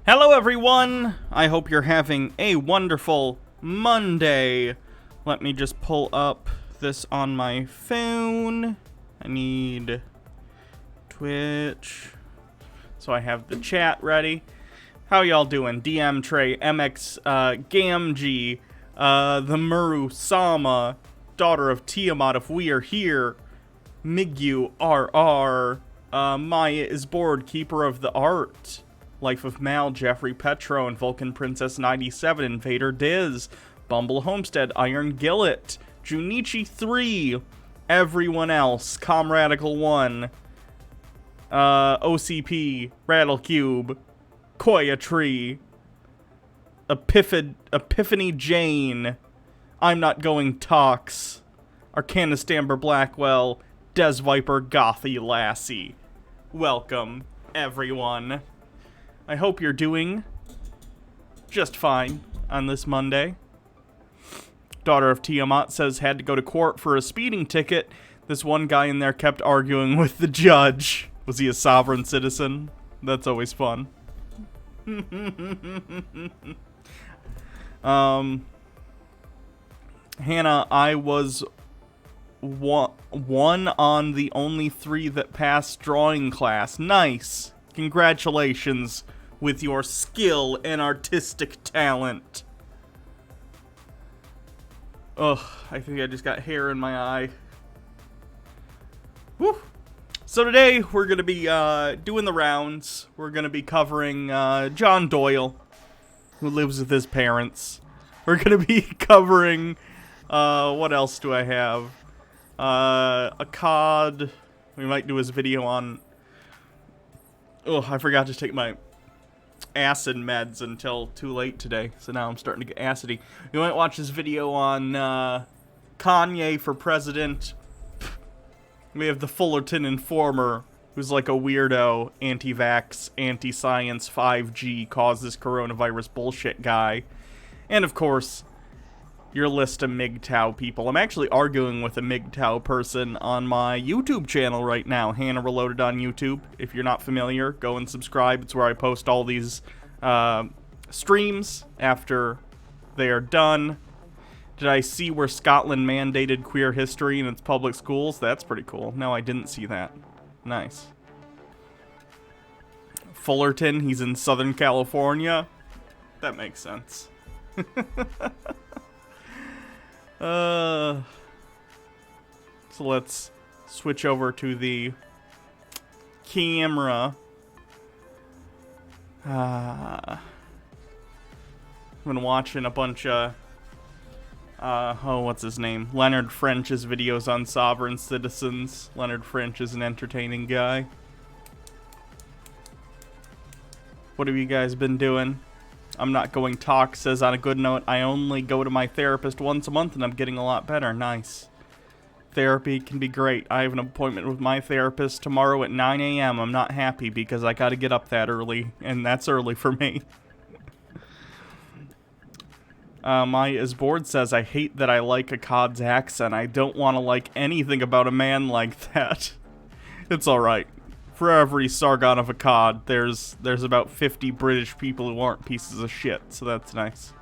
Hello everyone! I hope you're having a wonderful Monday. Let me just pull up this on my phone. I need Twitch. So I have the chat ready. How y'all doing? DM Trey, MX, Gamgee, the Muru, Sama, Daughter of Tiamat, if we are here, Migyu, RR, Maya is bored, Keeper of the Art, Life of Mal, Jeffrey Petro, and Vulcan Princess 97, Invader Diz, Bumble Homestead, Iron Gillet, Junichi 3, everyone else, Comradical 1, OCP, Rattlecube, Koya Tree, Epiphany Jane, I'm Not Going Tox, Arcanist Amber Blackwell, Des Viper Gothy Lassie. Welcome, everyone. I hope you're doing just fine on this Monday. Daughter of Tiamat says had to go to court for a speeding ticket. This one guy in there kept arguing with the judge. Was he a sovereign citizen? That's always fun. Hannah, I was one on the only 3 that passed drawing class. Nice. Congratulations with your skill and artistic talent. Ugh, I think I just got hair in my eye. Woo. So today we're going to be doing the rounds. We're going to be covering John Doyle, who lives with his parents. We're going to be covering, what else do I have? A COD. We might do his video on... Oh, I forgot to take my acid meds until too late today, so now I'm starting to get acidy. We might watch his video on Kanye for president. We have the Fullerton Informer, who's like a weirdo, anti-vax, anti-science, 5G causes coronavirus bullshit guy. And of course, your list of MGTOW people. I'm actually arguing with a MGTOW person on my YouTube channel right now, Hannah Reloaded on YouTube. If you're not familiar, go and subscribe. It's where I post all these streams after they are done. Did I see where Scotland mandated queer history in its public schools? That's pretty cool. No, I didn't see that. Nice. Fullerton, he's in Southern California. That makes sense. So let's switch over to the camera. I've been watching a bunch of what's his name? Leonard French's videos on sovereign citizens. Leonard French is an entertaining guy. What have you guys been doing? I'm Not Going Talk says, on a good note, I only go to my therapist once a month and I'm getting a lot better. Nice. Therapy can be great. I have an appointment with my therapist tomorrow at 9 a.m. I'm not happy because I gotta get up that early, and that's early for me. My is bored says, I hate that I like a COD's accent. I don't want to like anything about a man like that. It's alright. For every Sargon of Akkad, there's about 50 British people who aren't pieces of shit, so that's nice.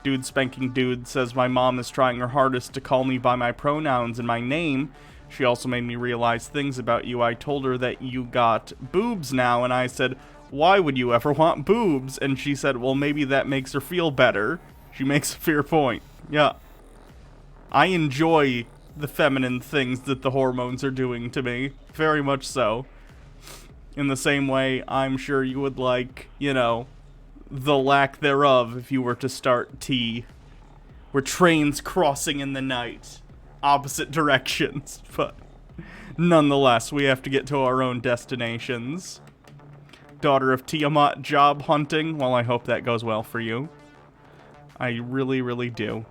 Dude Spanking Dude says, my mom is trying her hardest to call me by my pronouns and my name. She also made me realize things about you. I told her that you got boobs now, and I said, why would you ever want boobs? And she said, well, maybe that makes her feel better. She makes a fair point. Yeah. I enjoy the feminine things that the hormones are doing to me. Very much so. In the same way, I'm sure you would like, you know, the lack thereof if you were to start T. Where trains crossing in the night. Opposite directions. But nonetheless, we have to get to our own destinations. Daughter of Tiamat job hunting. Well, I hope that goes well for you. I really, really do.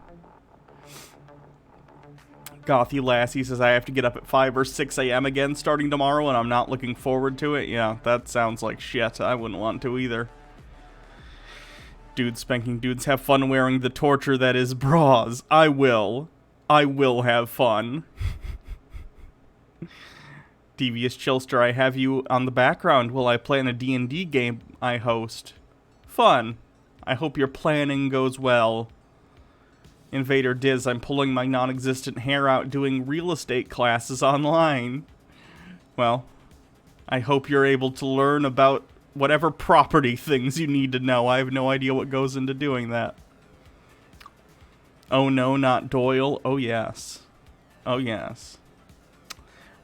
Gothy Lassie says, I have to get up at 5 or 6 a.m. again starting tomorrow, and I'm not looking forward to it. Yeah, that sounds like shit. I wouldn't want to either. Dude Spanking Dudes, have fun wearing the torture that is bras. I will. I will have fun. Devious Chillster, I have you on the background while I play in a D&D game I host. Fun. I hope your planning goes well. Invader Diz, I'm pulling my non-existent hair out doing real estate classes online. Well, I hope you're able to learn about whatever property things you need to know. I have no idea what goes into doing that. Oh no, not Doyle. Oh yes. Oh yes.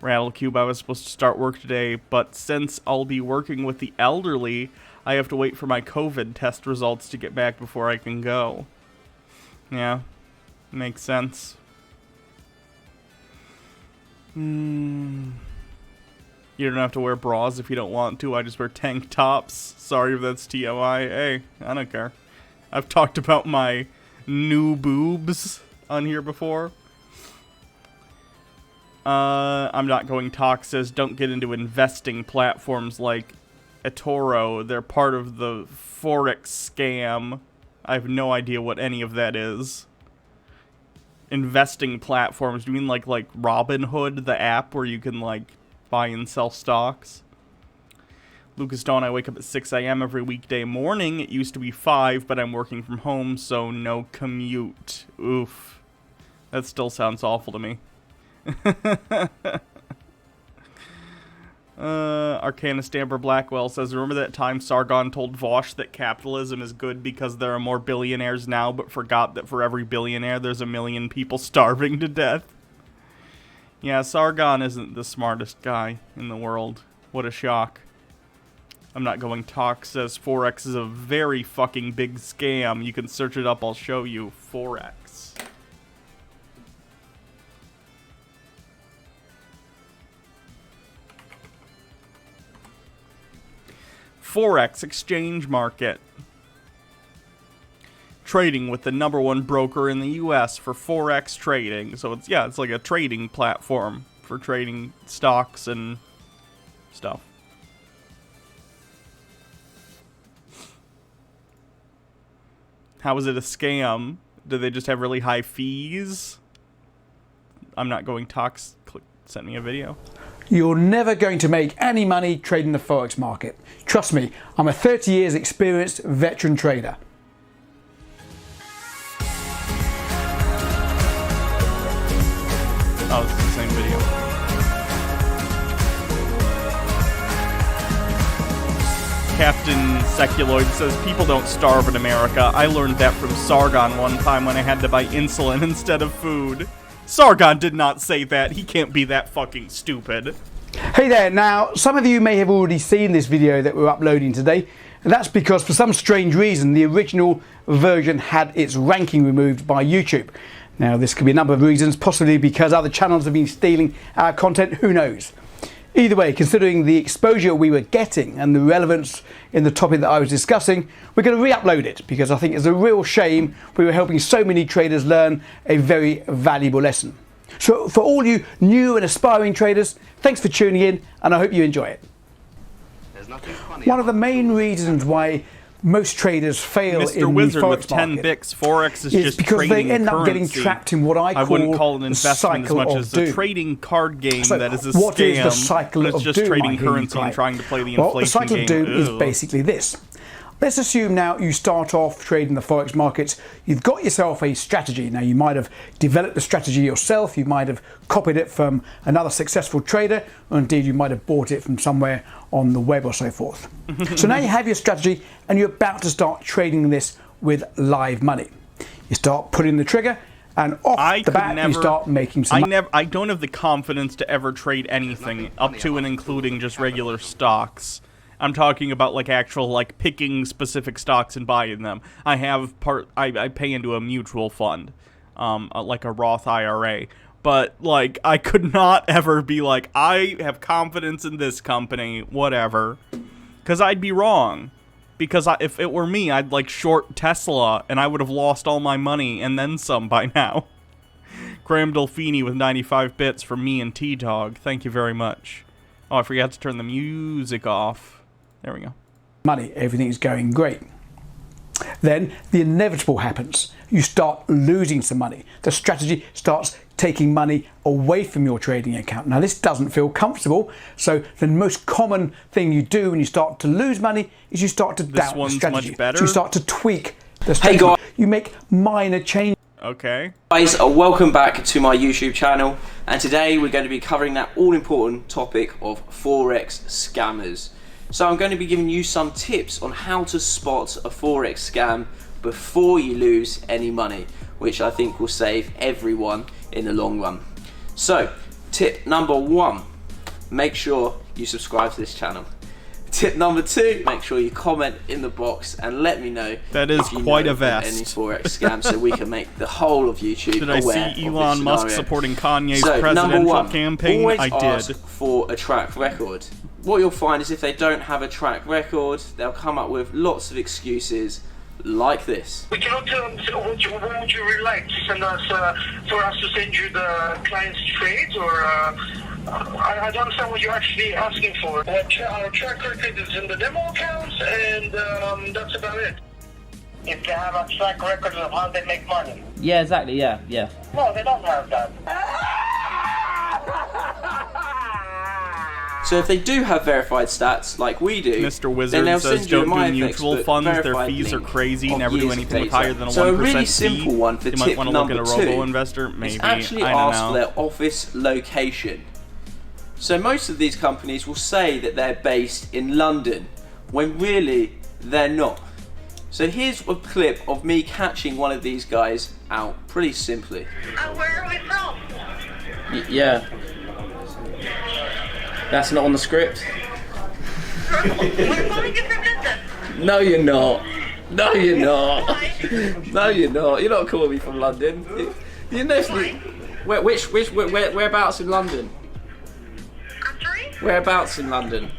Rattlecube, I was supposed to start work today, but since I'll be working with the elderly, I have to wait for my COVID test results to get back before I can go. Yeah, makes sense. You don't have to wear bras if you don't want to. I just wear tank tops. Sorry if that's TMI. Hey, I don't care. I've talked about my new boobs on here before. I'm not going Toxis. Don't get into investing platforms like eToro. They're part of the Forex scam. I have no idea what any of that is. Investing platforms. Do you mean like Robinhood, the app where you can like buy and sell stocks? Lucas Dawn, I wake up at 6 a.m. every weekday morning. It used to be 5, but I'm working from home, so no commute. Oof. That still sounds awful to me. Arcana Stamper Blackwell says, remember that time Sargon told Vosh that capitalism is good because there are more billionaires now, but forgot that for every billionaire there's 1 million people starving to death? Yeah, Sargon isn't the smartest guy in the world. What a shock. I'm not going talk, says Forex is a very fucking big scam. You can search it up, I'll show you. Forex. Forex exchange market. Trading with the #1 broker in the US for Forex trading. So it's like a trading platform for trading stocks and stuff. How is it a scam? Do they just have really high fees? I'm not going talks. Send me a video. You're never going to make any money trading the Forex market. Trust me, I'm a 30 years experienced veteran trader. Oh, it's the same video. Captain Seculoid says, people don't starve in America. I learned that from Sargon one time when I had to buy insulin instead of food. Sargon did not say that. He can't be that fucking stupid. Hey there, now some of you may have already seen this video that we're uploading today, and that's because for some strange reason the original version had its ranking removed by YouTube. Now this could be a number of reasons, possibly because other channels have been stealing our content, who knows. Either way, considering the exposure we were getting and the relevance in the topic that I was discussing, we're going to re-upload it because I think it's a real shame we were helping so many traders learn a very valuable lesson. So for all you new and aspiring traders, thanks for tuning in and I hope you enjoy it. One of the main reasons why most traders fail Mr. in Wizard the Forex with 10 market bix. Forex is just because trading they end currency. up getting trapped in what I wouldn't call it an the investment as cycle much of as doom. a trading card game So that is a what scam. is the cycle It's of just doom, trading I hear you currency and cry? trying to play the Well, inflation the cycle game. of doom is Ew. basically this. Let's assume now you start off trading the Forex markets. You've got yourself a strategy. Now you might have developed the strategy yourself. You might have copied it from another successful trader, or indeed you might have bought it from somewhere on the web or so forth. So now you have your strategy and you're about to start trading this with live money. You start putting the trigger and off the bat you start making some money. I don't have the confidence to ever trade anything up to and including just regular stocks. I'm talking about like actual like picking specific stocks and buying them. I pay into a mutual fund, like a Roth IRA. But like I could not ever be like I have confidence in this company, whatever, because I'd be wrong. Because if it were me, I'd like short Tesla and I would have lost all my money and then some by now. Graham Dolfini with 95 bits from me and T-Dog. Thank you very much. Oh, I forgot to turn the music off. There we go. Money, everything's going great. Then the inevitable happens. You start losing some money. The strategy starts taking money away from your trading account. Now this doesn't feel comfortable, so the most common thing you do when you start to lose money is you start to doubt the strategy. Much better. So you start to tweak the strategy. Hey guys. You make minor changes. Okay. Guys, welcome back to my YouTube channel, and today we're going to be covering that all-important topic of Forex scammers. So I'm going to be giving you some tips on how to spot a Forex scam before you lose any money, which I think will save everyone in the long run. So, tip number 1, make sure you subscribe to this channel. Tip number 2, make sure you comment in the box and let me know. That is quite a vest. Any Forex scams, so we can make the whole of YouTube aware. Did I see Elon Musk supporting Kanye's presidential campaign? Always I ask did. for a track record. What you'll find is if they don't have a track record, they'll come up with lots of excuses like this. We cannot what would you really like to send us for us to send you the client's trades, or I don't understand what you're actually asking for. Our track record is in the demo accounts, and that's about it. If they have a track record of how they make money. Yeah, exactly, yeah. No, they don't have that. So if they do have verified stats, like we do, Mr. Wizard then they'll says send you a don't do mutual MyFX, funds, their verified fees are link crazy, of never do years of anything with data. higher than a 1% So a really fee. simple one for You might tip want to look at a number 2 robo-investor, is maybe, actually I don't ask know. for their office location. So most of these companies will say that they're based in London, when really they're not. So here's a clip of me catching one of these guys out pretty simply. Where are we from? Yeah. That's not on the script. We're calling you from London. No, you're not. No, you're not. Why? No, you're not. You're not calling me from London. You're definitely. Whereabouts in London? I'm sorry? Whereabouts in London?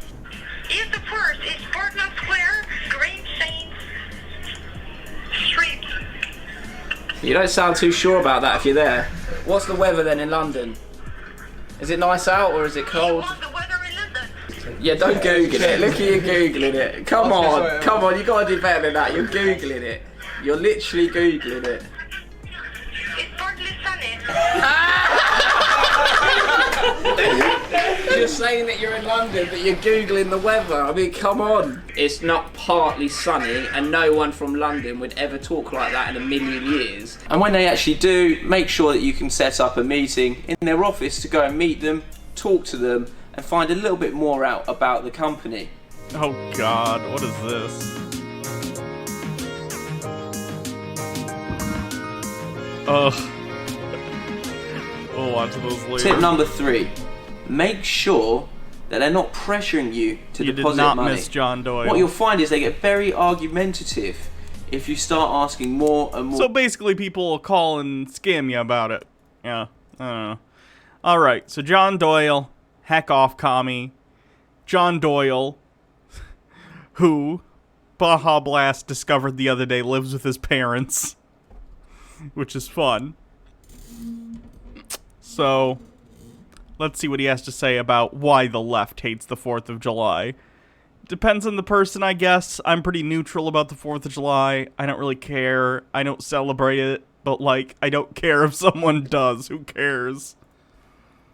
It's the first. It's Portland Square, Green Saint Street. You don't sound too sure about that if you're there. What's the weather then in London? Is it nice out or is it cold? What's the weather in London? Yeah, don't Google it. Look at you Googling it. Come on, you gotta do better than that. You're Googling it. You're literally Googling it. It's partly sunny. You're saying that you're in London, but you're Googling the weather. I mean, come on. It's not partly sunny, and no one from London would ever talk like that in a million years. And when they actually do, make sure that you can set up a meeting in their office to go and meet them, talk to them, and find a little bit more out about the company. Oh God, what is this? Ugh. We'll watch those later. Tip number 3, make sure that they're not pressuring you to You did deposit not money. miss John Doyle. What you'll find is they get very argumentative if you start asking more and more. So basically people will call and scam you about it. Yeah, I don't know. Alright, so John Doyle, heck off commie. John Doyle, who Baja Blast discovered the other day lives with his parents, which is fun. So, let's see what he has to say about why the left hates the 4th of July. Depends on the person, I guess. I'm pretty neutral about the 4th of July. I don't really care. I don't celebrate it. But, like, I don't care if someone does. Who cares?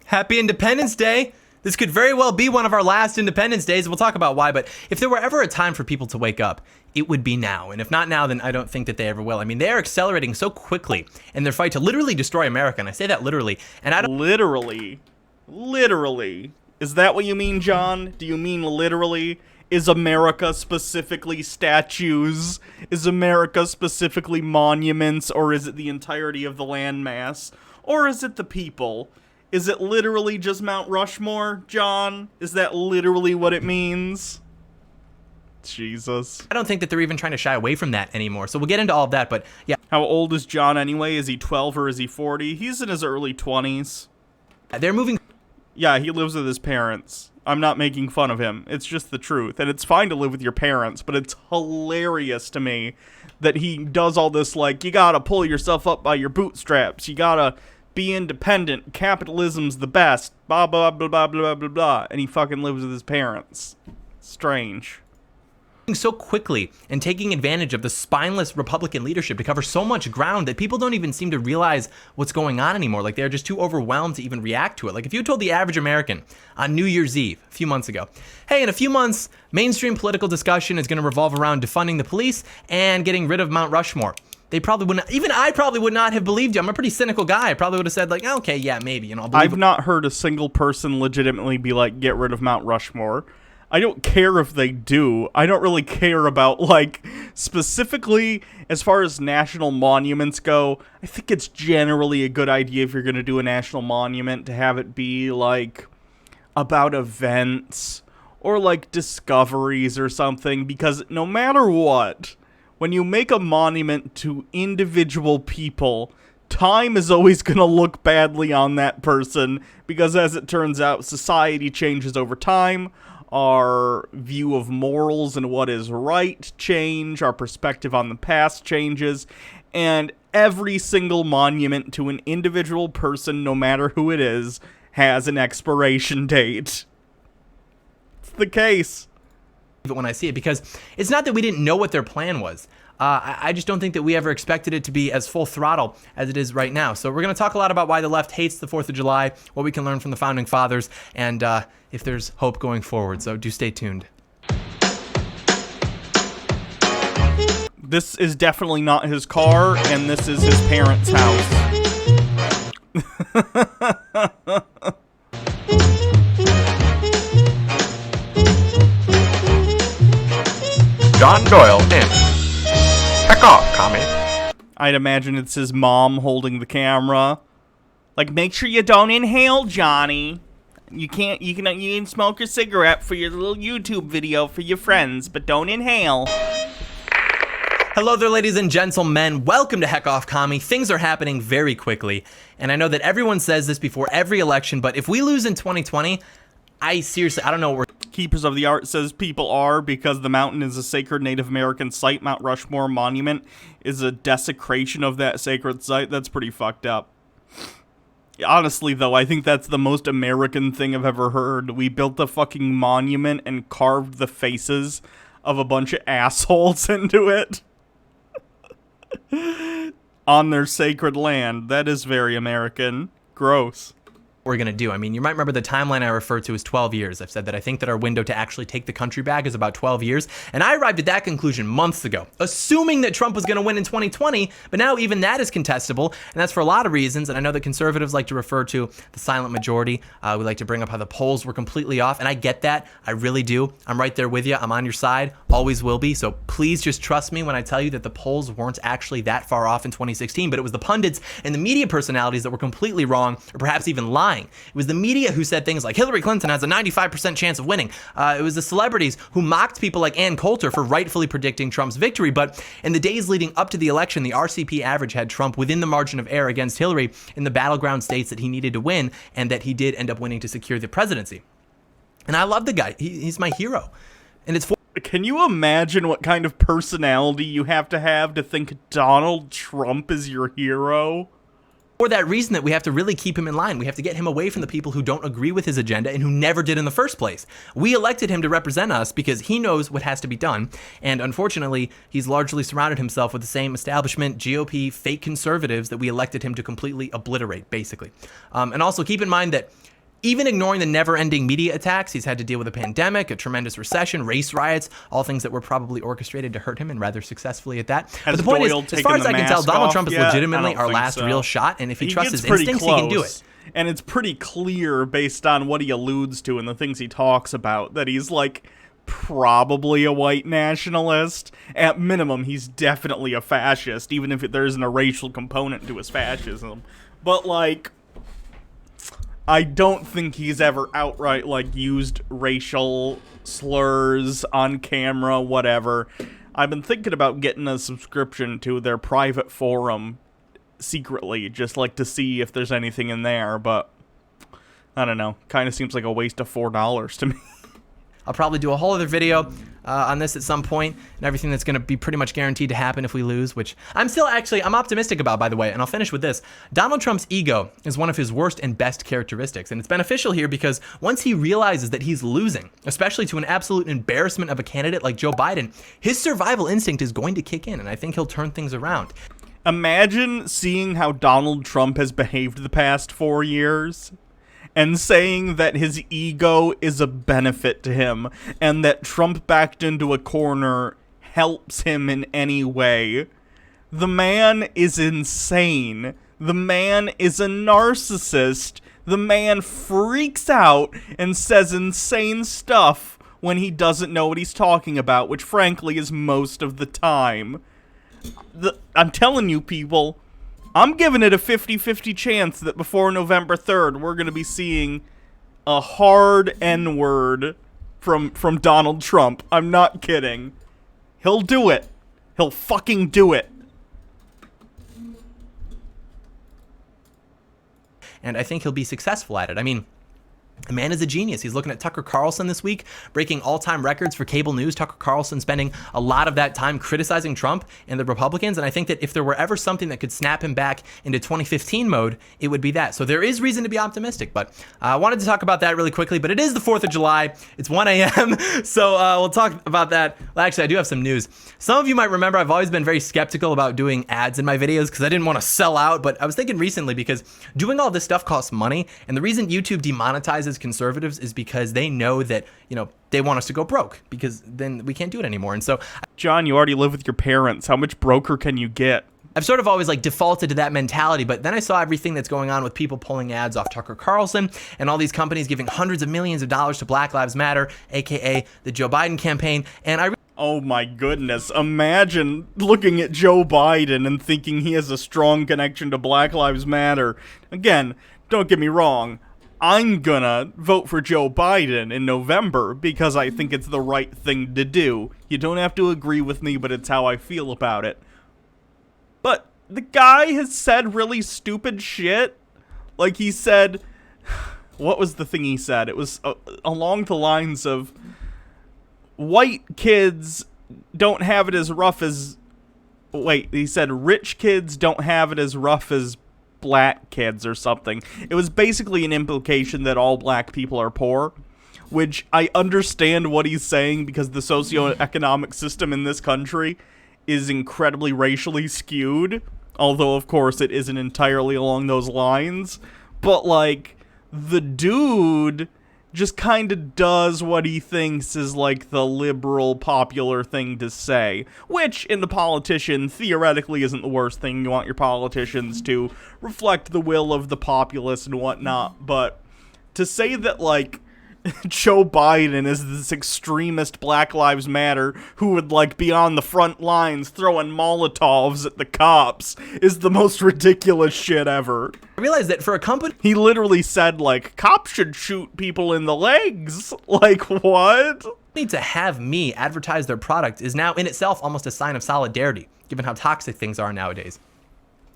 Happy Independence Day! This could very well be one of our last Independence Days. We'll talk about why, but if there were ever a time for people to wake up, it would be now. And if not now, then I don't think that they ever will. I mean, they are accelerating so quickly in their fight to literally destroy America, and I say that literally, and I don't... Literally. Literally. Is that what you mean, John? Do you mean literally? Is America specifically statues? Is America specifically monuments? Or is it the entirety of the landmass? Or is it the people? Is it literally just Mount Rushmore, John? Is that literally what it means? Jesus. I don't think that they're even trying to shy away from that anymore. So we'll get into all of that, but yeah. How old is John anyway? Is he 12 or is he 40? He's in his early 20s. They're moving... Yeah, he lives with his parents. I'm not making fun of him. It's just the truth. And it's fine to live with your parents, but it's hilarious to me that he does all this, like, you gotta pull yourself up by your bootstraps. You gotta be independent. Capitalism's the best. Blah, blah, blah, blah, blah, blah, blah. And he fucking lives with his parents. Strange. so quickly and taking advantage of the spineless Republican leadership to cover so much ground that people don't even seem to realize what's going on anymore. Like, they're just too overwhelmed to even react to it. Like, if you told the average American on New Year's Eve a few months ago, hey, in a few months, mainstream political discussion is going to revolve around defunding the police and getting rid of Mount Rushmore, they probably wouldn't, even I probably would not have believed you. I'm a pretty cynical guy. I probably would have said, like, okay, yeah, maybe, I'll believe I've not heard a single person legitimately be like, get rid of Mount Rushmore. I don't care if they do. I don't really care about, like, specifically as far as national monuments go. I think it's generally a good idea if you're going to do a national monument to have it be, like, about events or, like, discoveries or something, because no matter what, when you make a monument to individual people, time is always going to look badly on that person, because as it turns out, society changes over time. Our view of morals and what is right change, our perspective on the past changes, and every single monument to an individual person, no matter who it is, has an expiration date. It's the case. when I see it, because it's not that we didn't know what their plan was. I just don't think that we ever expected it to be as full throttle as it is right now. So we're going to talk a lot about why the left hates the 4th of July, what we can learn from the Founding Fathers, and if there's hope going forward. So do stay tuned. This is definitely not his car, and this is his parents' house. John Doyle in. Heck off, commie. I'd imagine it's his mom holding the camera. Like, make sure you don't inhale, Johnny. You can smoke a cigarette for your little YouTube video for your friends, but don't inhale. Hello there, ladies and gentlemen. Welcome to Heck Off Commie. Things are happening very quickly, and I know that everyone says this before every election, but if we lose in 2020, I don't know what we're... Keepers of the Art says people are, because the mountain is a sacred Native American site. Mount Rushmore Monument is a desecration of that sacred site. That's pretty fucked up. Honestly, though, I think that's the most American thing I've ever heard. We built a fucking monument and carved the faces of a bunch of assholes into it. On their sacred land. That is very American. Gross. We're going to do. I mean, you might remember the timeline I referred to as 12 years. I've said that I think that our window to actually take the country back is about 12 years. And I arrived at that conclusion months ago, assuming that Trump was going to win in 2020. But now even that is contestable. And that's for a lot of reasons. And I know that conservatives like to refer to the silent majority. We like to bring up how the polls were completely off. And I get that. I really do. I'm right there with you. I'm on your side. Always will be. So please just trust me when I tell you that the polls weren't actually that far off in 2016. But it was the pundits and the media personalities that were completely wrong, or perhaps even lying. It was the media who said things like Hillary Clinton has a 95% chance of winning. It was the celebrities who mocked people like Ann Coulter for rightfully predicting Trump's victory. But in the days leading up to the election, the RCP average had Trump within the margin of error against Hillary in the battleground states that he needed to win, and that he did end up winning to secure the presidency. And I love the guy. He's my hero. And it's Can you imagine what kind of personality you have to think Donald Trump is your hero? for that reason that we have to really keep him in line. We have to get him away from the people who don't agree with his agenda and who never did in the first place. We elected him to represent us because he knows what has to be done. And unfortunately, he's largely surrounded himself with the same establishment, GOP, fake conservatives that we elected him to completely obliterate, basically. And also keep in mind that even ignoring the never-ending media attacks, he's had to deal with a pandemic, a tremendous recession, race riots, all things that were probably orchestrated to hurt him, and rather successfully at that. But the point is, as far as I can tell, Donald Trump is legitimately our last real shot, and if he trusts his instincts, he can do it. And it's pretty clear, based on what he alludes to and the things he talks about, that he's, like, probably a white nationalist. At minimum, he's definitely a fascist, even if there isn't a racial component to his fascism. But, like, I don't think he's ever outright, like, used racial slurs on camera, whatever. I've been thinking about getting a subscription to their private forum secretly, just, like, to see if there's anything in there, but I don't know. Kind of seems like a waste of $4 to me. I'll probably do a whole other video on this at some point, and everything that's going to be pretty much guaranteed to happen if we lose, which I'm optimistic about, by the way. And I'll finish with this. Donald Trump's ego is one of his worst and best characteristics, and it's beneficial here because once he realizes that he's losing, especially to an absolute embarrassment of a candidate like Joe Biden, his survival instinct is going to kick in, and I think he'll turn things around. Imagine seeing how Donald Trump has behaved the past 4 years and saying that his ego is a benefit to him and that Trump backed into a corner helps him in any way. The man is insane. The man is a narcissist. The man freaks out and says insane stuff when he doesn't know what he's talking about, which frankly is most of the time. I'm telling you, people, I'm giving it a 50-50 chance that before November 3rd, we're going to be seeing a hard N-word from Donald Trump. I'm not kidding. He'll do it. He'll fucking do it. And I think he'll be successful at it. I mean, the man is a genius. He's looking at Tucker Carlson this week, breaking all-time records for cable news. Tucker Carlson spending a lot of that time criticizing Trump and the Republicans, and I think that if there were ever something that could snap him back into 2015 mode, it would be that. So there is reason to be optimistic, but I wanted to talk about that really quickly, but it is the 4th of July. It's 1 a.m., so we'll talk about that. Well, actually, I do have some news. Some of you might remember I've always been very skeptical about doing ads in my videos because I didn't want to sell out, but I was thinking recently because doing all this stuff costs money, and the reason YouTube demonetizes conservatives is because they know that, they want us to go broke because then we can't do it anymore. And so, John, you already live with your parents. How much broker can you get? I've sort of always defaulted to that mentality, but then I saw everything that's going on with people pulling ads off Tucker Carlson and all these companies giving hundreds of millions of dollars to Black Lives Matter, aka the Joe Biden campaign, and oh my goodness, imagine looking at Joe Biden and thinking he has a strong connection to Black Lives Matter. Again, don't get me wrong, I'm gonna vote for Joe Biden in November because I think it's the right thing to do. You don't have to agree with me, but it's how I feel about it. But the guy has said really stupid shit. Like he said, what was the thing he said? It was along the lines of, white kids don't have it as rough as, he said rich kids don't have it as rough as black kids or something. It was basically an implication that all black people are poor, which I understand what he's saying because the socioeconomic system in this country is incredibly racially skewed, although of course it isn't entirely along those lines. But the dude just kind of does what he thinks is the liberal popular thing to say, which in the politician theoretically isn't the worst thing. You want your politicians to reflect the will of the populace and whatnot, but to say that Joe Biden is this extremist Black Lives Matter who would be on the front lines throwing Molotovs at the cops is the most ridiculous shit ever. I realized that for a company, he literally said cops should shoot people in the legs. What? To have me advertise their product is now in itself almost a sign of solidarity, given how toxic things are nowadays.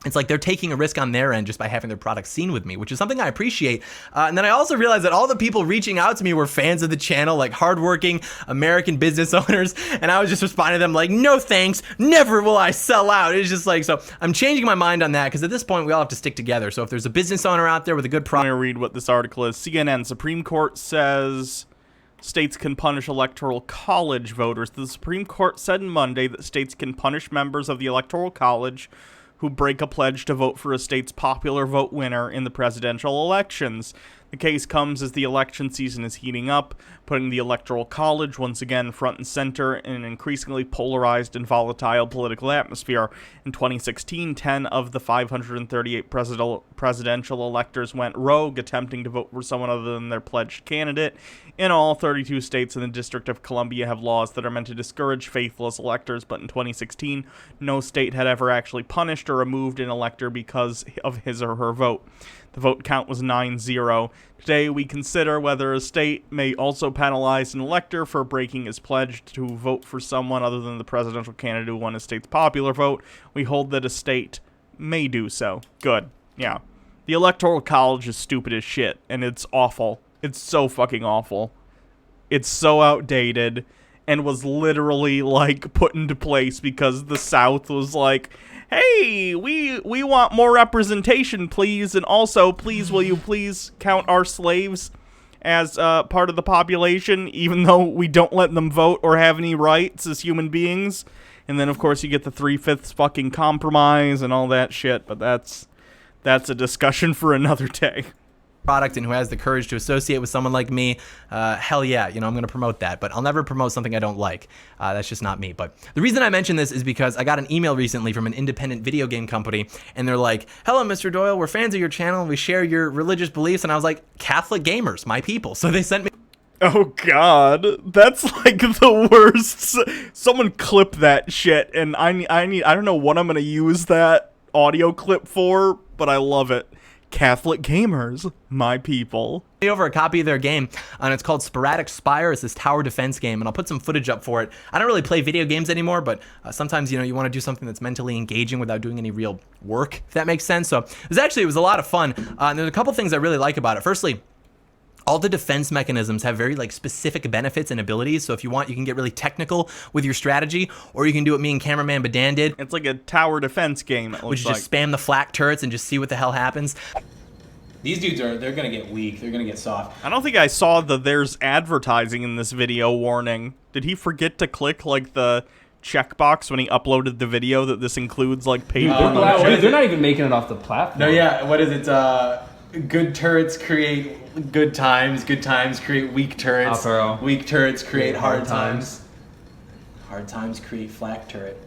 It's they're taking a risk on their end just by having their product seen with me, which is something I appreciate. And then I also realized that all the people reaching out to me were fans of the channel, hardworking American business owners. And I was just responding to them no thanks, never will I sell out. It's just so I'm changing my mind on that because at this point we all have to stick together. So if there's a business owner out there with a good product. I'm going to read what this article is. CNN, Supreme Court says states can punish electoral college voters. The Supreme Court said on Monday that states can punish members of the electoral college who break a pledge to vote for a state's popular vote winner in the presidential elections. The case comes as the election season is heating up, putting the Electoral College once again front and center in an increasingly polarized and volatile political atmosphere. In 2016, 10 of the 538 presidential electors went rogue, attempting to vote for someone other than their pledged candidate. In all, 32 states and the District of Columbia have laws that are meant to discourage faithless electors, but in 2016, no state had ever actually punished or removed an elector because of his or her vote. The vote count was 9-0. Today, we consider whether a state may also penalize an elector for breaking his pledge to vote for someone other than the presidential candidate who won a state's popular vote. We hold that a state may do so. Good. Yeah. The Electoral College is stupid as shit, and it's awful. It's so fucking awful. It's so outdated and was literally, like, put into place because the South was like, hey, we want more representation, please, and also, please, will you please count our slaves as part of the population, even though we don't let them vote or have any rights as human beings? And then, of course, you get the 3/5 fucking compromise and all that shit, but that's a discussion for another day. Product and who has the courage to associate with someone like me, hell yeah, you know, I'm going to promote that, but I'll never promote something I don't like. That's just not me. But the reason I mention this is because I got an email recently from an independent video game company, and they're like, hello, Mr. Doyle, we're fans of your channel, and we share your religious beliefs. And I was like, Catholic gamers, my people. So they sent me... Oh god, that's like the worst. Someone clip that shit, and I don't know what I'm going to use that audio clip for, but I love it. Catholic gamers, my people. Over a copy of their game, and it's called Sporadic Spire. It's this tower defense game, and I'll put some footage up for it. I don't really play video games anymore, but sometimes, you know, you want to do something that's mentally engaging without doing any real work, if that makes sense. So it was a lot of fun, and there's a couple things I really like about it. Firstly, all the defense mechanisms have very like specific benefits and abilities. So if you want, you can get really technical with your strategy, or you can do what me and cameraman Badan did. It's like a tower defense game, it looks which is just spam the flak turrets and just see what the hell happens. These dudes they're gonna get weak. They're gonna get soft. I don't think I saw the there's advertising in this video warning. Did he forget to click like the checkbox when he uploaded the video that this includes like paid promotion? They're not even making it off the platform. No, yeah. What is it? Good turrets create good times. Good times create weak turrets. Weak turrets create hard times. Hard times create flak turret.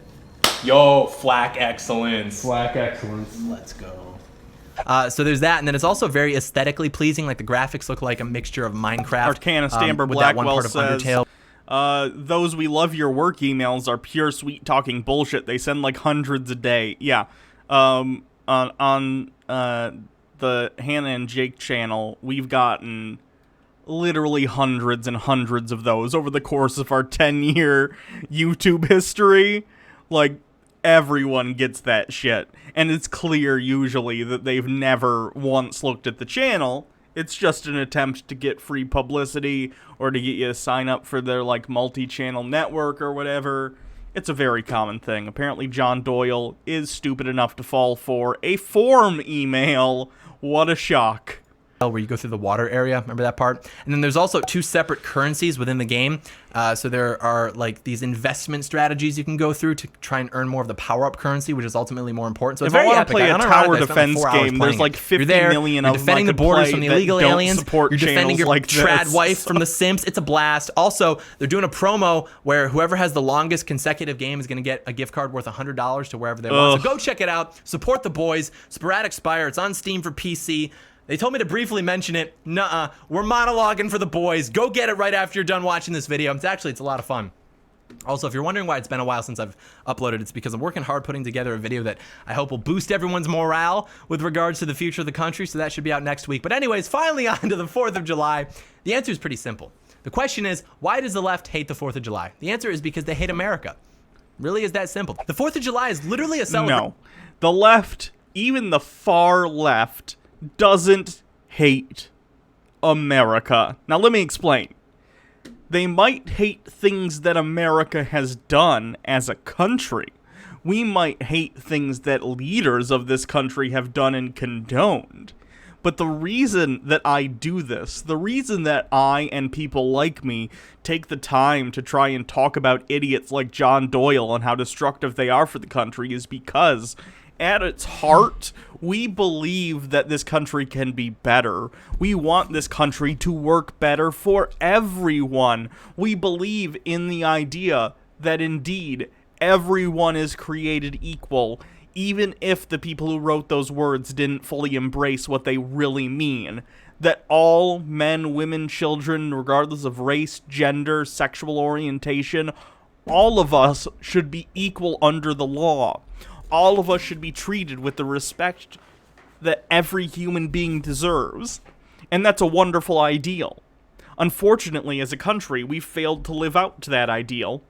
Yo, flak excellence. Flak excellence. Let's go. So there's that, and then it's also very aesthetically pleasing. Like the graphics look like a mixture of Minecraft. Arcana Stamber with that one Blackwell part of says, Undertale. those we love your work emails are pure sweet talking bullshit. They send like hundreds a day. Yeah. On the Hannah and Jake channel, we've gotten literally hundreds and hundreds of those over the course of our 10-year YouTube history. Like, everyone gets that shit. And it's clear, usually, that they've never once looked at the channel. It's just an attempt to get free publicity or to get you to sign up for their, like, multi-channel network or whatever. It's a very common thing. Apparently, John Doyle is stupid enough to fall for a form email. What a shock. Where you go through the water area, remember that part? And then there's also 2 separate currencies within the game. So there are like these investment strategies you can go through to try and earn more of the power-up currency, which is ultimately more important. So if it's very I want epic. to play a tower defense game, there's like 50 million of them. You're defending the borders from the illegal aliens. You're defending your like trad wife from the Sims. It's a blast. Also, they're doing a promo where whoever has the longest consecutive game is going to get a gift card worth $100 to wherever they want. So go check it out. Support the boys. Sporadic Spire. It's on Steam for PC. They told me to briefly mention it. Nuh-uh. We're monologuing for the boys. Go get it right after you're done watching this video. It's a lot of fun. Also, if you're wondering why it's been a while since I've uploaded, it's because I'm working hard putting together a video that I hope will boost everyone's morale with regards to the future of the country, so that should be out next week. But anyways, finally on to the 4th of July. The answer is pretty simple. The question is, why does the left hate the 4th of July? The answer is because they hate America. Really is that simple. The 4th of July is literally a celebration. No. The left, even the far left, doesn't hate America. Now let me explain. They might hate things that America has done as a country. We might hate things that leaders of this country have done and condoned. But the reason that I do this, the reason that I and people like me take the time to try and talk about idiots like John Doyle and how destructive they are for the country is because at its heart, we believe that this country can be better. We want this country to work better for everyone. We believe in the idea that indeed everyone is created equal, even if the people who wrote those words didn't fully embrace what they really mean. That all men, women, children, regardless of race, gender, sexual orientation, all of us should be equal under the law. All of us should be treated with the respect that every human being deserves. And that's a wonderful ideal. Unfortunately, as a country, we've failed to live out to that ideal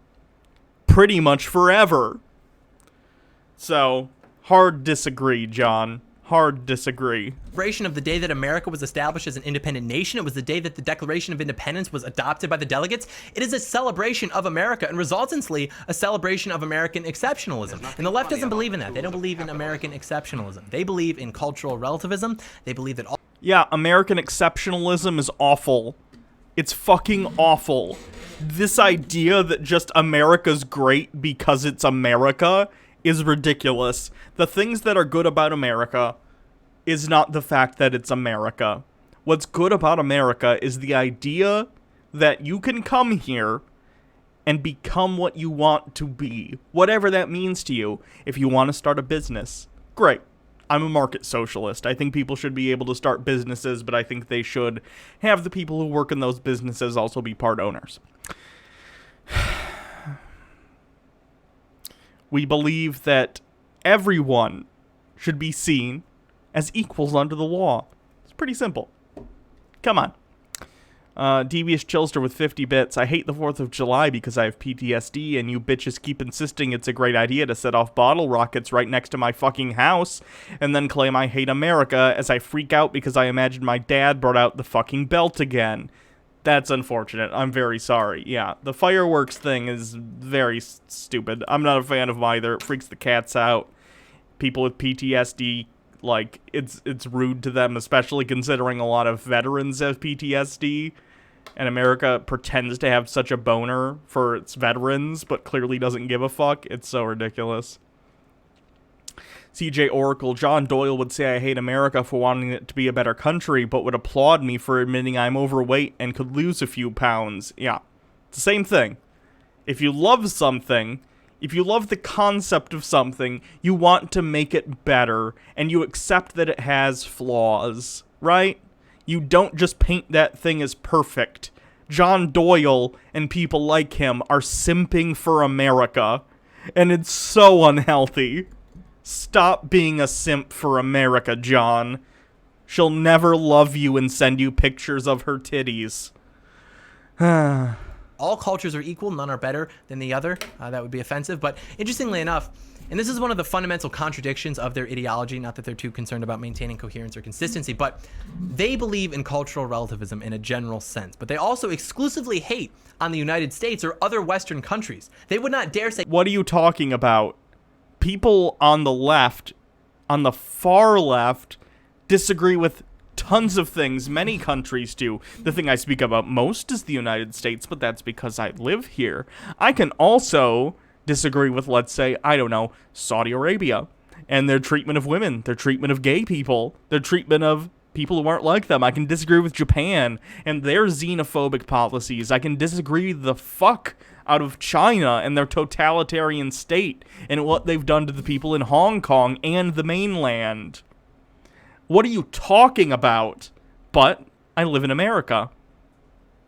pretty much forever. So, hard disagree, John. Hard disagree. Celebration of the day that America was established as an independent nation. It was the day that the Declaration of Independence was adopted by the delegates. It is a celebration of America and resultantly a celebration of American exceptionalism. And the left doesn't believe in that. They don't believe in American exceptionalism. They believe in cultural relativism. They believe that all... Yeah, American exceptionalism is awful. It's fucking awful. This idea that just America's great because it's America is ridiculous. The things that are good about America is not the fact that it's America. What's good about America is the idea that you can come here and become what you want to be, whatever that means to you. If you want to start a business, great. I'm a market socialist. I think people should be able to start businesses, but I think they should have the people who work in those businesses also be part owners. We believe that everyone should be seen as equals under the law. It's pretty simple. Come on. Devious Chillster with 50 bits. I hate the 4th of July because I have PTSD and you bitches keep insisting it's a great idea to set off bottle rockets right next to my fucking house and then claim I hate America as I freak out because I imagine my dad brought out the fucking belt again. That's unfortunate. I'm very sorry. Yeah, the fireworks thing is very stupid. I'm not a fan of either. It freaks the cats out. People with PTSD, like, it's rude to them, especially considering a lot of veterans have PTSD, and America pretends to have such a boner for its veterans, but clearly doesn't give a fuck. It's so ridiculous. CJ Oracle, John Doyle would say I hate America for wanting it to be a better country, but would applaud me for admitting I'm overweight and could lose a few pounds. Yeah, it's the same thing. If you love something... If you love the concept of something, you want to make it better, and you accept that it has flaws, right? You don't just paint that thing as perfect. John Doyle and people like him are simping for America, and it's so unhealthy. Stop being a simp for America, John. She'll never love you and send you pictures of her titties. All cultures are equal, none are better than the other. That would be offensive, but interestingly enough, and this is one of the fundamental contradictions of their ideology, not that they're too concerned about maintaining coherence or consistency, but they believe in cultural relativism in a general sense, but they also exclusively hate on the United States or other Western countries. They would not dare say... What are you talking about? People on the left, on the far left, disagree with tons of things many countries do. The thing I speak about most is the United States, but that's because I live here. I can also disagree with, let's say, I don't know, Saudi Arabia and their treatment of women, their treatment of gay people, their treatment of people who aren't like them. I can disagree with Japan and their xenophobic policies. I can disagree the fuck out of China and their totalitarian state and what they've done to the people in Hong Kong and the mainland. What are you talking about? But I live in America.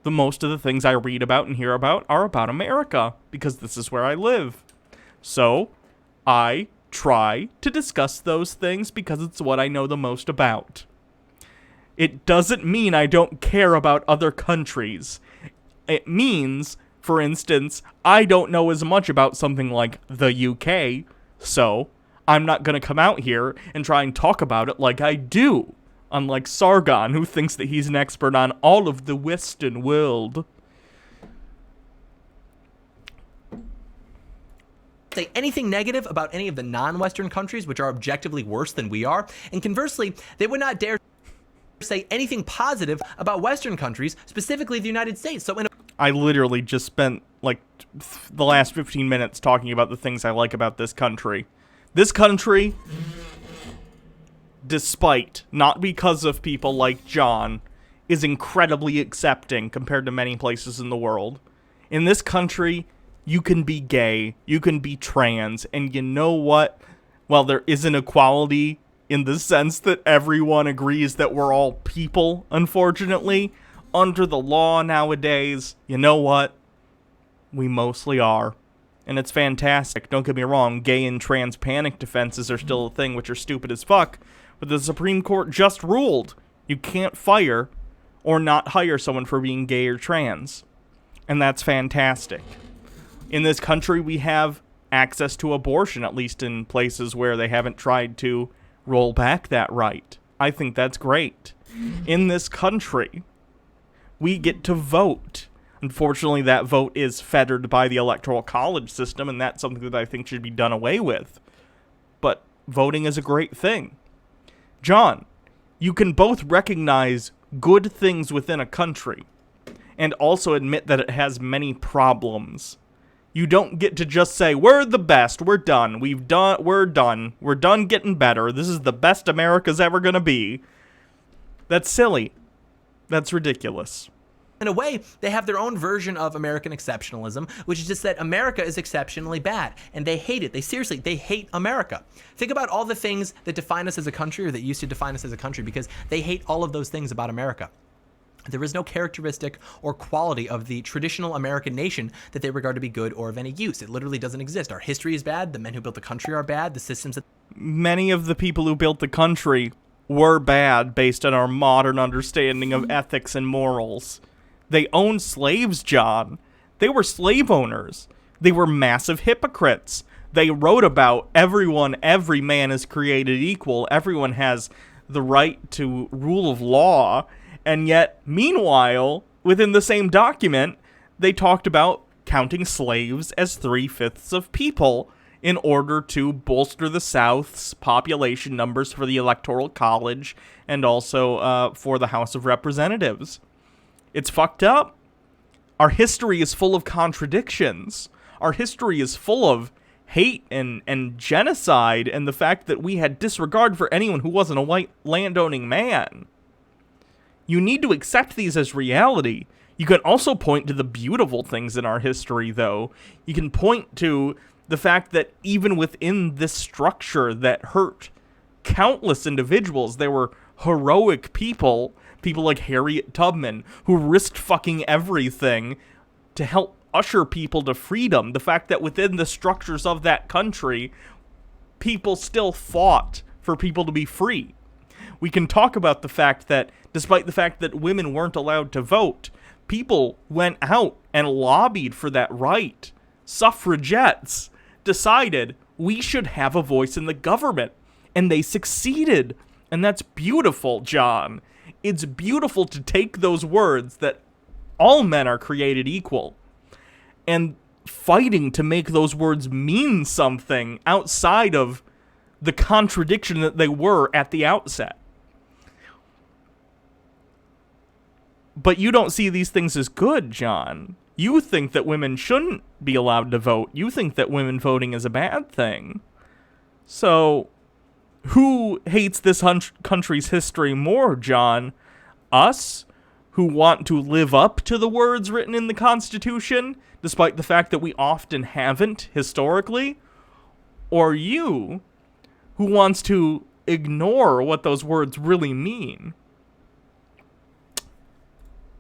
The most of the things I read about and hear about are about America, because this is where I live. So, I try to discuss those things because it's what I know the most about. It doesn't mean I don't care about other countries. It means, for instance, I don't know as much about something like the UK, so I'm not going to come out here and try and talk about it like I do, unlike Sargon, who thinks that he's an expert on all of the Western world. Say anything negative about any of the non-Western countries, which are objectively worse than we are, and conversely, they would not dare say anything positive about Western countries, specifically the United States. So I literally just spent, like, the last 15 minutes talking about the things I like about this country. This country, despite, not because of people like John, is incredibly accepting compared to many places in the world. In this country, you can be gay, you can be trans, and you know what? While there isn't equality in the sense that everyone agrees that we're all people, unfortunately, under the law nowadays, you know what? We mostly are. And it's fantastic. Don't get me wrong, gay and trans panic defenses are still a thing, which are stupid as fuck. But the Supreme Court just ruled you can't fire or not hire someone for being gay or trans. And that's fantastic. In this country, we have access to abortion, at least in places where they haven't tried to roll back that right. I think that's great. In this country, we get to vote. Unfortunately, that vote is fettered by the Electoral College system, and that's something that I think should be done away with. But voting is a great thing. John, you can both recognize good things within a country and also admit that it has many problems. You don't get to just say, we're the best, we're done, we're done getting better, this is the best America's ever gonna be. That's silly. That's ridiculous. In a way, they have their own version of American exceptionalism, which is just that America is exceptionally bad, and they hate it. They hate America. Think about all the things that define us as a country, or that used to define us as a country, because they hate all of those things about America. There is no characteristic or quality of the traditional American nation that they regard to be good or of any use. It literally doesn't exist. Our history is bad. The men who built the country are bad. The systems that... Many of the people who built the country were bad based on our modern understanding of ethics and morals. They owned slaves, John. They were slave owners. They were massive hypocrites. They wrote about every man is created equal. Everyone has the right to rule of law. And yet, meanwhile, within the same document, they talked about counting slaves as 3/5 of people in order to bolster the South's population numbers for the Electoral College and also for the House of Representatives. It's fucked up. Our history is full of contradictions. Our history is full of hate and genocide, and the fact that we had disregard for anyone who wasn't a white landowning man. You need to accept these as reality. You can also point to the beautiful things in our history, though. You can point to the fact that even within this structure that hurt countless individuals, there were heroic people like Harriet Tubman, who risked fucking everything to help usher people to freedom. The fact that within the structures of that country, people still fought for people to be free. We can talk about the fact that, despite the fact that women weren't allowed to vote, people went out and lobbied for that right. Suffragettes decided we should have a voice in the government, and they succeeded. And that's beautiful, John. It's beautiful to take those words that all men are created equal and fighting to make those words mean something outside of the contradiction that they were at the outset. But you don't see these things as good, John. You think that women shouldn't be allowed to vote. You think that women voting is a bad thing. So, who hates this country's history more, John? Us, who want to live up to the words written in the Constitution, despite the fact that we often haven't historically? Or you, who wants to ignore what those words really mean?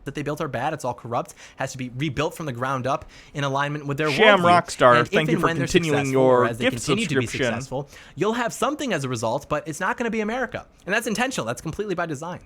That they built are bad. It's all corrupt. Has to be rebuilt from the ground up in alignment with their Sham worldview. Rockstar, And thank you for continuing your gift subscription. You'll have something as a result, but it's not going to be America, and that's intentional. That's completely by design.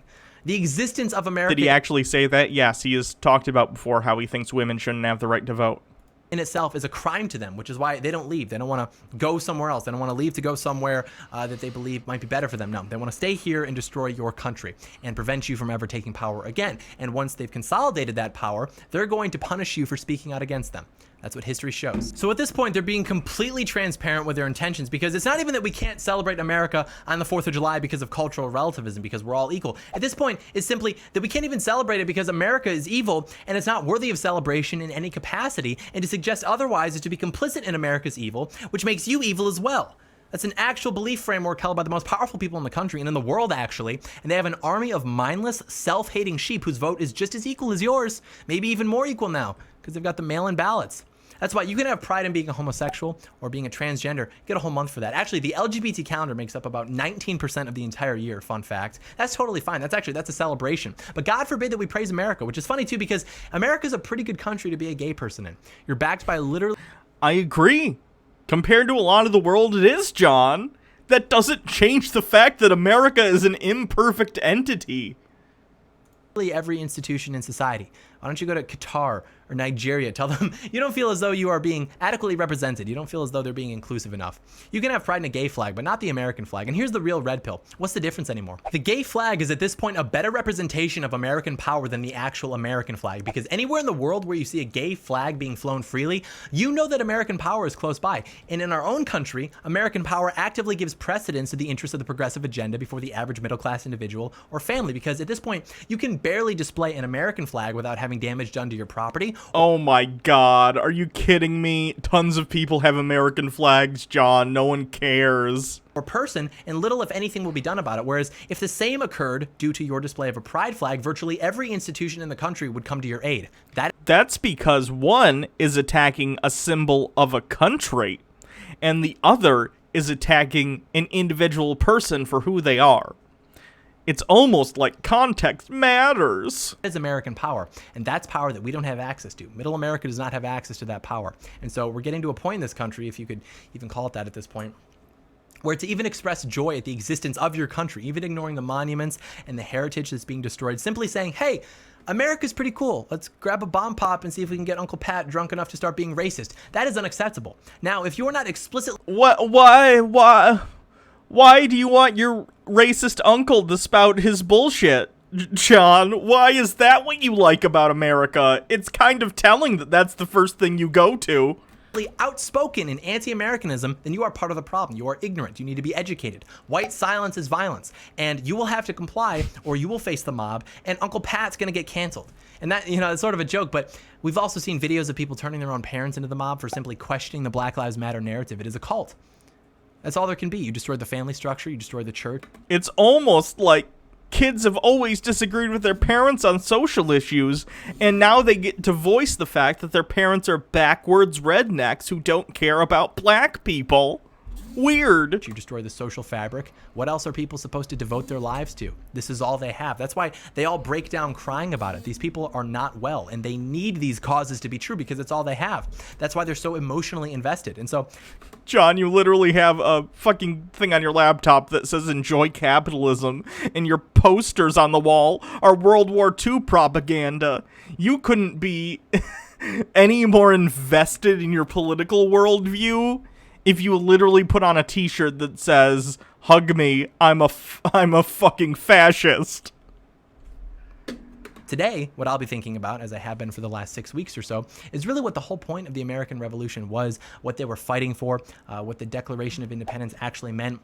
The existence of America. Did he actually say that? Yes, he has talked about before how he thinks women shouldn't have the right to vote. In itself is a crime to them, which is why they don't leave. They don't want to go somewhere else. They don't want to leave to go somewhere that they believe might be better for them. No, they want to stay here and destroy your country and prevent you from ever taking power again. And once they've consolidated that power, they're going to punish you for speaking out against them. That's what history shows. So at this point, they're being completely transparent with their intentions, because it's not even that we can't celebrate America on the 4th of July because of cultural relativism, because we're all equal. At this point, it's simply that we can't even celebrate it because America is evil and it's not worthy of celebration in any capacity, and to suggest otherwise is to be complicit in America's evil, which makes you evil as well. That's an actual belief framework held by the most powerful people in the country and in the world, actually. And they have an army of mindless, self-hating sheep whose vote is just as equal as yours, maybe even more equal now, because they've got the mail-in ballots. That's why you can have pride in being a homosexual or being a transgender. Get a whole month for that. Actually, the LGBT calendar makes up about 19% of the entire year, fun fact. That's totally fine. That's a celebration. But God forbid that we praise America, which is funny too, because America's a pretty good country to be a gay person in. You're backed by literally... I agree. Compared to a lot of the world, it is, John. That doesn't change the fact that America is an imperfect entity. every institution in society. Why don't you go to Qatar or Nigeria? Tell them you don't feel as though you are being adequately represented. You don't feel as though they're being inclusive enough. You can have pride in a gay flag, but not the American flag. And here's the real red pill. What's the difference anymore? The gay flag is at this point a better representation of American power than the actual American flag, because anywhere in the world where you see a gay flag being flown freely, you know that American power is close by. And in our own country, American power actively gives precedence to the interests of the progressive agenda before the average middle-class individual or family, because at this point, you can barely display an American flag without having damage done to your property. Oh my god, are you kidding me? Tons of people have American flags, John. No one cares. Or person, and little if anything will be done about it. Whereas if the same occurred due to your display of a pride flag, virtually every institution in the country would come to your aid. That's because one is attacking a symbol of a country, and the other is attacking an individual person for who they are. It's almost like context matters. Is American power, and that's power that we don't have access to. Middle America does not have access to that power. And so we're getting to a point in this country, if you could even call it that at this point, where to even express joy at the existence of your country, even ignoring the monuments and the heritage that's being destroyed, simply saying, hey, America's pretty cool. Let's grab a bomb pop and see if we can get Uncle Pat drunk enough to start being racist. That is unacceptable. Now, if you're not explicitly... Why do you want your racist uncle to spout his bullshit, John? Why is that what you like about America? It's kind of telling that that's the first thing you go to. Outspoken in anti-Americanism, then you are part of the problem. You are ignorant. You need to be educated. White silence is violence, and you will have to comply or you will face the mob, and Uncle Pat's going to get canceled. And that, it's sort of a joke, but we've also seen videos of people turning their own parents into the mob for simply questioning the Black Lives Matter narrative. It is a cult. That's all there can be. You destroy the family structure, you destroy the church. It's almost like kids have always disagreed with their parents on social issues, and now they get to voice the fact that their parents are backwards rednecks who don't care about black people. Weird. You destroy the social fabric. What else are people supposed to devote their lives to? This is all they have. That's why they all break down crying about it. These people are not well, and they need these causes to be true because it's all they have. That's why they're so emotionally invested. And so, John, you literally have a fucking thing on your laptop that says enjoy capitalism, and your posters on the wall are World War II propaganda. You couldn't be any more invested in your political worldview if you literally put on a t-shirt that says, hug me, I'm a fucking fascist. Today, what I'll be thinking about, as I have been for the last 6 weeks or so, is really what the whole point of the American Revolution was, what they were fighting for, what the Declaration of Independence actually meant.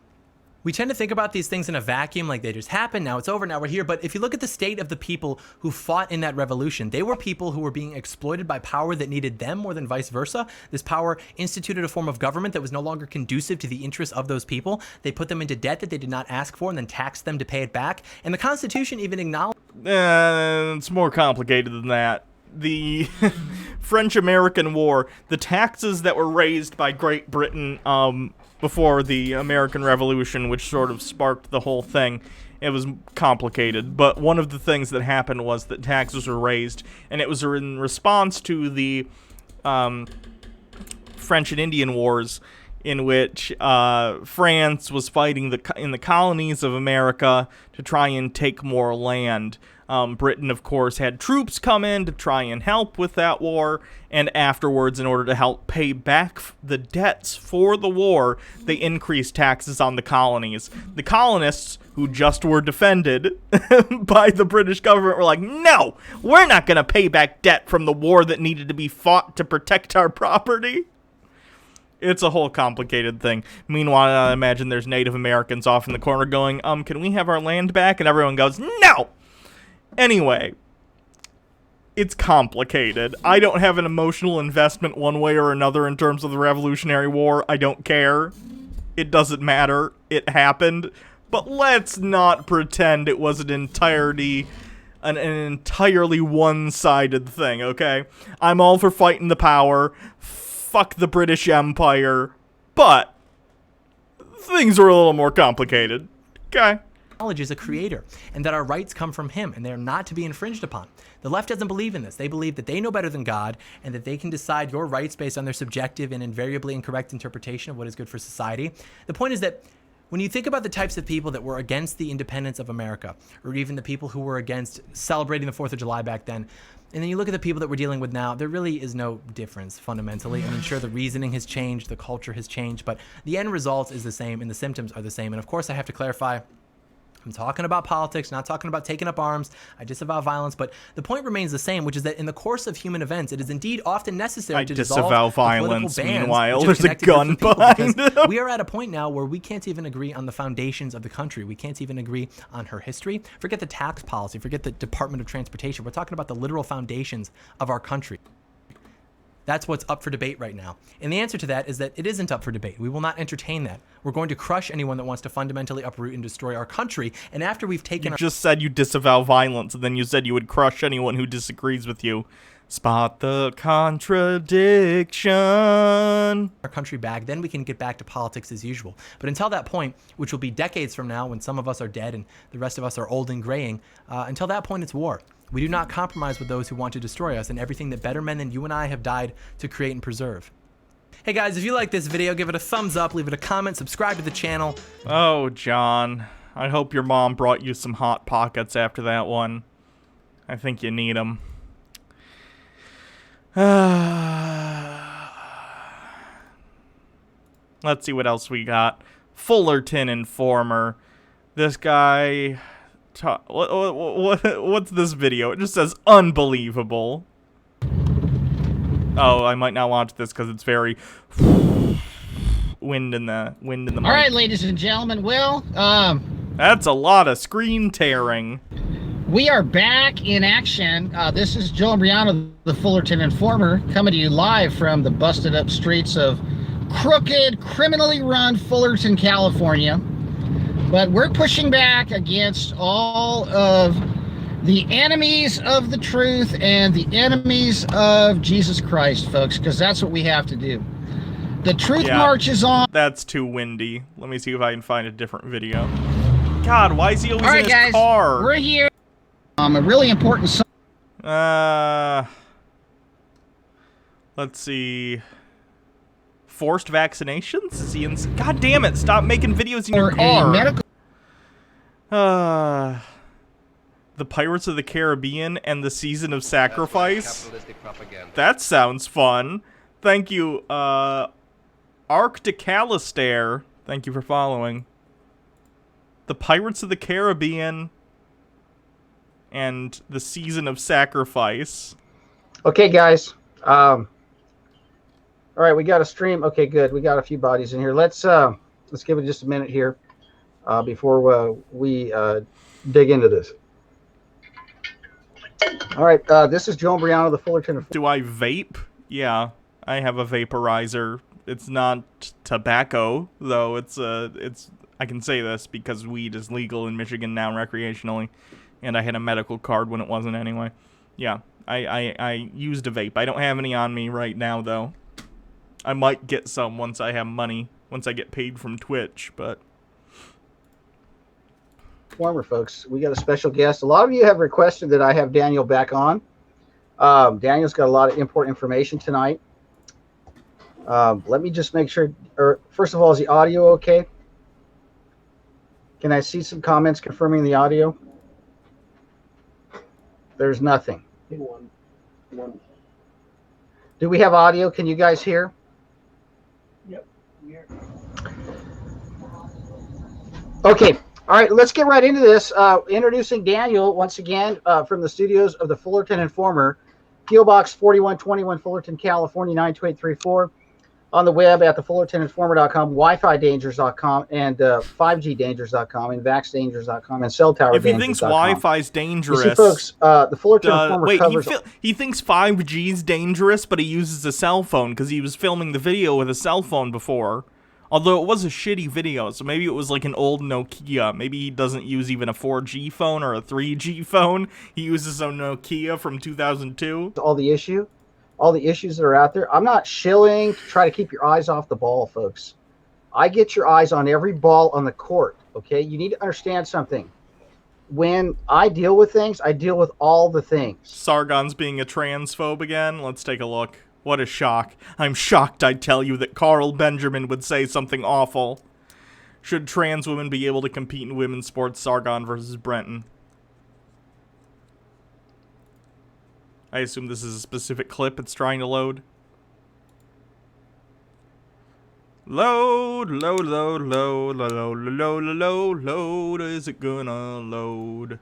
We tend to think about these things in a vacuum, like they just happened, now it's over, now we're here. But if you look at the state of the people who fought in that revolution, they were people who were being exploited by power that needed them more than vice versa. This power instituted a form of government that was no longer conducive to the interests of those people. They put them into debt that they did not ask for and then taxed them to pay it back. And the Constitution even acknowledged... It's more complicated than that. The French-American War, the taxes that were raised by Great Britain, before the American Revolution, which sort of sparked the whole thing. It was complicated, but one of the things that happened was that taxes were raised, and it was in response to the French and Indian Wars, in which France was fighting in the colonies of America to try and take more land. Britain, of course, had troops come in to try and help with that war, and afterwards, in order to help pay back the debts for the war, they increased taxes on the colonies. The colonists, who just were defended by the British government, were like, no, we're not going to pay back debt from the war that needed to be fought to protect our property. It's a whole complicated thing. Meanwhile, I imagine there's Native Americans off in the corner going, can we have our land back? And everyone goes, no! Anyway, it's complicated. I don't have an emotional investment one way or another in terms of the Revolutionary War. I don't care. It doesn't matter. It happened. But let's not pretend it was an entirely one-sided thing, okay? I'm all for fighting the power. Fuck the British Empire. But things are a little more complicated. Okay? Is a creator, and that our rights come from him, and they're not to be infringed upon. The left doesn't believe in this. They believe that they know better than God, and that they can decide your rights based on their subjective and invariably incorrect interpretation of what is good for society. The point is that When you think about the types of people that were against the independence of America, or even the people who were against celebrating the 4th of July back then, and then you look at the people that we're dealing with now, there really is no difference fundamentally. I mean, sure, the reasoning has changed, the culture has changed, but the end result is the same and the symptoms are the same. And of course, I have to clarify, I'm talking about politics, not talking about taking up arms. I disavow violence, but the point remains the same, which is that in the course of human events, it is indeed often necessary to dissolve disavow the violence. political bands Meanwhile, which have there's a connected gun groups of people, behind because him. we are at a point now where we can't even agree on the foundations of the country. We can't even agree on her history. Forget the tax policy. Forget the Department of Transportation. We're talking about the literal foundations of our country. That's what's up for debate right now. And the answer to that is that it isn't up for debate. We will not entertain that. We're going to crush anyone that wants to fundamentally uproot and destroy our country. And after we've taken You just said you disavow violence, and then you said you would crush anyone who disagrees with you. Spot the contradiction. our country back, then we can get back to politics as usual. But until that point, which will be decades from now when some of us are dead and the rest of us are old and graying, until that point it's war. We do not compromise with those who want to destroy us and everything that better men than you and I have died to create and preserve. Hey guys, if you like this video, give it a thumbs up, leave it a comment, subscribe to the channel. Oh, John. I hope your mom brought you some Hot Pockets after that one. I think you need them. Let's see what else we got. Fullerton Informer. This guy... What's this video? It just says unbelievable. Oh, I might not watch this because it's very wind in the mic. All right, ladies and gentlemen, That's a lot of screen tearing. we are back in action. This is Joe Imbriano, the Fullerton Informer, coming to you live from the busted up streets of crooked, criminally run Fullerton, California. But we're pushing back against all of the enemies of the truth and the enemies of Jesus Christ, folks, because that's what we have to do. The truth march is on. That's too windy. Let me see if I can find a different video. God, why is he always All right, in his guys, car? we're here. A really important. Let's see. Forced vaccinations? Is he in? God damn it! Stop making videos in your car. The Pirates of the Caribbean and the Season of Sacrifice. That sounds fun. Thank you, Arcticalistair. Thank you for following. The Pirates of the Caribbean and the Season of Sacrifice. Okay, guys. All right, we got a stream. Okay, good. We got a few bodies in here. Let's give it just a minute here before we dig into this. All right, this is Joe Imbriano, the Fullerton. Do I vape? Yeah, I have a vaporizer. It's not tobacco, though. It's I can say this because weed is legal in Michigan now recreationally, and I had a medical card when it wasn't anyway. Yeah, I used a vape. I don't have any on me right now, though. I might get some once I have money, once I get paid from Twitch, but... Former folks, we got a special guest. A lot of you have requested that I have Daniel back on. Daniel's got a lot of important information tonight. Let me just make sure, first of all, is the audio okay? Can I see some comments confirming the audio? There's nothing. One. Do we have audio? Can you guys hear? Yep. Okay. All right, let's get right into this. Introducing Daniel once again from the studios of the Fullerton Informer, P.O. Box 4121, Fullerton, California 92834. On the web at thefullertoninformer.com, WiFiDangers.com, and 5GDangers.com, and VaxDangers.com, and CellTowerDangers.com. If he thinks Wi-Fi's dangerous, you see, folks, the Fullerton Informer covers... he thinks 5G's dangerous, but he uses a cell phone because he was filming the video with a cell phone before. Although it was a shitty video, so maybe it was like an old Nokia. Maybe he doesn't use even a 4G phone or a 3G phone. He uses a Nokia from 2002. All the issues that are out there. I'm not shilling to try to keep your eyes off the ball, folks. I get your eyes on every ball on the court, okay? You need to understand something. When I deal with things, I deal with all the things. Sargon's being a transphobe again? Let's take a look. What a shock. I'm shocked, I tell you, that Carl Benjamin would say something awful. Should trans women be able to compete in women's sports? Sargon versus Brenton. I assume this is a specific clip it's trying to load. Load, load, load, load, load, load, load, load, load. Is it gonna load?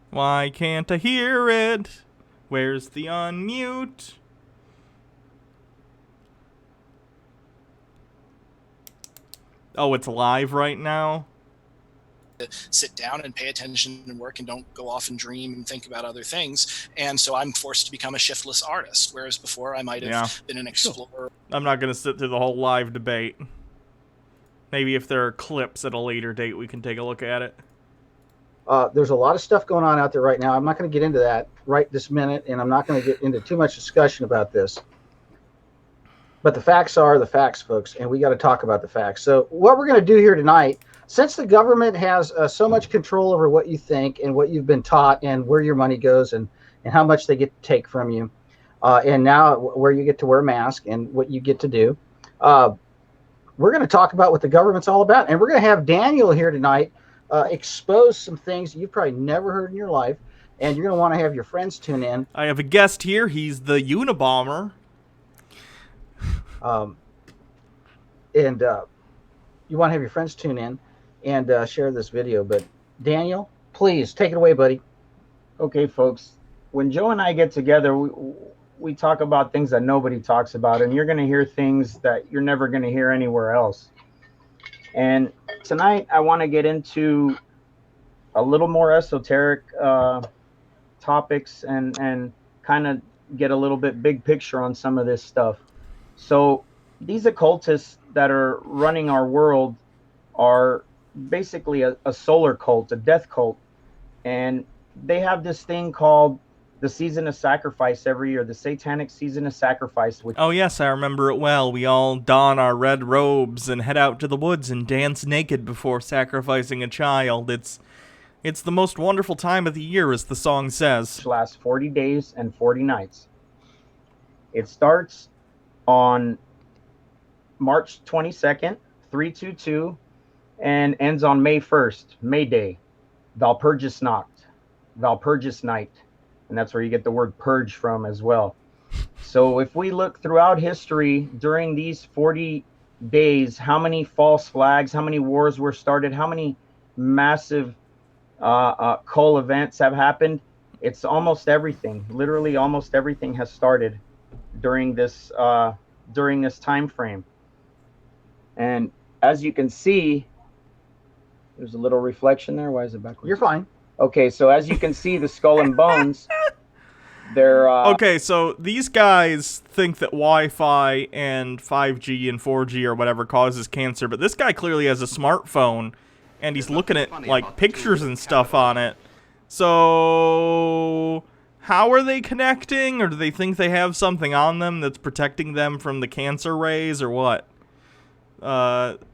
Why can't I hear it? Where's the unmute? Oh, it's live right now? Sit down and pay attention and work and don't go off and dream and think about other things. And so I'm forced to become a shiftless artist, whereas before I might have been an explorer. I'm not going to sit through the whole live debate. Maybe if there are clips at a later date, we can take a look at it. There's a lot of stuff going on out there right now. I'm not going to get into that right this minute, and I'm not going to get into too much discussion about this. But the facts are the facts, folks, and we got to talk about the facts. So what we're going to do here tonight, since the government has so much control over what you think and what you've been taught and where your money goes and how much they get to take from you, and now where you get to wear a mask and what you get to do, we're going to talk about what the government's all about. And we're going to have Daniel here tonight expose some things you've probably never heard in your life, and you're going to want to have your friends tune in. I have a guest here. He's the Unabomber. And you want to have your friends tune in and share this video. But Daniel, please take it away, buddy. Okay, folks. When Joe and I get together, we talk about things that nobody talks about, and you're going to hear things that you're never going to hear anywhere else. And tonight, I want to get into a little more esoteric topics and kind of get a little bit big picture on some of this stuff. So these occultists that are running our world are basically a solar cult, a death cult. And they have this thing called the season of sacrifice every year, the satanic season of sacrifice. Oh yes, I remember it well. We all don our red robes and head out to the woods and dance naked before sacrificing a child. It's the most wonderful time of the year, as the song says. Which lasts 40 days and 40 nights. It starts on March 22nd, 322, and ends on May 1st, May Day, Walpurgis night. And that's where you get the word purge from as well. So if we look throughout history during these 40 days, how many false flags, how many wars were started, how many massive coal events have happened, it's almost everything. Literally almost everything has started during this time frame. And as you can see, there's a little reflection there. Why is it backwards? You're fine. Okay, so as you can see, the skull and bones, they're... Okay, so these guys think that Wi-Fi and 5G and 4G or whatever causes cancer, but this guy clearly has a smartphone, and he's looking at, like, pictures and stuff on it. So... how are they connecting? Or do they think they have something on them that's protecting them from the cancer rays, or what?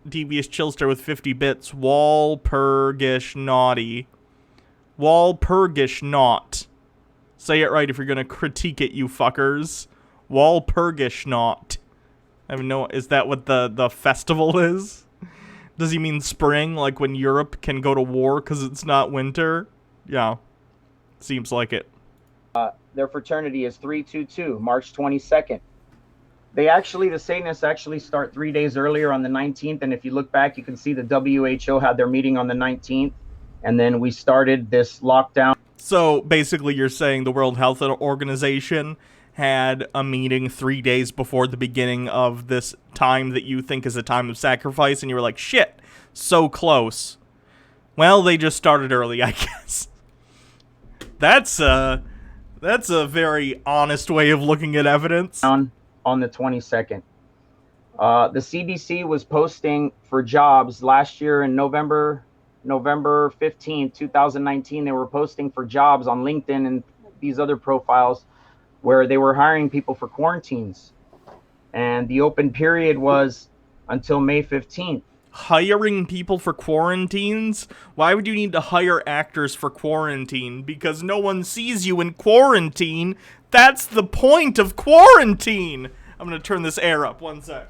Devious Chillster with 50 bits. Walpurgis naughty. Walpurgis not. Say it right if you're gonna critique it, you fuckers. Walpurgis not. I have no... is that what the festival is? Does he mean spring, like when Europe can go to war because it's not winter? Yeah. Seems like it. Their fraternity is 322, March 22nd. The Satanists actually start 3 days earlier on the 19th. And if you look back, you can see the WHO had their meeting on the 19th. And then we started this lockdown. So basically you're saying the World Health Organization had a meeting 3 days before the beginning of this time that you think is a time of sacrifice, and you were like, shit, so close. Well, they just started early, I guess. That's a very honest way of looking at evidence. On the 22nd. The CDC was posting for jobs last year in November 15th, 2019. They were posting for jobs on LinkedIn and these other profiles where they were hiring people for quarantines. And the open period was until May 15th. hiring people for quarantines? Why would you need to hire actors for quarantine? Because no one sees you in quarantine. That's the point of quarantine. I'm gonna turn this air up, one sec.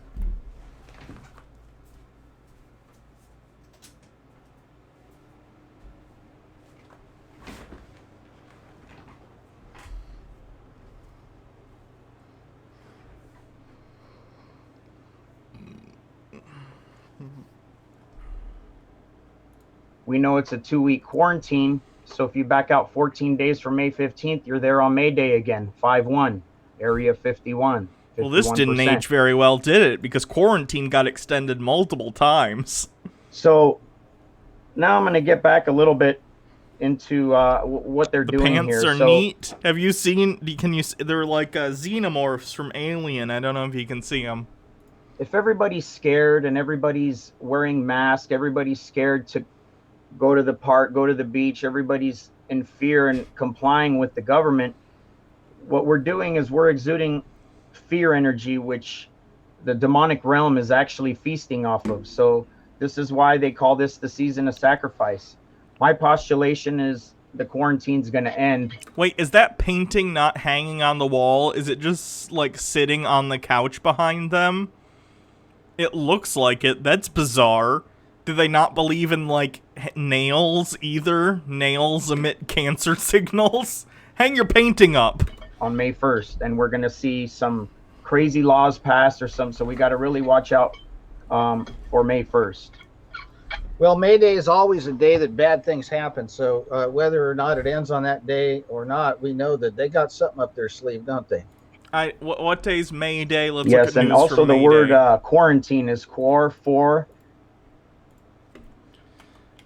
We know it's a 2-week quarantine, so if you back out 14 days from May 15th, you're there on May Day again, 5-1, Area 51. 51%. Well, this didn't age very well, did it? Because quarantine got extended multiple times. So now I'm going to get back a little bit into what they're doing here. The pants are neat. Have you seen? They're like xenomorphs from Alien. I don't know if you can see them. If everybody's scared and everybody's wearing masks, everybody's scared to go to the park, go to the beach, everybody's in fear and complying with the government, what we're doing is we're exuding fear energy, which the demonic realm is actually feasting off of. So this is why they call this the season of sacrifice. My postulation is the quarantine's going to end. Wait, is that painting not hanging on the wall? Is it just like sitting on the couch behind them? It looks like it. That's bizarre. Do they not believe in, like, nails either? Nails emit cancer signals? Hang your painting up. On May 1st, and we're going to see some crazy laws passed or some, so we got to really watch out for May 1st. Well, May Day is always a day that bad things happen, so whether or not it ends on that day or not, we know that they got something up their sleeve, don't they? What day's May Day? Let's yes, look at and news also from the May word Day. Quarantine is core for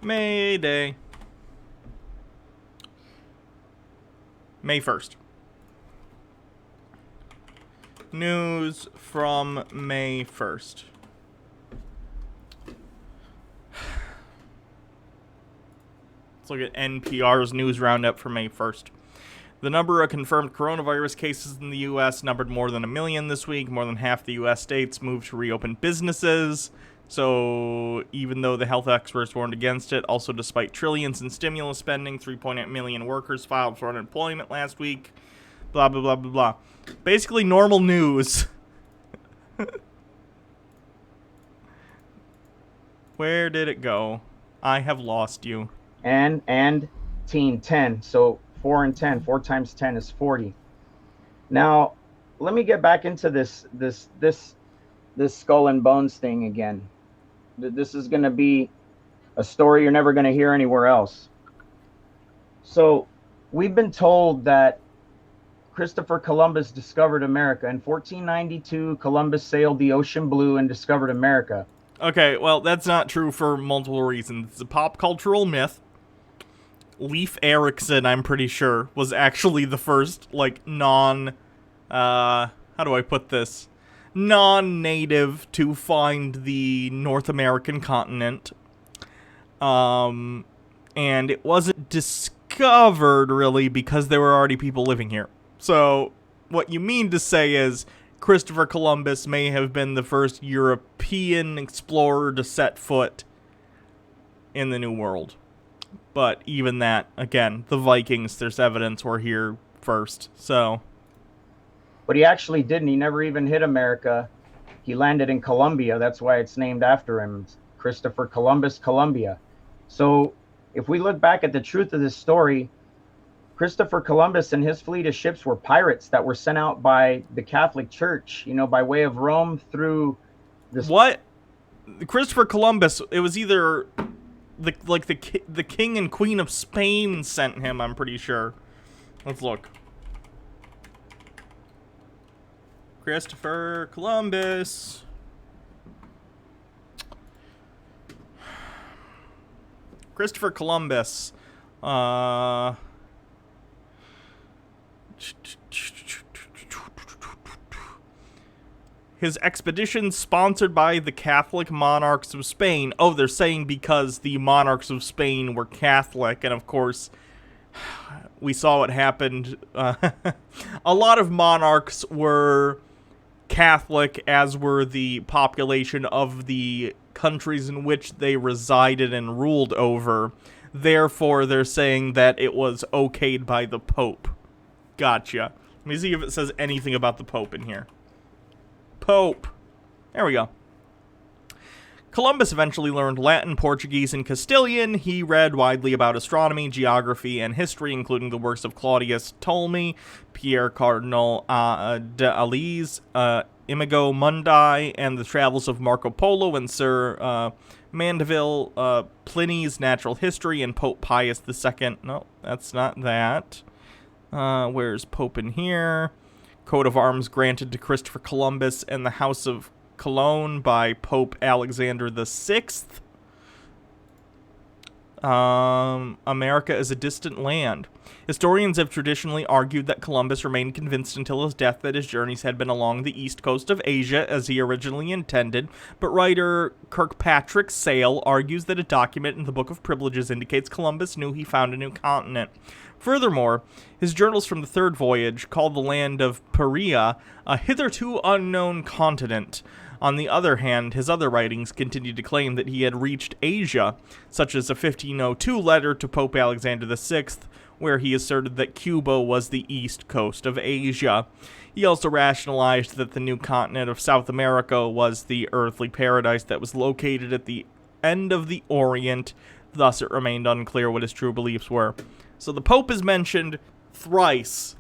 May Day. May 1st. News from May 1st. Let's look at NPR's news roundup for May 1st. The number of confirmed coronavirus cases in the U.S. numbered more than 1 million this week. More than half the U.S. states moved to reopen businesses. So even though the health experts warned against it, also despite trillions in stimulus spending, 3.8 million workers filed for unemployment last week. Blah, blah, blah, blah, blah. Basically normal news. Where did it go? I have lost you. and teen 10. So 4 and 10. 4 times 10 is 40. Now, let me get back into this skull and bones thing again. This is going to be a story you're never going to hear anywhere else. So we've been told that Christopher Columbus discovered America. In 1492, Columbus sailed the ocean blue and discovered America. Okay, well, that's not true for multiple reasons. It's a pop cultural myth. Leif Erikson, I'm pretty sure, was actually the first, like, how do I put this? Non-native to find the North American continent. And it wasn't discovered, really, because there were already people living here. So, what you mean to say is Christopher Columbus may have been the first European explorer to set foot in the New World. But even that, again, the Vikings, there's evidence were here first, so... But he actually didn't. He never even hit America. He landed in Colombia. That's why it's named after him. Christopher Columbus, Colombia. So if we look back at the truth of this story, Christopher Columbus and his fleet of ships were pirates that were sent out by the Catholic Church, you know, by way of Rome through this... What? Christopher Columbus, it was either the king and queen of Spain sent him, I'm pretty sure. Let's look. Christopher Columbus. Christopher Columbus. His expedition sponsored by the Catholic monarchs of Spain. Oh, they're saying because the monarchs of Spain were Catholic, and of course, we saw what happened. A lot of monarchs were Catholic, as were the population of the countries in which they resided and ruled over. Therefore, they're saying that it was okayed by the Pope. Gotcha. Let me see if it says anything about the Pope in here. Pope. There we go. Columbus eventually learned Latin, Portuguese, and Castilian. He read widely about astronomy, geography, and history, including the works of Claudius Ptolemy, Pierre Cardinal d'Alise, Imago Mundi, and the travels of Marco Polo and Sir Mandeville, Pliny's Natural History, and Pope Pius II. No, that's not that. Where's Pope in here? Coat of arms granted to Christopher Columbus and the House of Cologne by Pope Alexander VI. America is a distant land. Historians have traditionally argued that Columbus remained convinced until his death that his journeys had been along the east coast of Asia as he originally intended, but writer Kirkpatrick Sale argues that a document in the Book of Privileges indicates Columbus knew he found a new continent. Furthermore, his journals from the third voyage called the land of Paria a hitherto unknown continent. On the other hand, his other writings continued to claim that he had reached Asia, such as a 1502 letter to Pope Alexander VI, where he asserted that Cuba was the east coast of Asia. He also rationalized that the new continent of South America was the earthly paradise that was located at the end of the Orient, thus it remained unclear what his true beliefs were. So the Pope is mentioned thrice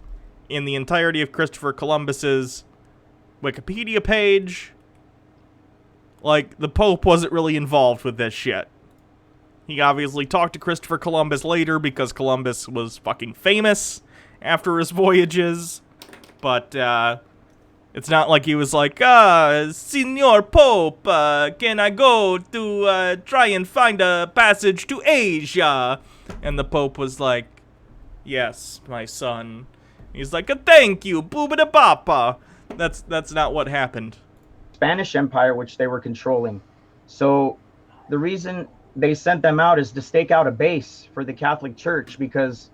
in the entirety of Christopher Columbus's Wikipedia page. Like, the Pope wasn't really involved with this shit. He obviously talked to Christopher Columbus later because Columbus was fucking famous after his voyages. But, it's not like he was like, Senor Pope, can I go to, try and find a passage to Asia? And the Pope was like, yes, my son. He's like, thank you, booba-da-papa. That's not what happened. Spanish Empire, which they were controlling. So the reason they sent them out is to stake out a base for the Catholic Church, because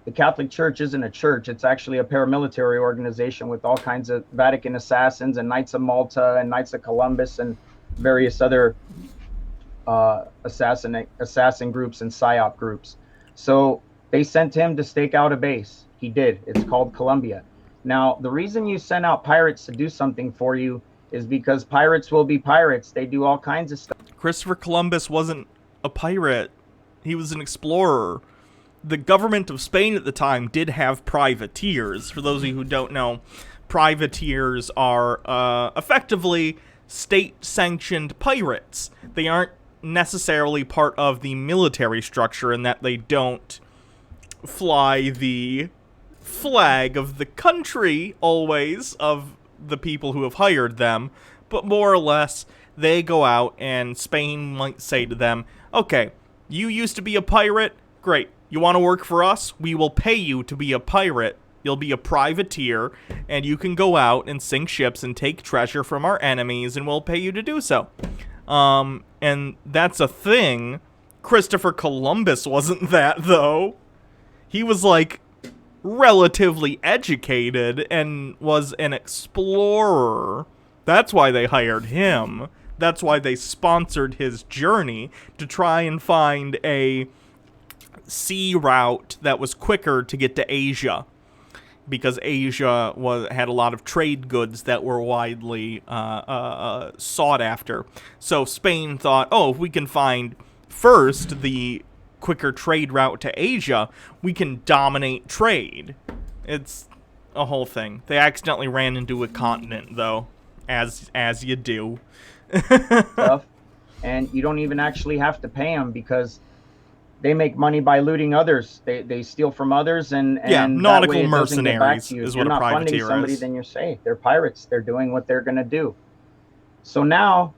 the Catholic Church isn't a church. It's actually a paramilitary organization with all kinds of Vatican assassins and Knights of Malta and Knights of Columbus and various other assassin groups and psyop groups. So they sent him to stake out a base. He did. It's called Columbia. Now, the reason you send out pirates to do something for you is because pirates will be pirates. They do all kinds of stuff. Christopher Columbus wasn't a pirate. He was an explorer. The government of Spain at the time did have privateers. For those of you who don't know, privateers are effectively state-sanctioned pirates. They aren't necessarily part of the military structure in that they don't fly the flag of the country always of the people who have hired them, but more or less they go out and Spain might say to them, okay, you used to be a pirate, great, you want to work for us? We will pay you to be a pirate. You'll be a privateer, and you can go out and sink ships and take treasure from our enemies, and we'll pay you to do so. And that's a thing. Christopher Columbus wasn't that, though. He was, like, relatively educated and was an explorer. That's why they hired him. That's why they sponsored his journey, to try and find a sea route that was quicker to get to Asia, because Asia had a lot of trade goods that were widely sought after. So Spain thought, oh, if we can find first the quicker trade route to Asia, we can dominate trade. It's a whole thing. They accidentally ran into a continent, though, as you do. And you don't even actually have to pay them, because they make money by looting others. They steal from others, and nautical mercenaries is what a privateer is. You're not funding somebody, then you're safe. They're pirates. They're doing what they're going to do. So now,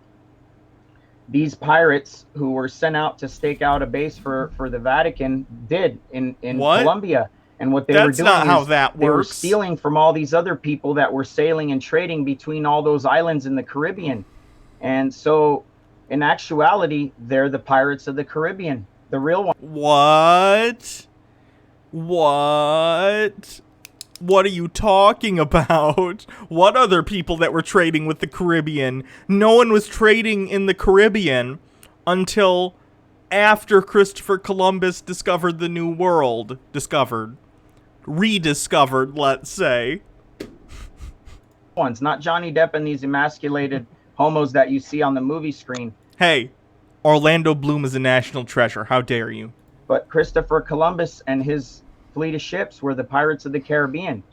these pirates who were sent out to stake out a base for the Vatican did in Colombia. And what they were doing not how is that they were works. stealing from all these other people that were sailing and trading between all those islands in the Caribbean. And so, in actuality, they're the pirates of the Caribbean. The real one. What? What are you talking about? What other people that were trading with the Caribbean? No one was trading in the Caribbean until after Christopher Columbus discovered the New World. Rediscovered, let's say. Ones, not Johnny Depp and these emasculated homos that you see on the movie screen. Hey, Orlando Bloom is a national treasure. How dare you? But Christopher Columbus and his fleet of ships were the Pirates of the Caribbean.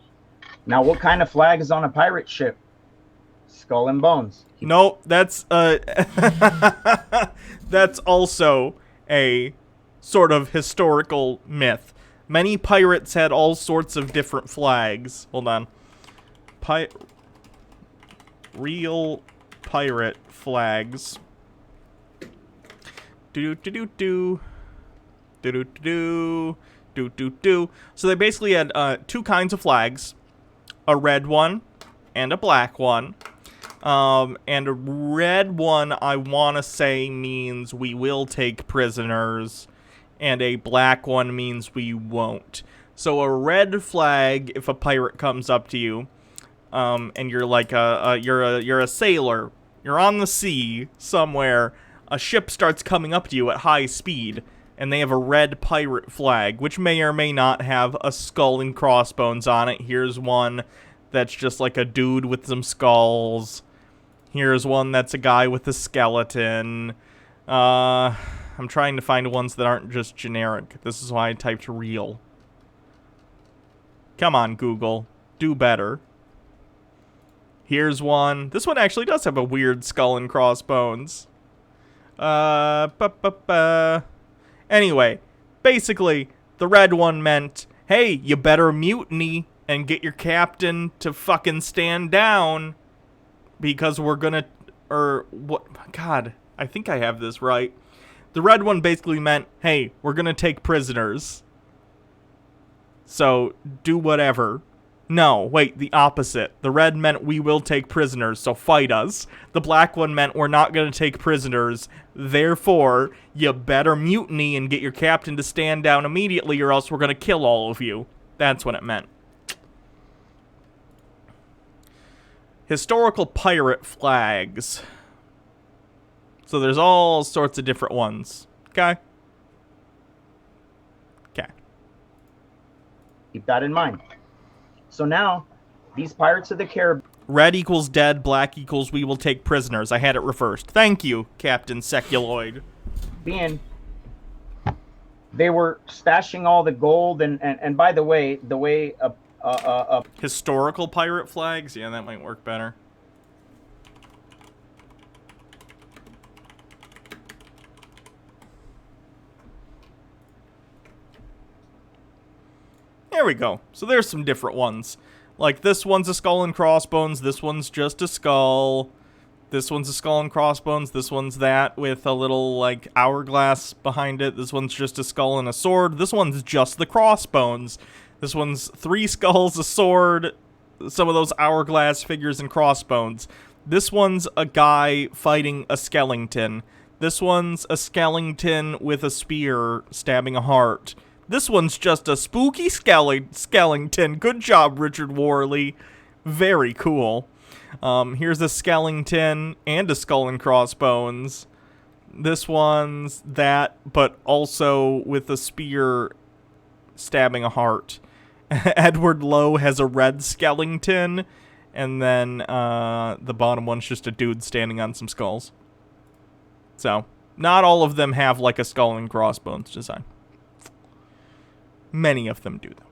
Now, what kind of flag is on a pirate ship? Skull and bones. No, that's that's also a sort of historical myth. Many pirates had all sorts of different flags. Hold on. Real pirate flags. Do-do-do-do-do. Do-do-do-do. Do-do-do. So they basically had two kinds of flags. A red one and a black one. And a red one, I want to say, means we will take prisoners. And a black one means we won't. So a red flag, if a pirate comes up to you, and you're like you're a sailor, you're on the sea somewhere, a ship starts coming up to you at high speed, and they have a red pirate flag, which may or may not have a skull and crossbones on it. Here's one that's just like a dude with some skulls. Here's one that's a guy with a skeleton. I'm trying to find ones that aren't just generic. This is why I typed real. Come on, Google. Do better. Here's one. This one actually does have a weird skull and crossbones. Anyway, basically, the red one meant, hey, you better mutiny and get your captain to fucking stand down because we're gonna, or what, God, I think I have this right. The red one basically meant, hey, we're gonna take prisoners. So, do whatever. No, wait, the opposite. The red meant we will take prisoners, so fight us. The black one meant we're not going to take prisoners, therefore, you better mutiny and get your captain to stand down immediately or else we're going to kill all of you. That's what it meant. Historical pirate flags. So there's all sorts of different ones. Okay? Okay. Keep that in mind. So now, these Pirates of the Caribbean... Red equals dead, black equals we will take prisoners. I had it reversed. Thank you, Captain Seculoid. They were stashing all the gold, and by the way, historical pirate flags? Yeah, that might work better. There we go. So there's some different ones. Like, this one's a skull and crossbones. This one's just a skull. This one's a skull and crossbones. This one's that with a little, like, hourglass behind it. This one's just a skull and a sword. This one's just the crossbones. This one's 3 skulls, a sword, some of those hourglass figures and crossbones. This one's a guy fighting a skeleton. This one's a skeleton with a spear stabbing a heart. This one's just a spooky skeleton. Good job, Richard Worley. Very cool. Here's a skeleton and a skull and crossbones. This one's that, but also with a spear stabbing a heart. Edward Lowe has a red skeleton, and then the bottom one's just a dude standing on some skulls. So, not all of them have like a skull and crossbones design. Many of them do, though.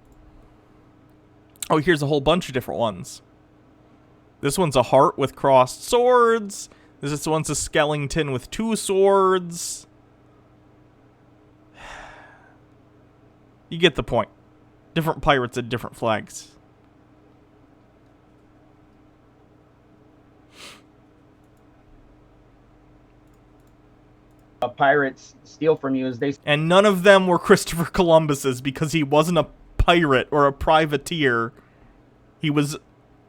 Oh, here's a whole bunch of different ones. This one's a heart with crossed swords. This one's a skeleton with 2 swords. You get the point. Different pirates had different flags. Pirates steal from you is they... And none of them were Christopher Columbus's because he wasn't a pirate or a privateer. He was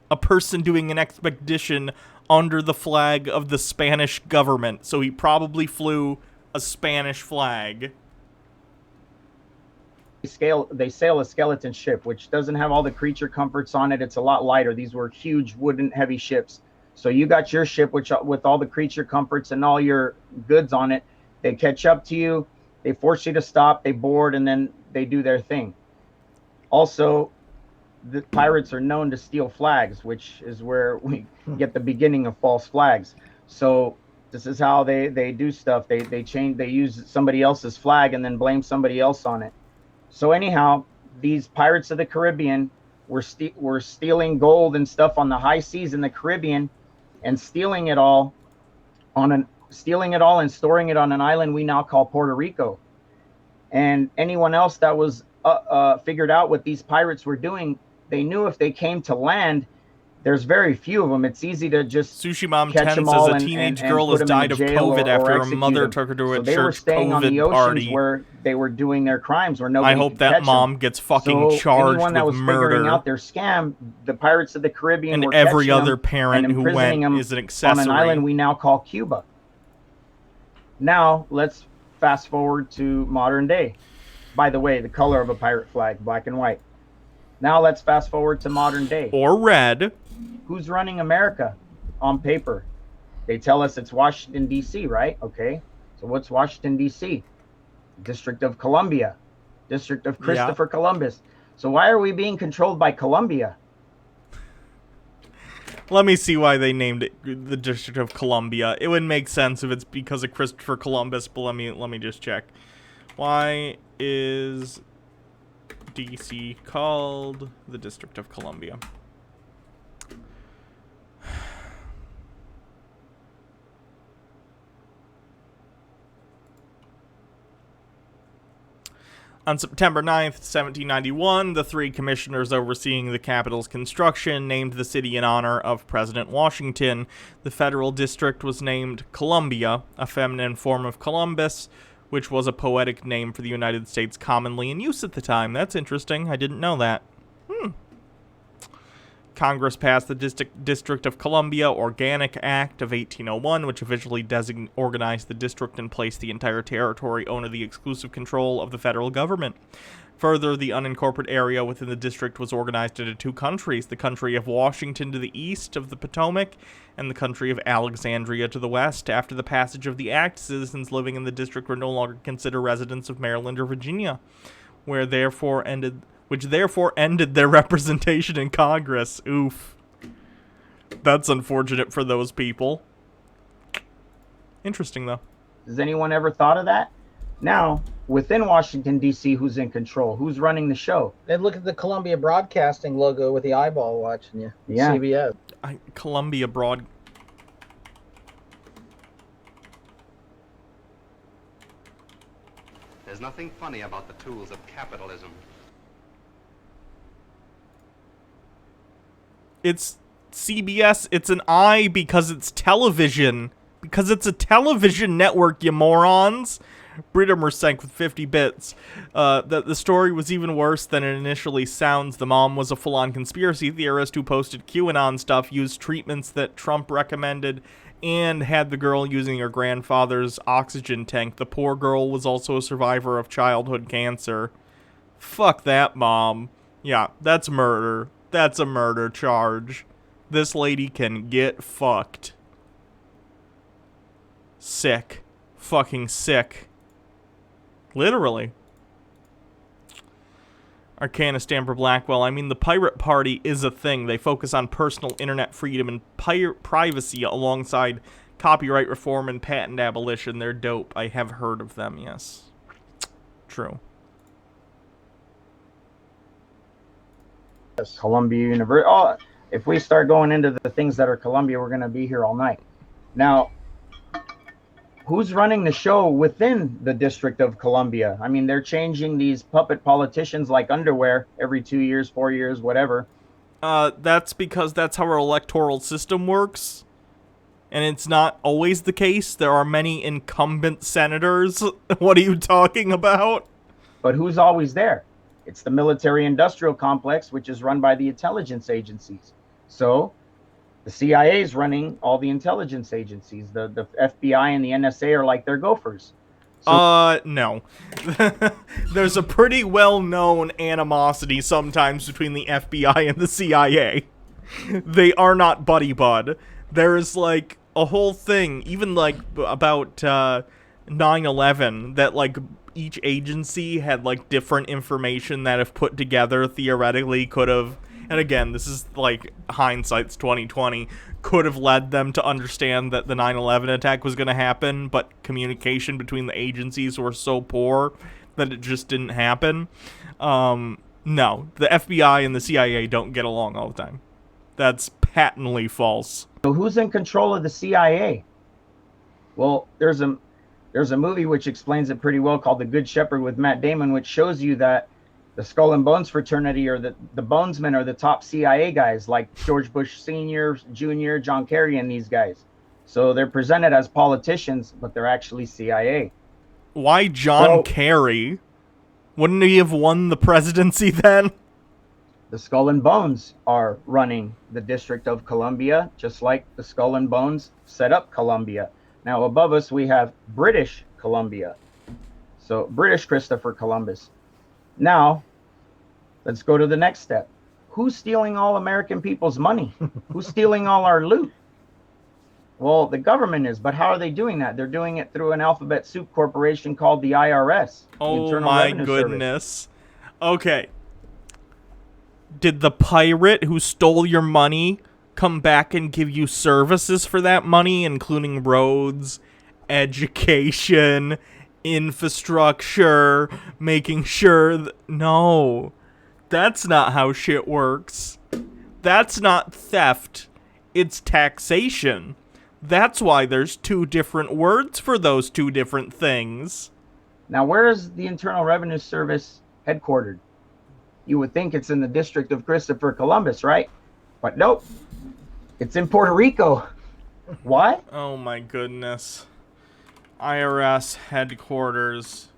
a person doing an expedition under the flag of the Spanish government. So he probably flew a Spanish flag. sail a skeleton ship, which doesn't have all the creature comforts on it. It's a lot lighter. These were huge wooden heavy ships. So you got your ship, which with all the creature comforts and all your goods on it. They catch up to you. They force you to stop. They board, and then they do their thing. Also, the pirates are known to steal flags, which is where we get the beginning of false flags. So this is how they do stuff. They use somebody else's flag and then blame somebody else on it. So anyhow, these pirates of the Caribbean were stealing gold and stuff on the high seas in the Caribbean, and stealing it all and storing it on an island we now call Puerto Rico. And anyone else that was figured out what these pirates were doing, they knew if they came to land, there's very few of them. It's easy to just Sushi Mom catch 10 them says all a and teenage and girl put has them in died of jail COVID or after her execute mother them. took her to a So they were church staying on the COVID oceans party. where they were doing their crimes, where nobody I hope could that catch mom them. gets fucking So charged anyone that with was figuring murder. out their scam, the pirates of the Caribbean And were every catching other them parent and who imprisoning went them is an on accessory. an island we now call Cuba. Now let's fast forward to modern day. By the way, the color of a pirate flag, black and white. Now let's fast forward to modern day. Or red. Who's running America on paper? They tell us it's Washington, D.C., right? Okay. So what's Washington, D.C.? District of Columbia. District of Christopher Columbus. So why are we being controlled by Columbia? Let me see why they named it the District of Columbia. It would make sense if it's because of Christopher Columbus, but let me just check. Why is DC called the District of Columbia? On September 9th, 1791, the three commissioners overseeing the Capitol's construction named the city in honor of President Washington. The federal district was named Columbia, a feminine form of Columbus, which was a poetic name for the United States commonly in use at the time. That's interesting. I didn't know that. Congress passed the District of Columbia Organic Act of 1801, which officially organized the district and placed the entire territory under the exclusive control of the federal government. Further, the unincorporated area within the district was organized into two countries, the country of Washington to the east of the Potomac and the country of Alexandria to the west. After the passage of the act, citizens living in the district were no longer considered residents of Maryland or Virginia, which therefore ended their representation in Congress. Oof. That's unfortunate for those people. Interesting, though. Has anyone ever thought of that? Now, within Washington, D.C., who's in control? Who's running the show? Then look at the Columbia Broadcasting logo with the eyeball watching you. Yeah. CBS. Columbia Broad... There's nothing funny about the tools of capitalism. It's CBS. It's an I because it's television. Because it's a television network, you morons. Brittamer sank with 50 bits. The story was even worse than it initially sounds. The mom was a full-on conspiracy theorist who posted QAnon stuff, used treatments that Trump recommended, and had the girl using her grandfather's oxygen tank. The poor girl was also a survivor of childhood cancer. Fuck that, mom. Yeah, that's murder. That's a murder charge. This lady can get fucked. Sick. Fucking sick. Literally. Arcana Stamper Blackwell. I mean, the pirate party is a thing. They focus on personal internet freedom and privacy alongside copyright reform and patent abolition. They're dope. I have heard of them, yes. True. Columbia University. Oh, if we start going into the things that are Columbia, we're going to be here all night. Now, who's running the show within the District of Columbia? I mean, they're changing these puppet politicians like underwear every 2 years, 4 years, whatever. That's because that's how our electoral system works. And it's not always the case. There are many incumbent senators. What are you talking about? But who's always there? It's the military-industrial complex, which is run by the intelligence agencies. So the CIA is running all the intelligence agencies. The FBI and the NSA are like their gophers. No. There's a pretty well-known animosity sometimes between the FBI and the CIA. They are not buddy-bud. There's, like, a whole thing, even, like, about 9/11, that, like, each agency had, like, different information that, if put together, theoretically could have, and again, this is, like, hindsight's 2020, could have led them to understand that the 9/11 attack was going to happen, but communication between the agencies were so poor that it just didn't happen. No, the FBI and the CIA don't get along all the time. That's patently false. So who's in control of the CIA? Well, there's a movie which explains it pretty well called The Good Shepherd with Matt Damon, which shows you that the Skull and Bones fraternity, or the Bonesmen, are the top CIA guys, like George Bush Sr., Jr., John Kerry, and these guys. So they're presented as politicians, but they're actually CIA. Why John Kerry? Wouldn't he have won the presidency then? The Skull and Bones are running the District of Columbia, just like the Skull and Bones set up Columbia. Now above us we have British Columbia. So British Christopher Columbus. Now, let's go to the next step. Who's stealing all American people's money? Who's stealing all our loot? Well, the government is, but how are they doing that? They're doing it through an alphabet soup corporation called the IRS. Oh my goodness. Okay. Did the pirate who stole your money come back and give you services for that money, including roads, education, infrastructure, making sure no, that's not how shit works. That's not theft, it's taxation. That's why there's two different words for those two different things. Now, where is the Internal Revenue Service headquartered? You would think it's in the District of Christopher Columbus, right? But nope, it's in Puerto Rico. Why? Oh my goodness. IRS headquarters.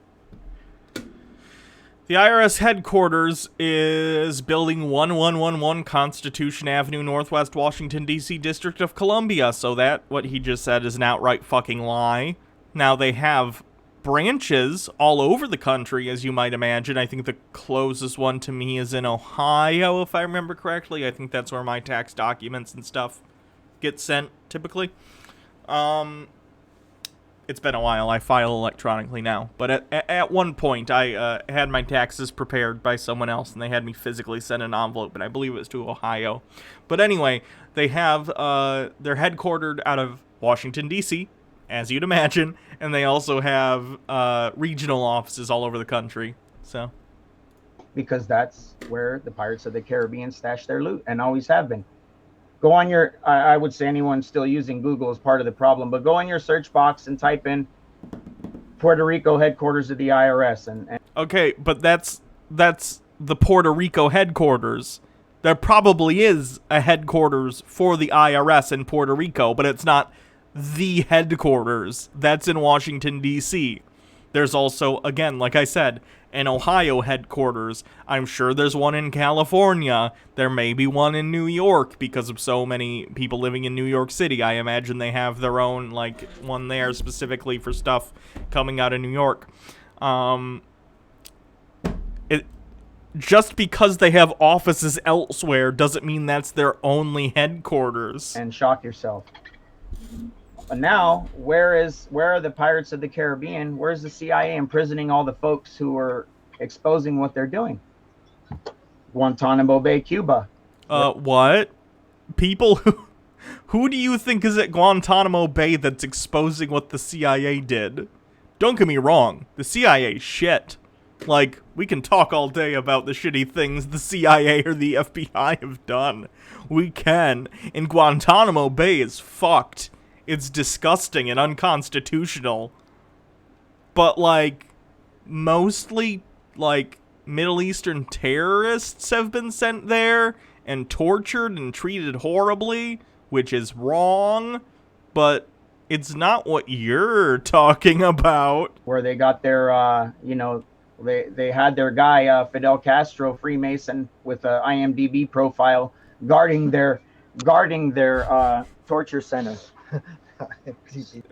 The IRS headquarters is Building 1111 Constitution Avenue, Northwest Washington, D.C., District of Columbia. So that, what he just said, is an outright fucking lie. Now, they have branches all over the country, as you might imagine. I think the closest one to me is in Ohio, if I remember correctly. I think that's where my tax documents and stuff get sent, typically. It's been a while. I file electronically now. But at one point, I had my taxes prepared by someone else, and they had me physically send an envelope, and I believe it was to Ohio. But anyway, they have, they're headquartered out of Washington, D.C., as you'd imagine, and they also have regional offices all over the country. So, because that's where the Pirates of the Caribbean stash their loot, and always have been. Go on your, I would say anyone still using Google is part of the problem, but go on your search box and type in Puerto Rico headquarters of the IRS. And okay, but that's the Puerto Rico headquarters. There probably is a headquarters for the IRS in Puerto Rico, but it's not the headquarters. That's in Washington, D.C. There's also, again, like I said, an Ohio headquarters. I'm sure there's one in California. There may be one in New York because of so many people living in New York City. I imagine they have their own, like, one there specifically for stuff coming out of New York. Just because they have offices elsewhere doesn't mean that's their only headquarters. And shock yourself. But now, where are the Pirates of the Caribbean? Where's the CIA imprisoning all the folks who are exposing what they're doing? Guantanamo Bay, Cuba. What? People who do you think is at Guantanamo Bay that's exposing what the CIA did? Don't get me wrong, the CIA shit. Like, we can talk all day about the shitty things the CIA or the FBI have done. We can. And Guantanamo Bay is fucked. It's disgusting and unconstitutional. But, like, mostly, like, Middle Eastern terrorists have been sent there and tortured and treated horribly, which is wrong, but it's not what you're talking about. Where they got their, they had their guy, Fidel Castro, Freemason, with a IMDb profile, guarding their torture centers.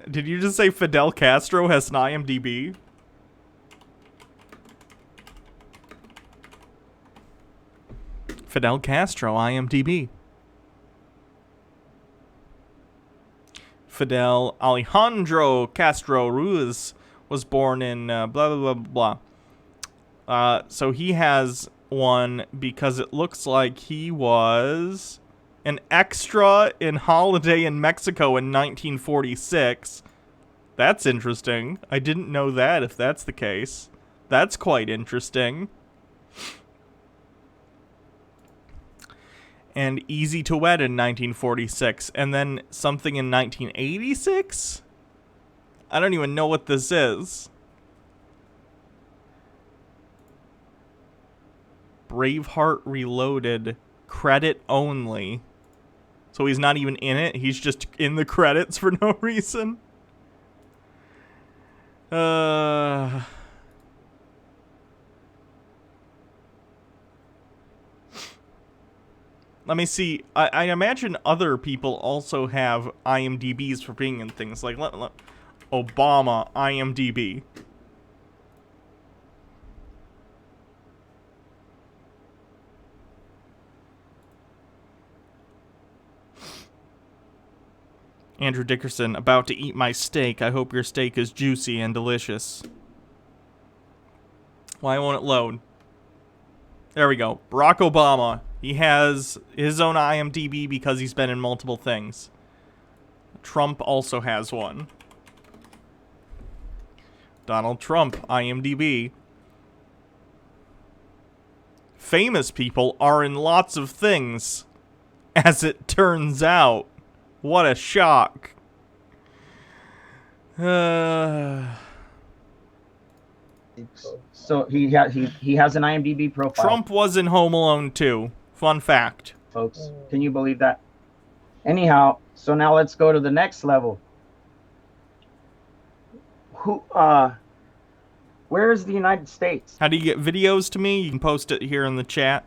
Did you just say Fidel Castro has an IMDb? Fidel Castro, IMDb. Fidel Alejandro Castro Ruiz was born in blah, blah, blah, blah. So he has one because it looks like he was an extra in Holiday in Mexico in 1946. That's interesting. I didn't know that, if that's the case. That's quite interesting. And Easy to Wed in 1946. And then something in 1986? I don't even know what this is. Braveheart Reloaded. Credit only. So he's not even in it. He's just in the credits for no reason. Let me see. I imagine other people also have IMDb's for being in things like Obama IMDb. Andrew Dickerson, about to eat my steak. I hope your steak is juicy and delicious. Why won't it load? There we go. Barack Obama. He has his own IMDb because he's been in multiple things. Trump also has one. Donald Trump, IMDb. Famous people are in lots of things, as it turns out. What a shock. So he has an IMDb profile. Trump was in Home Alone 2. Fun fact. Folks, can you believe that? Anyhow, so now let's go to the next level. Where is the United States? How do you get videos to me? You can post it here in the chat.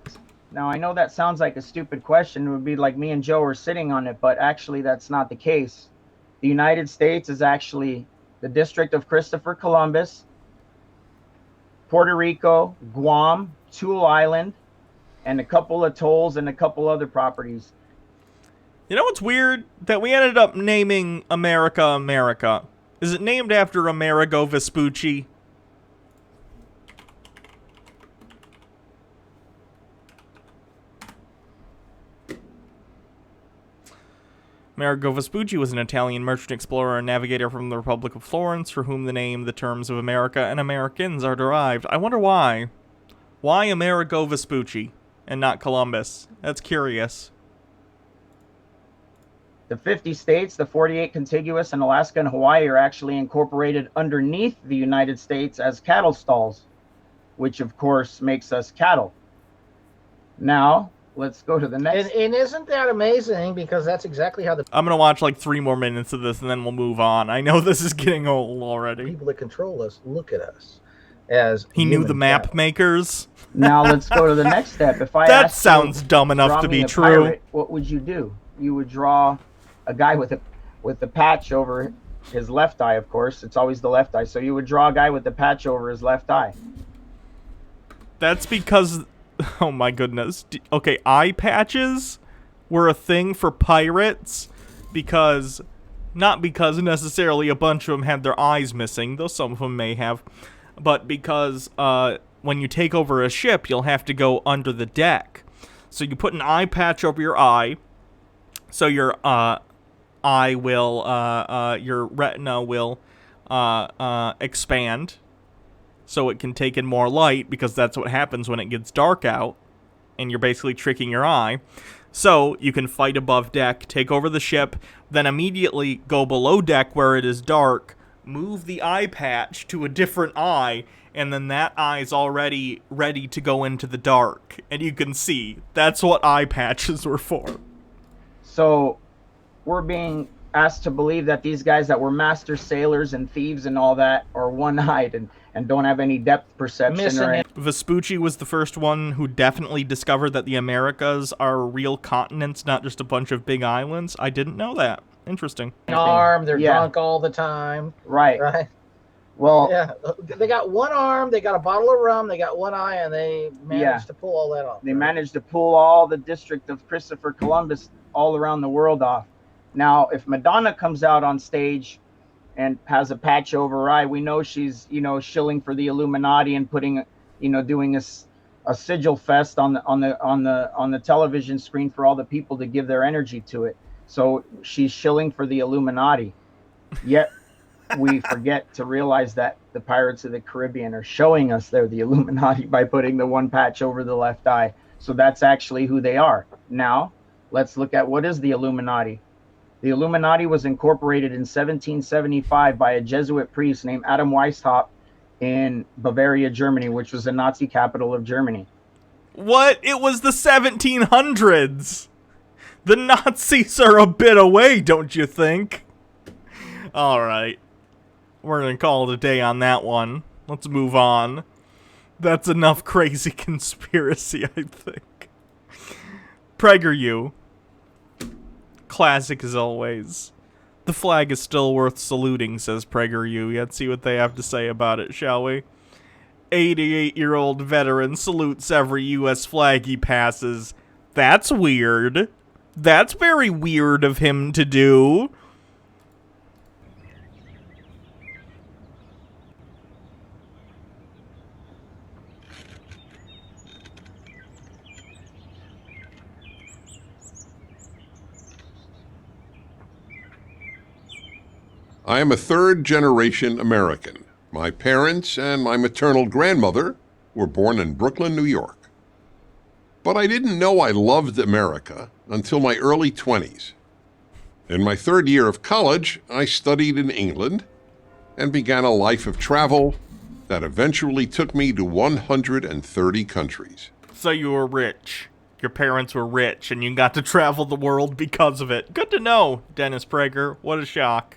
Now, I know that sounds like a stupid question. It would be like me and Joe are sitting on it, but actually that's not the case. The United States is actually the District of Christopher Columbus, Puerto Rico, Guam, Tool Island, and a couple of atolls and a couple other properties. You know what's weird? That we ended up naming America America. Is it named after Amerigo Vespucci? Amerigo Vespucci was an Italian merchant explorer and navigator from the Republic of Florence, for whom the name, the terms of America, and Americans are derived. I wonder why. Why Amerigo Vespucci and not Columbus? That's curious. The 50 states, the 48 contiguous, and Alaska and Hawaii are actually incorporated underneath the United States as cattle stalls, which of course makes us cattle. Now, let's go to the next. And isn't that amazing? Because that's exactly how the I'm going to watch like 3 more minutes of this and then we'll move on. I know this is getting old already. people that control us look at us as He knew human the map cattle. makers. Now let's go to the next step. If I That asked sounds you, dumb enough draw to me be a true. pirate, what would you do? You would draw a guy with the patch over his left eye, of course. It's always the left eye. So you would draw a guy with the patch over his left eye. That's because... Oh my goodness. Okay, eye patches were a thing for pirates because... Not because necessarily a bunch of them had their eyes missing, though some of them may have. But because when you take over a ship, you'll have to go under the deck. So you put an eye patch over your eye. So your eye will, your retina will expand. So it can take in more light, because that's what happens when it gets dark out. And you're basically tricking your eye. So you can fight above deck, take over the ship, then immediately go below deck where it is dark, move the eye patch to a different eye, and then that eye is already ready to go into the dark. And you can see, that's what eye patches were for. So we're being asked to believe that these guys that were master sailors and thieves and all that are one-eyed and don't have any depth perception. Or Vespucci was the first one who definitely discovered that the Americas are real continents, not just a bunch of big islands. I didn't know that. Interesting. Arm, they're Yeah. drunk all the time. Right. Right. Well, Yeah, they got one arm, they got a bottle of rum, they got one eye, and they managed to pull all that off. they managed to pull all the district of Christopher Columbus all around the world off. Now, if Madonna comes out on stage and has a patch over her eye, we know she's, shilling for the Illuminati and putting, doing a sigil fest on the television screen for all the people to give their energy to it. So she's shilling for the Illuminati. Yet we forget to realize that the Pirates of the Caribbean are showing us they're the Illuminati by putting the one patch over the left eye. So that's actually who they are. Now, let's look at what is the Illuminati. The Illuminati was incorporated in 1775 by a Jesuit priest named Adam Weishaupt in Bavaria, Germany, which was the Nazi capital of Germany. What? It was the 1700s. The Nazis are a bit away, don't you think? All right. We're going to call it a day on that one. Let's move on. That's enough crazy conspiracy, I think. PragerU. Classic as always. The flag is still worth saluting, says PragerU. Let's see what they have to say about it, shall we? 88-year-old veteran salutes every U.S. flag he passes. That's weird. That's very weird of him to do. I am a third-generation American. My parents and my maternal grandmother were born in Brooklyn, New York. But I didn't know I loved America until my early 20s. In my third year of college, I studied in England and began a life of travel that eventually took me to 130 countries. So you were rich. Your parents were rich, and you got to travel the world because of it. Good to know, Dennis Prager. What a shock.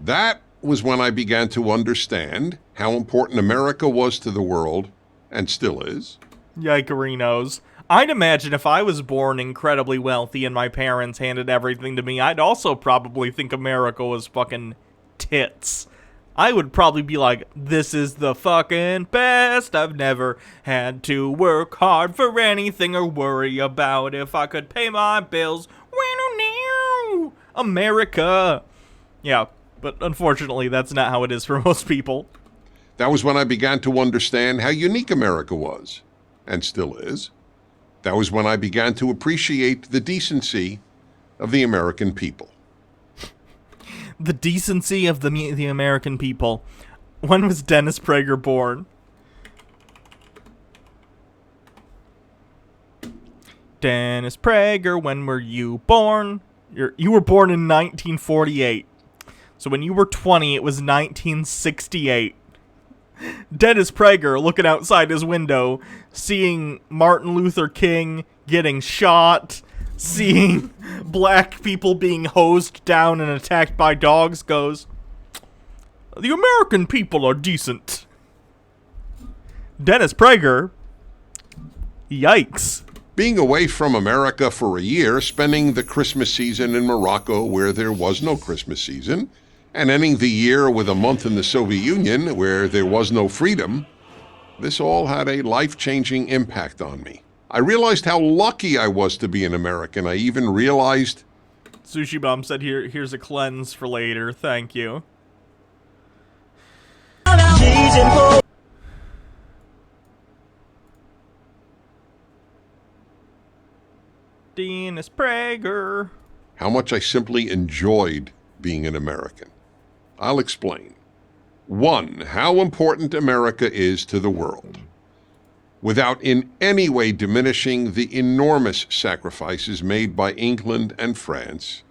That was when I began to understand how important America was to the world, and still is. Yikerinos. I'd imagine if I was born incredibly wealthy and my parents handed everything to me, I'd also probably think America was fucking tits. I would probably be like, this is the fucking best. I've never had to work hard for anything or worry about if I could pay my bills. America. Yeah. But unfortunately, that's not how it is for most people. That was when I began to understand how unique America was, and still is. That was when I began to appreciate the decency of the American people. The decency of the American people. When was Dennis Prager born? Dennis Prager, when were you born? You were born in 1948. So when you were 20, it was 1968. Dennis Prager looking outside his window, seeing Martin Luther King getting shot, seeing black people being hosed down and attacked by dogs, goes, the American people are decent. Dennis Prager, yikes. Being away from America for a year, spending the Christmas season in Morocco where there was no Christmas season, and ending the year with a month in the Soviet Union where there was no freedom, this all had a life-changing impact on me. I realized how lucky I was to be an American. I even realized... Sushi Bomb said, here's a cleanse for later. Thank you. Dennis Prager. How much I simply enjoyed being an American. I'll explain. 1, how important America is to the world. Without in any way diminishing the enormous sacrifices made by England and France,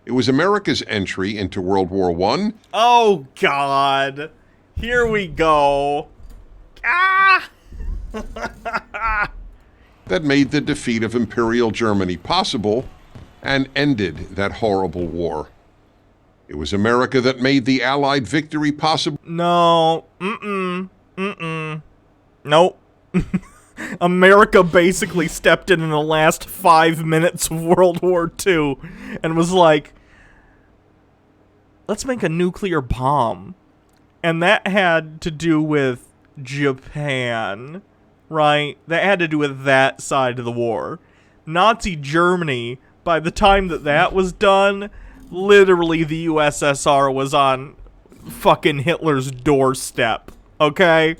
it was America's entry into World War I. Oh, God. Here we go. Ah! That made the defeat of Imperial Germany possible and ended that horrible war. It was America that made the Allied victory possible. No. Nope. America basically stepped in the last 5 minutes of World War II and was like, let's make a nuclear bomb. And that had to do with Japan, right? That had to do with that side of the war. Nazi Germany, by the time that was done, literally the USSR was on fucking Hitler's doorstep, okay?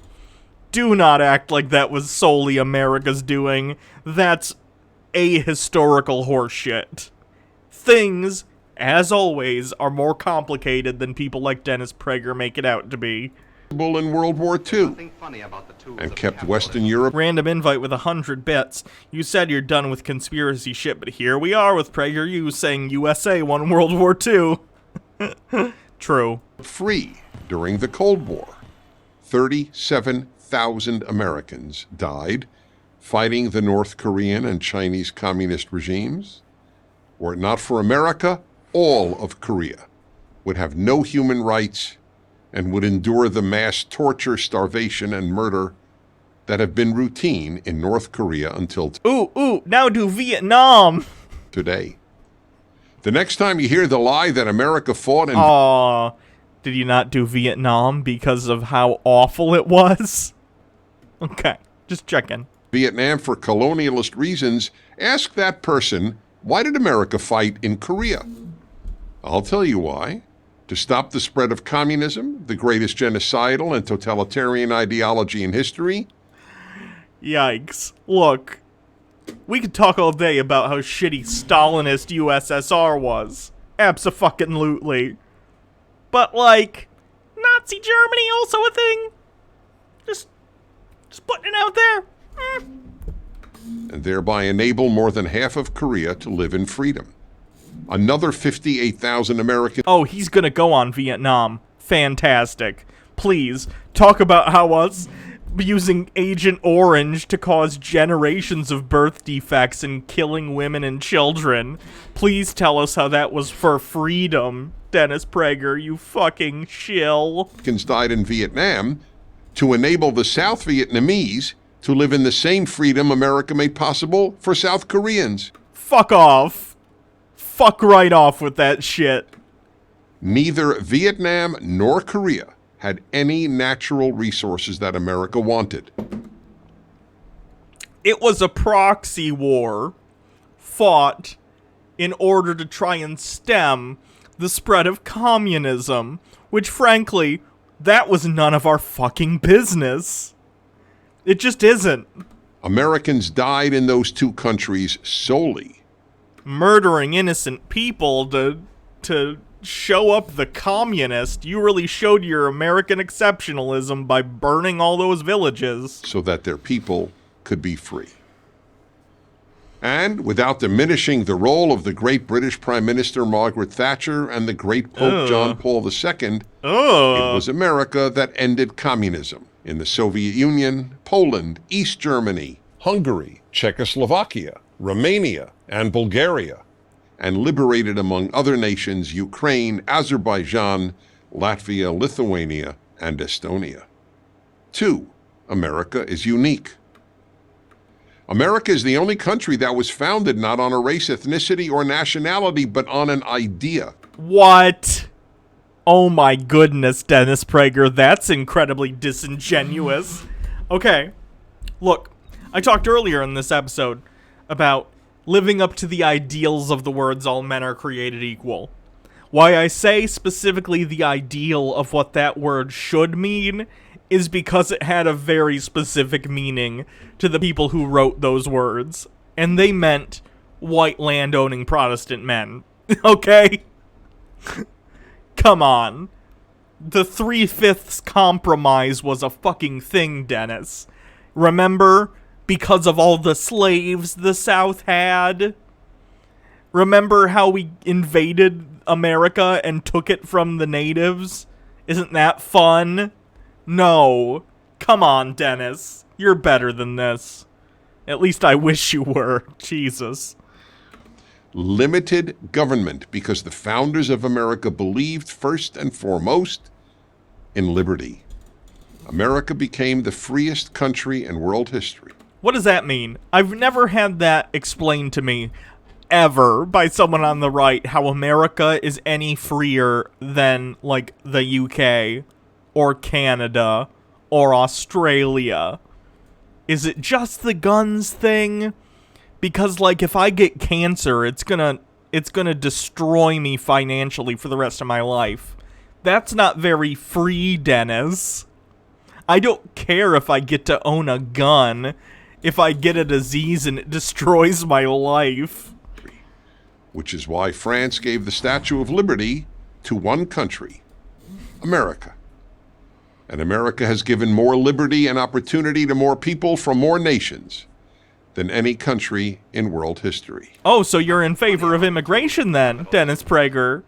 Do not act like that was solely America's doing. That's ahistorical horseshit. Things, as always, are more complicated than people like Dennis Prager make it out to be. In World War II, and kept Western Europe. Random invite with 100 bits. You said you're done with conspiracy shit, but here we are with PragerU saying USA won World War II. True. Free during the Cold War. 37,000 Americans died fighting the North Korean and Chinese communist regimes. Were it not for America, all of Korea would have no human rights and would endure the mass torture, starvation, and murder that have been routine in North Korea until now do Vietnam today. The next time you hear the lie that America fought in... Aw, did you not do Vietnam because of how awful it was? Okay, just checking. Vietnam for colonialist reasons, ask that person, why did America fight in Korea? I'll tell you why. To stop the spread of communism, the greatest genocidal and totalitarian ideology in history. Yikes. Look, we could talk all day about how shitty Stalinist USSR was. Abso-fucking-lutely. But, like, Nazi Germany also a thing? Just putting it out there. And thereby enable more than half of Korea to live in freedom. Another 58,000 Americans... Oh, he's gonna go on Vietnam. Fantastic. Please, talk about how us using Agent Orange to cause generations of birth defects and killing women and children. Please tell us how that was for freedom, Dennis Prager, you fucking shill. Died in Vietnam to enable the South Vietnamese to live in the same freedom America made possible for South Koreans. Fuck off. Fuck right off with that shit. Neither Vietnam nor Korea had any natural resources that America wanted. It was a proxy war fought in order to try and stem the spread of communism, which frankly, that was none of our fucking business. It just isn't. Americans died in those two countries solely. Murdering innocent people to show up the communist. You really showed your American exceptionalism by burning all those villages. So that their people could be free. And without diminishing the role of the great British Prime Minister Margaret Thatcher and the great Pope John Paul II, it was America that ended communism in the Soviet Union, Poland, East Germany, Hungary, Czechoslovakia, Romania, and Bulgaria, and liberated, among other nations, Ukraine, Azerbaijan, Latvia, Lithuania, and Estonia. 2. America is unique. America is the only country that was founded not on a race, ethnicity, or nationality, but on an idea. What? Oh my goodness, Dennis Prager, that's incredibly disingenuous. Okay, look, I talked earlier in this episode about living up to the ideals of the words all men are created equal. Why I say specifically the ideal of what that word should mean is because it had a very specific meaning to the people who wrote those words. And they meant white land-owning Protestant men. Okay? Come on. The 3/5 compromise was a fucking thing, Dennis. Remember? Because of all the slaves the South had? Remember how we invaded America and took it from the natives? Isn't that fun? No. Come on, Dennis. You're better than this. At least I wish you were. Jesus. Limited government, because the founders of America believed first and foremost in liberty. America became the freest country in world history. What does that mean? I've never had that explained to me. ever by someone on the right how America is any freer than, like, the UK or Canada or Australia. Is it just the guns thing? Because, like, if I get cancer, it's gonna destroy me financially for the rest of my life. That's not very free, Dennis. I don't care if I get to own a gun if I get a disease and it destroys my life. Which is why France gave the Statue of Liberty to one country, America. And America has given more liberty and opportunity to more people from more nations than any country in world history. Oh, so you're in favor of immigration then, Dennis Prager.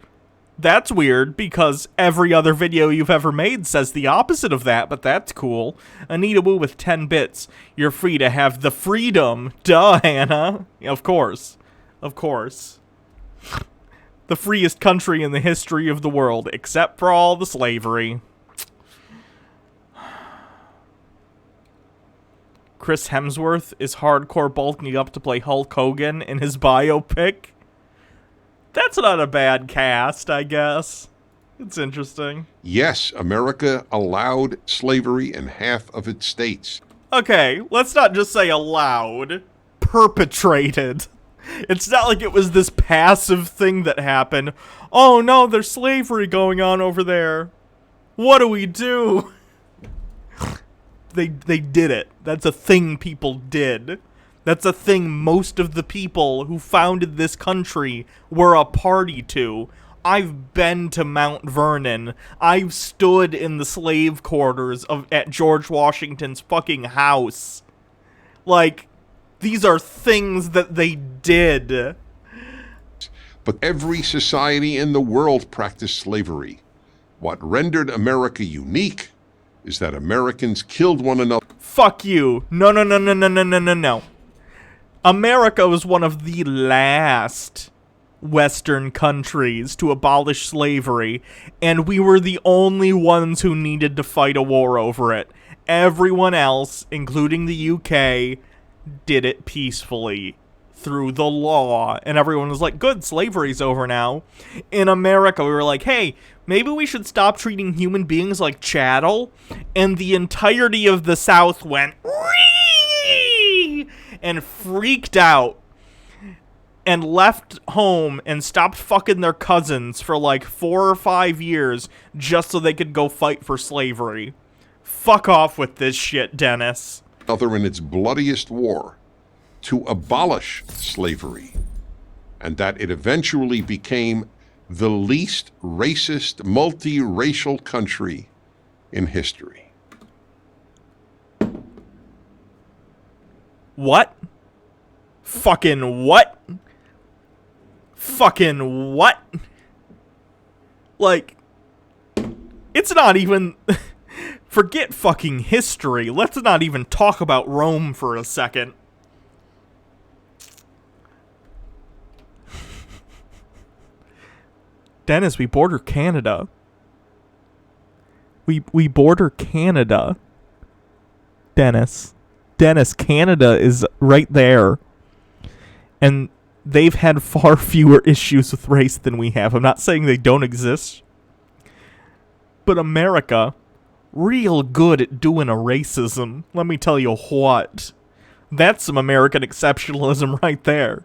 That's weird, because every other video you've ever made says the opposite of that, but that's cool. Anita Wu with 10 bits. You're free to have the freedom. Duh, Hannah. Of course. Of course. The freest country in the history of the world, except for all the slavery. Chris Hemsworth is hardcore bulking up to play Hulk Hogan in his biopic. That's not a bad cast, I guess. It's interesting. Yes, America allowed slavery in half of its states. Okay, let's not just say allowed. Perpetrated. It's not like it was this passive thing that happened. Oh no, there's slavery going on over there. What do we do? They did it. That's a thing people did. That's a thing most of the people who founded this country were a party to. I've been to Mount Vernon. I've stood in the slave quarters at George Washington's fucking house. Like, these are things that they did. But every society in the world practiced slavery. What rendered America unique is that Americans killed one another. Fuck you. No, no, no, no, no, no, no, no, no. America was one of the last Western countries to abolish slavery, and we were the only ones who needed to fight a war over it. Everyone else, including the UK, did it peacefully through the law, and everyone was like, good, slavery's over now. In America, we were like, hey, maybe we should stop treating human beings like chattel, and the entirety of the South went, wee! And freaked out, and left home and stopped fucking their cousins for like 4 or 5 years just so they could go fight for slavery. Fuck off with this shit, Dennis. Other in its bloodiest war to abolish slavery, and that it eventually became the least racist, multiracial country in history. What? Fucking what? Fucking what? Like, it's not even... Forget fucking history. Let's not even talk about Rome for a second. Dennis, we border Canada. We border Canada. Dennis, Canada is right there. And they've had far fewer issues with race than we have. I'm not saying they don't exist. But America, real good at doing a racism. Let me tell you what. That's some American exceptionalism right there.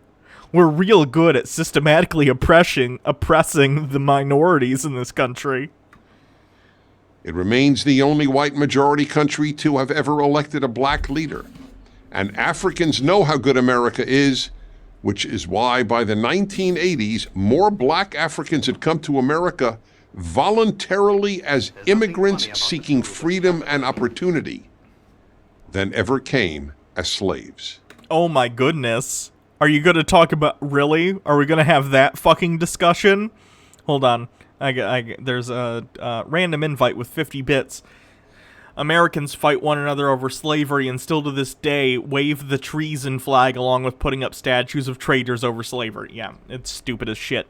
We're real good at systematically oppressing the minorities in this country. It remains the only white majority country to have ever elected a black leader. And Africans know how good America is, which is why by the 1980s, more black Africans had come to America voluntarily as immigrants seeking freedom and opportunity than ever came as slaves. Oh my goodness. Are you going to talk about... Really? Are we going to have that fucking discussion? Hold on. There's a random invite with 50 bits. Americans fight one another over slavery and still to this day wave the treason flag along with putting up statues of traitors over slavery. Yeah, it's stupid as shit.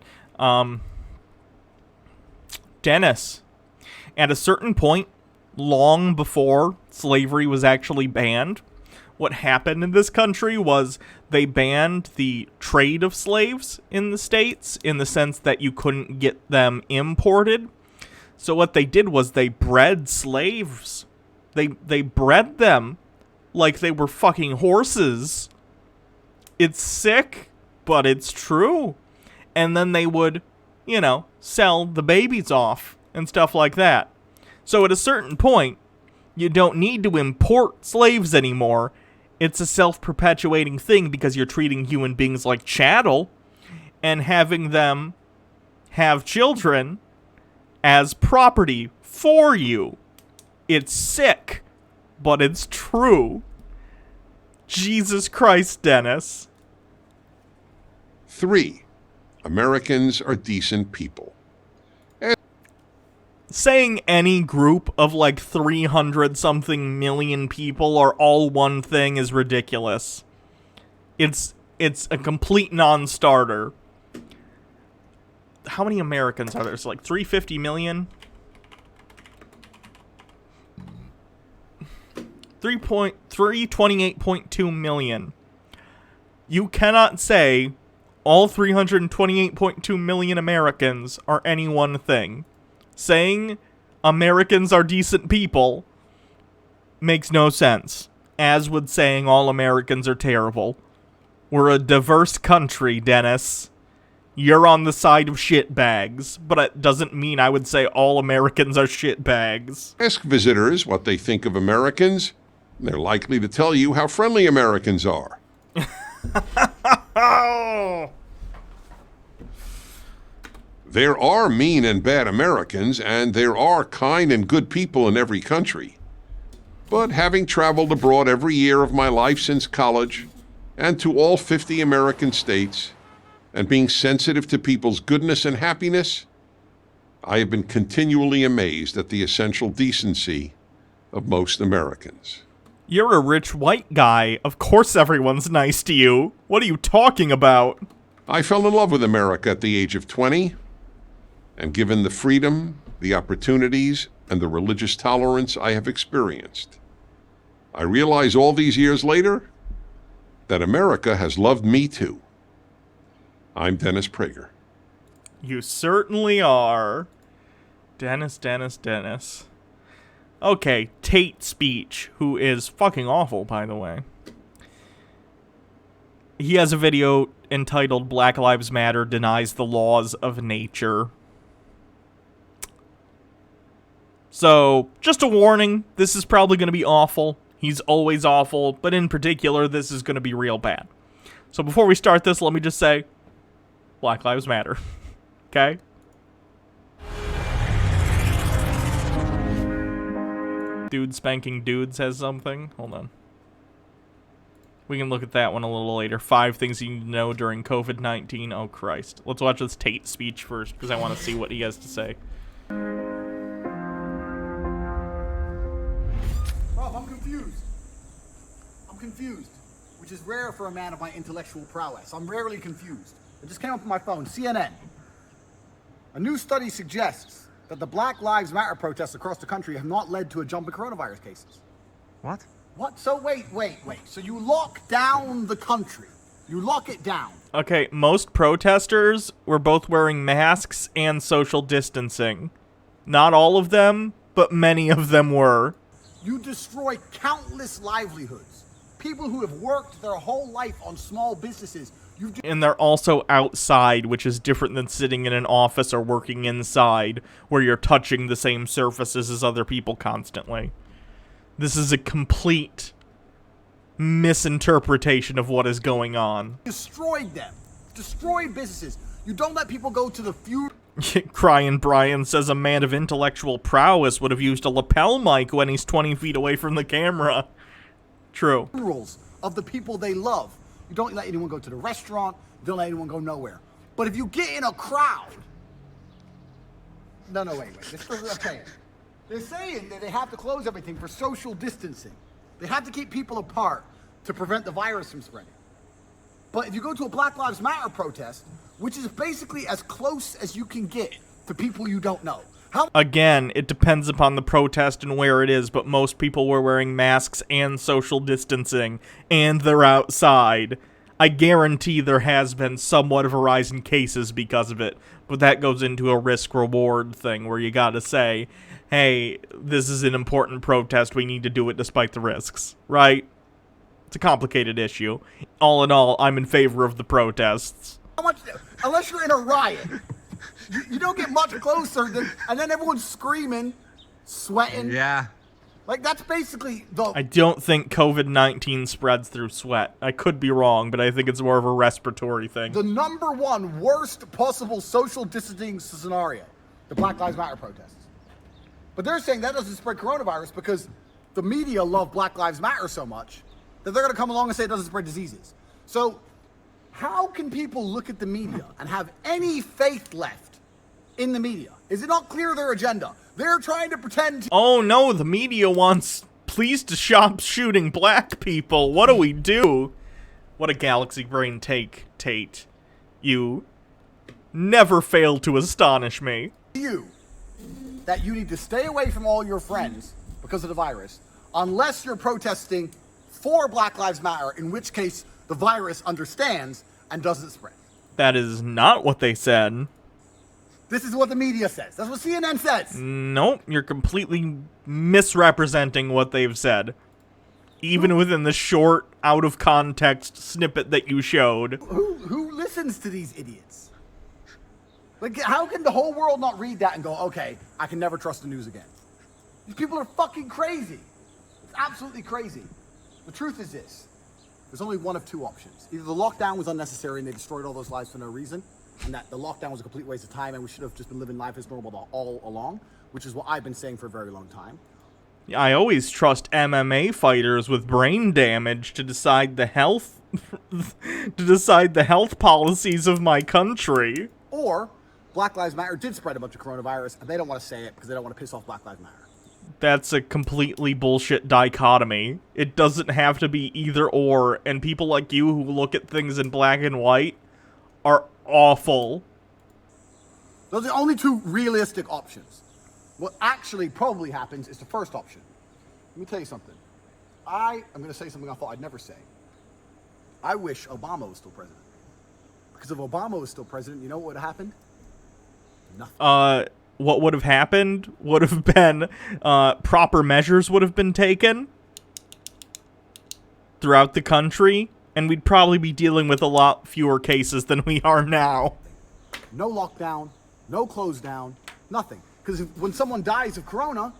Dennis, at a certain point, long before slavery was actually banned, what happened in this country was they banned the trade of slaves in the States in the sense that you couldn't get them imported. So what they did was they bred slaves. They bred them like they were fucking horses. It's sick, but it's true. And then they would, you know, sell the babies off and stuff like that. So at a certain point, you don't need to import slaves anymore. It's a self-perpetuating thing because you're treating human beings like chattel and having them have children as property for you. It's sick, but it's true. Jesus Christ, Dennis. 3. Americans are decent people. Saying any group of like 300-something million people are all one thing is ridiculous. It's a complete non-starter. How many Americans are there? It's like 350 million? 328.2 million. You cannot say all 328.2 million Americans are any one thing. Saying Americans are decent people makes no sense, as would saying all Americans are terrible. We're a diverse country, Dennis. You're on the side of shitbags, but it doesn't mean I would say all Americans are shitbags. Ask visitors what they think of Americans. They're likely to tell you how friendly Americans are. Oh! There are mean and bad Americans, and there are kind and good people in every country. But having traveled abroad every year of my life since college, and to all 50 American states, and being sensitive to people's goodness and happiness, I have been continually amazed at the essential decency of most Americans. You're a rich white guy. Of course everyone's nice to you. What are you talking about? I fell in love with America at the age of 20, and given the freedom, the opportunities, and the religious tolerance I have experienced, I realize all these years later that America has loved me too. I'm Dennis Prager. You certainly are. Dennis. Okay, Tate Speech, who is fucking awful, by the way. He has a video entitled Black Lives Matter Denies the Laws of Nature. So, just a warning, this is probably going to be awful. He's always awful, but in particular, this is going to be real bad. So before we start this, let me just say, Black Lives Matter. Okay? Dude spanking dude says something. Hold on. We can look at that one a little later. 5 things you need to know during COVID-19. Oh, Christ. Let's watch this Tate speech first, because I want to see what he has to say. Rob, I'm confused, which is rare for a man of my intellectual prowess. I'm rarely confused. It just came up on my phone. CNN. A new study suggests that the Black Lives Matter protests across the country have not led to a jump in coronavirus cases. What? What? So wait. So you lock down the country. You lock it down. Okay, most protesters were both wearing masks and social distancing. Not all of them, but many of them were. You destroy countless livelihoods. People who have worked their whole life on small businesses. And they're also outside, which is different than sitting in an office or working inside, where you're touching the same surfaces as other people constantly. This is a complete misinterpretation of what is going on. Destroyed them. Destroyed businesses. You don't let people go to the funeral. Crying Brian says a man of intellectual prowess would have used a lapel mic when he's 20 feet away from the camera. True. Funerals of the people they love. You don't let anyone go to the restaurant. You don't let anyone go nowhere. But if you get in a crowd... No, wait. Okay. They're saying that they have to close everything for social distancing. They have to keep people apart to prevent the virus from spreading. But if you go to a Black Lives Matter protest, which is basically as close as you can get to people you don't know. Again, it depends upon the protest and where it is, but most people were wearing masks and social distancing, and they're outside. I guarantee there has been somewhat of a rise in cases because of it, but that goes into a risk-reward thing where you gotta say, hey, this is an important protest, we need to do it despite the risks, right? It's a complicated issue. All in all, I'm in favor of the protests. Unless you're in a riot, you don't get much closer than, and then everyone's screaming, sweating. Yeah. Like, that's basically the... I don't think COVID-19 spreads through sweat. I could be wrong, but I think it's more of a respiratory thing. The #1 worst possible social distancing scenario, the Black Lives Matter protests. But they're saying that doesn't spread coronavirus because the media love Black Lives Matter so much that they're going to come along and say it doesn't spread diseases. So how can people look at the media and have any faith left in the media? Is it not clear their agenda? They're trying to pretend... Oh no, the media wants police to stop shooting black people. What do we do? What a galaxy brain take, Tate. You never fail to astonish me. That you need to stay away from all your friends because of the virus, unless you're protesting for Black Lives Matter, in which case the virus understands and doesn't spread. That is not what they said. This is what the media says. That's what CNN says. Nope, you're completely misrepresenting what they've said. Even within the short, out-of-context snippet that you showed. Who listens to these idiots? Like, how can the whole world not read that and go, okay, I can never trust the news again? These people are fucking crazy. It's absolutely crazy. The truth is this. There's only one of two options. Either the lockdown was unnecessary and they destroyed all those lives for no reason, and that the lockdown was a complete waste of time and we should have just been living life as normal all along, which is what I've been saying for a very long time. I always trust MMA fighters with brain damage to decide the health policies of my country. Or Black Lives Matter did spread a bunch of coronavirus and they don't want to say it because they don't want to piss off Black Lives Matter. That's a completely bullshit dichotomy. It doesn't have to be either or, and people like you who look at things in black and white are awful. Those are the only two realistic options. What actually probably happens is the first option. Let me tell you something. I'm going to say something I thought I'd never say. I wish Obama was still president. Because if Obama was still president, you know what would have happened? Nothing. What would have happened would have been, proper measures would have been taken throughout the country, and we'd probably be dealing with a lot fewer cases than we are now. No lockdown, no close down, nothing. Because when someone dies of corona,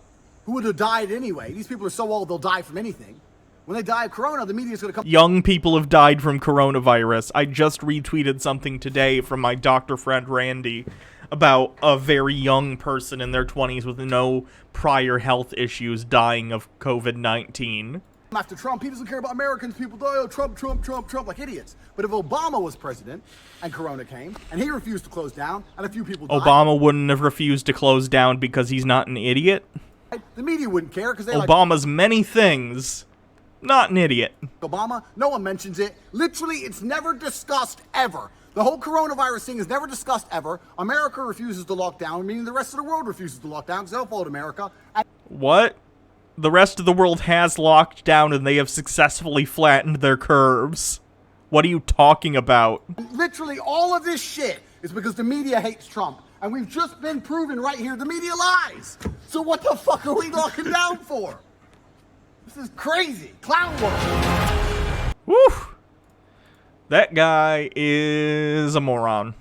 who would have died anyway? These people are so old, they'll die from anything. When they die of corona, the media's going to come... Young people have died from coronavirus. I just retweeted something today from my doctor friend Randy about a very young person in their 20s with no prior health issues dying of COVID-19. After Trump, he doesn't care about Americans. People die, oh, Trump, like idiots. But if Obama was president and corona came and he refused to close down and a few people died... Obama wouldn't have refused to close down because he's not an idiot. The media wouldn't care because they Obama's many things, not an idiot. Obama, no one mentions it. Literally, it's never discussed ever. The whole coronavirus thing is never discussed ever. America refuses to lock down, meaning the rest of the world refuses to lock down because they'll follow America. What? The rest of the world has locked down and they have successfully flattened their curves. What are you talking about? Literally, all of this shit is because the media hates Trump. And we've just been proven right here the media lies. So what the fuck are we locking down for? This is crazy. Clown world. Woo! That guy is a moron.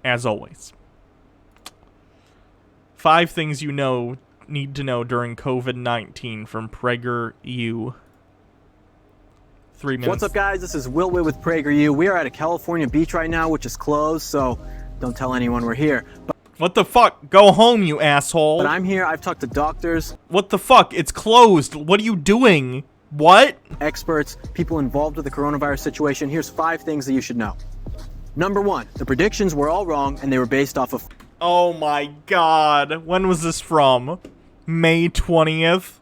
As always. 5 things you need to know during COVID-19 from Prager U. 3 minutes. What's up, guys? This is Will with Prager U. We are at a California beach right now, which is closed, so don't tell anyone we're here. What the fuck? Go home, you asshole. But I'm here. I've talked to doctors. What the fuck? It's closed. What are you doing? What? Experts, people involved with the coronavirus situation. Here's 5 things that you should know. Number 1, the predictions were all wrong and they were based off of... Oh my god. When was this from? May 20th?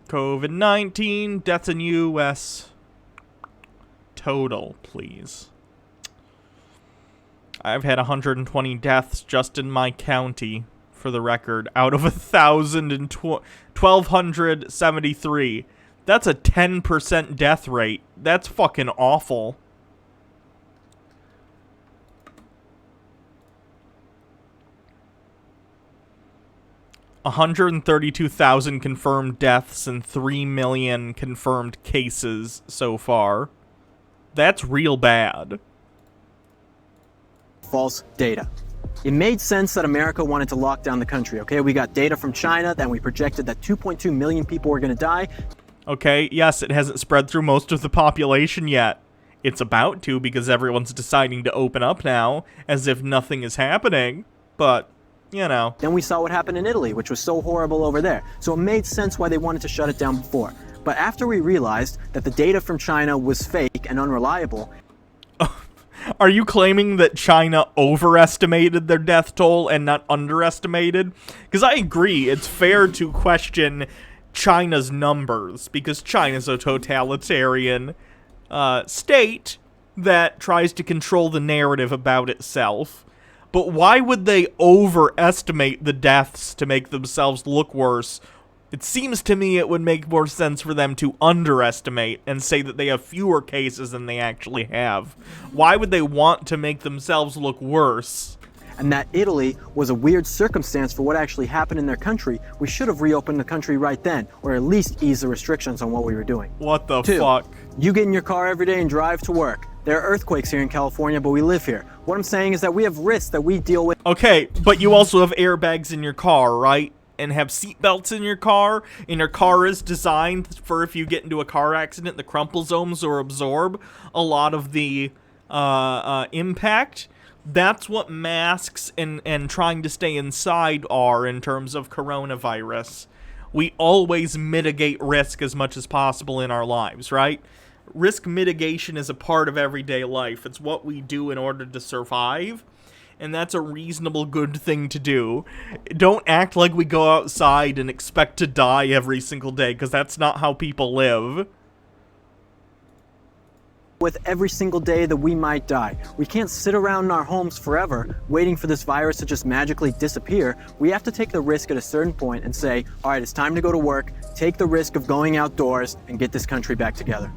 COVID-19, deaths in U.S. total, please. I've had 120 deaths just in my county, for the record, out of 1,273. That's a 10% death rate. That's fucking awful. $132,000 confirmed deaths and 3 million confirmed cases so far. That's real bad. False data. It made sense that America wanted to lock down the country, okay? We got data from China, then we projected that 2.2 million people were going to die. Okay, yes, it hasn't spread through most of the population yet. It's about to, because everyone's deciding to open up now, as if nothing is happening. But, you know. Then we saw what happened in Italy, which was so horrible over there. So it made sense why they wanted to shut it down before. But after we realized that the data from China was fake and unreliable... Are you claiming that China overestimated their death toll and not underestimated? Because I agree, it's fair to question China's numbers, because China's a totalitarian state that tries to control the narrative about itself. But why would they overestimate the deaths to make themselves look worse? It seems to me it would make more sense for them to underestimate and say that they have fewer cases than they actually have. Why would they want to make themselves look worse? And that Italy was a weird circumstance for what actually happened in their country. We should have reopened the country right then, or at least eased the restrictions on what we were doing. What the 2, fuck? You get in your car every day and drive to work. There are earthquakes here in California, but we live here. What I'm saying is that we have risks that we deal with. Okay, but you also have airbags in your car, right? And have seatbelts in your car, and your car is designed for if you get into a car accident, the crumple zones will absorb a lot of the impact. That's what masks and trying to stay inside are in terms of coronavirus. We always mitigate risk as much as possible in our lives, right? Risk mitigation is a part of everyday life. It's what we do in order to survive. And that's a reasonable good thing to do. Don't act like we go outside and expect to die every single day, because that's not how people live. With every single day that we might die. We can't sit around in our homes forever waiting for this virus to just magically disappear. We have to take the risk at a certain point and say, all right, it's time to go to work, take the risk of going outdoors, and get this country back together.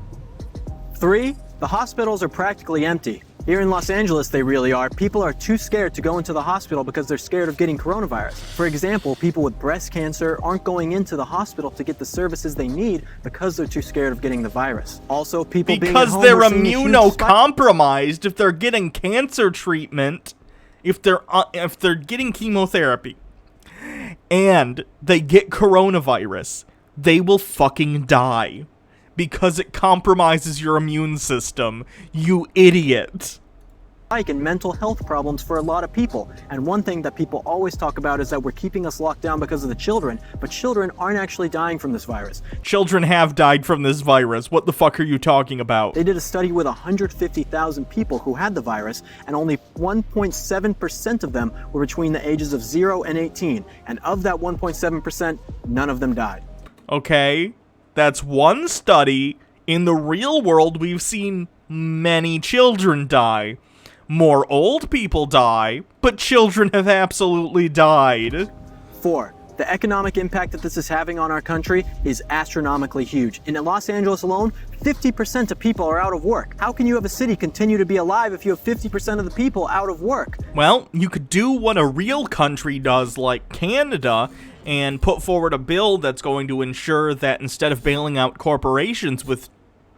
3, the hospitals are practically empty. Here in Los Angeles, they really are. People are too scared to go into the hospital because they're scared of getting coronavirus. For example, people with breast cancer aren't going into the hospital to get the services they need because they're too scared of getting the virus. Also, people being at home, because they're immunocompromised if they're getting cancer treatment, if they're getting chemotherapy, and they get coronavirus, they will fucking die. Because it compromises your immune system, you idiot. And mental health problems for a lot of people. And one thing that people always talk about is that we're keeping us locked down because of the children, but children aren't actually dying from this virus. Children have died from this virus. What the fuck are you talking about? They did a study with 150,000 people who had the virus, and only 1.7% of them were between the ages of 0 and 18. And of that 1.7%, none of them died. Okay. That's one study. In the real world, we've seen many children die. More old people die, but children have absolutely died. 4, the economic impact that this is having on our country is astronomically huge. In Los Angeles alone, 50% of people are out of work. How can you have a city continue to be alive if you have 50% of the people out of work? Well, you could do what a real country does, like Canada, and put forward a bill that's going to ensure that instead of bailing out corporations with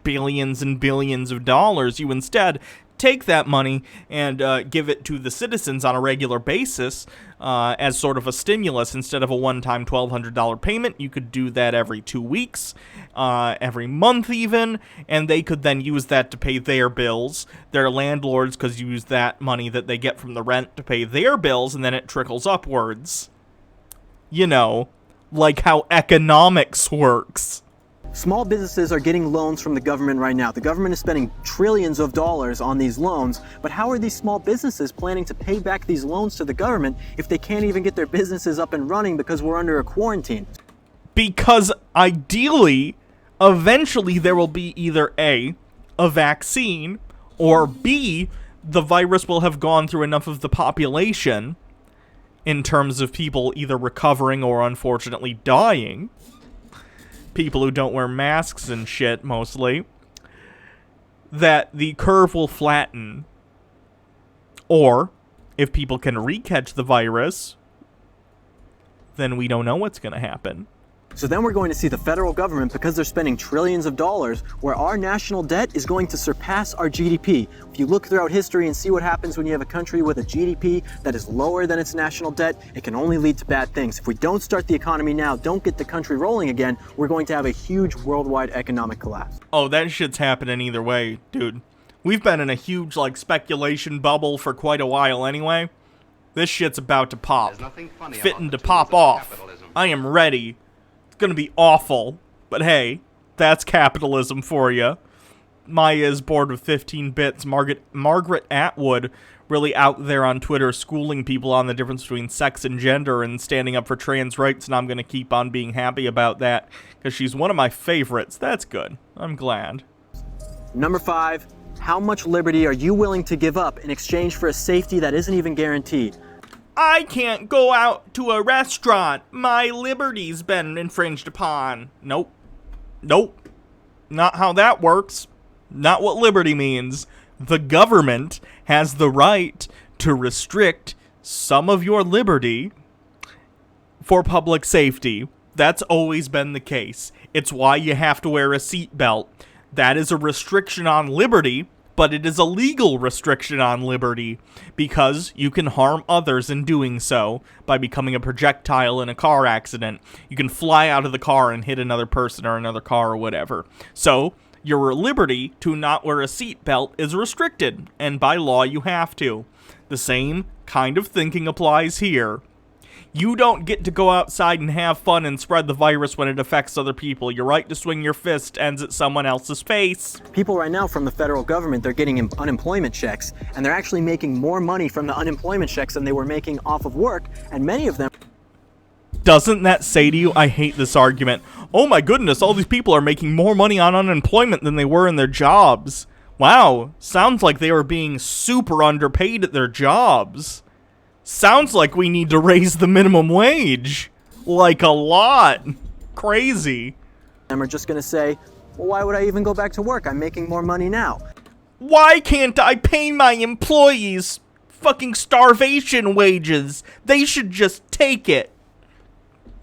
billions and billions of dollars, you instead take that money and give it to the citizens on a regular basis as sort of a stimulus. Instead of a one-time $1,200 payment, you could do that every 2 weeks, every month even, and they could then use that to pay their bills. Their landlords could use that money that they get from the rent to pay their bills, and then it trickles upwards. You know, like how economics works. Small businesses are getting loans from the government right now. The government is spending trillions of dollars on these loans, but how are these small businesses planning to pay back these loans to the government if they can't even get their businesses up and running because we're under a quarantine? Because ideally, eventually there will be either A, a vaccine, or B, the virus will have gone through enough of the population in terms of people either recovering or unfortunately dying, people who don't wear masks and shit mostly, that the curve will flatten. Or, if people can re-catch the virus, then we don't know what's going to happen. So then we're going to see the federal government, because they're spending trillions of dollars, where our national debt is going to surpass our GDP. If you look throughout history and see what happens when you have a country with a GDP that is lower than its national debt, it can only lead to bad things. If we don't start the economy now, don't get the country rolling again, we're going to have a huge worldwide economic collapse. Oh, that shit's happening either way, dude. We've been in a huge, like, speculation bubble for quite a while anyway. This shit's about to pop. Fitting to pop off. I am ready. It's gonna be awful. But hey, that's capitalism for you. Maya is bored with 15 bits. Margaret Atwood really out there on Twitter schooling people on the difference between sex and gender and standing up for trans rights, and I'm gonna keep on being happy about that because she's one of my favorites. That's good. I'm glad. Number 5, how much liberty are you willing to give up in exchange for a safety that isn't even guaranteed? I can't go out to a restaurant. My liberty's been infringed upon. Nope. Nope. Not how that works. Not what liberty means. The government has the right to restrict some of your liberty for public safety. That's always been the case. It's why you have to wear a seatbelt. That is a restriction on liberty, but it is a legal restriction on liberty because you can harm others in doing so by becoming a projectile in a car accident. You can fly out of the car and hit another person or another car or whatever. So your liberty to not wear a seatbelt is restricted, and by law you have to. The same kind of thinking applies here. You don't get to go outside and have fun and spread the virus when it affects other people. Your right to swing your fist ends at someone else's face. People right now from the federal government, they're getting unemployment checks, and they're actually making more money from the unemployment checks than they were making off of work, and many of them... Doesn't that say to you, I hate this argument, oh my goodness, all these people are making more money on unemployment than they were in their jobs. Wow, sounds like they were being super underpaid at their jobs. Sounds like we need to raise the minimum wage. Like a lot. Crazy. And we're just going to say, well, why would I even go back to work? I'm making more money now. Why can't I pay my employees fucking starvation wages? They should just take it.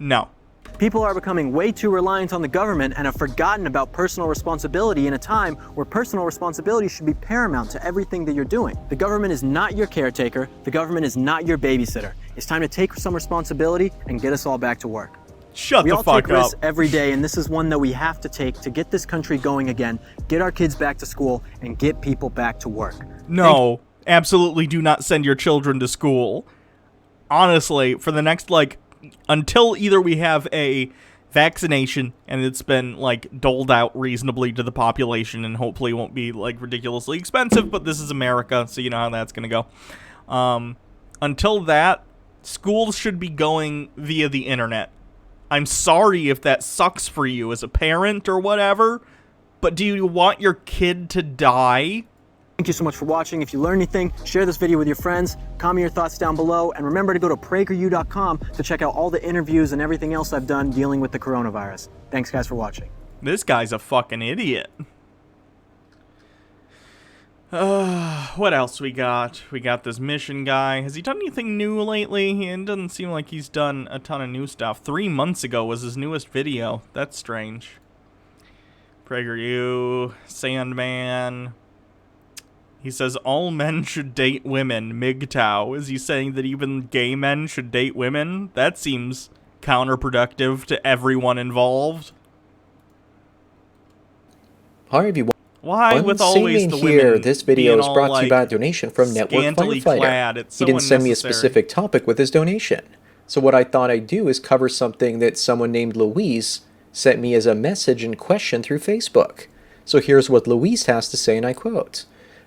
No. People are becoming way too reliant on the government and have forgotten about personal responsibility in a time where personal responsibility should be paramount to everything that you're doing. The government is not your caretaker. The government is not your babysitter. It's time to take some responsibility and get us all back to work. Shut the fuck up. We all take risks every day, and this is one that we have to take to get this country going again, get our kids back to school, and get people back to work. No, absolutely do not send your children to school. Honestly, for the next, until either we have a vaccination and it's been, doled out reasonably to the population and hopefully won't be, ridiculously expensive, but this is America, so you know how that's gonna go. Until that, schools should be going via the internet. I'm sorry if that sucks for you as a parent or whatever, but do you want your kid to die? Thank you so much for watching. If you learned anything, share this video with your friends, comment your thoughts down below, and remember to go to prageru.com to check out all the interviews and everything else I've done dealing with the coronavirus. Thanks guys for watching. This guy's a fucking idiot. What else we got? We got this mission guy. Has he done anything new lately? It doesn't seem like he's done a ton of new stuff. 3 months ago was his newest video. That's strange. PragerU, Sandman. He says all men should date women. MGTOW. Is he saying that even gay men should date women? That seems counterproductive to everyone involved. Hi everyone. Why with always the here. women? This video is brought to like you by a donation from Network Firefighter. So he didn't send me a unnecessary. specific topic with his donation. So what I thought I'd do is cover something that someone named Louise sent me as a message and question through Facebook. So here's what Louise has to say, and I quote.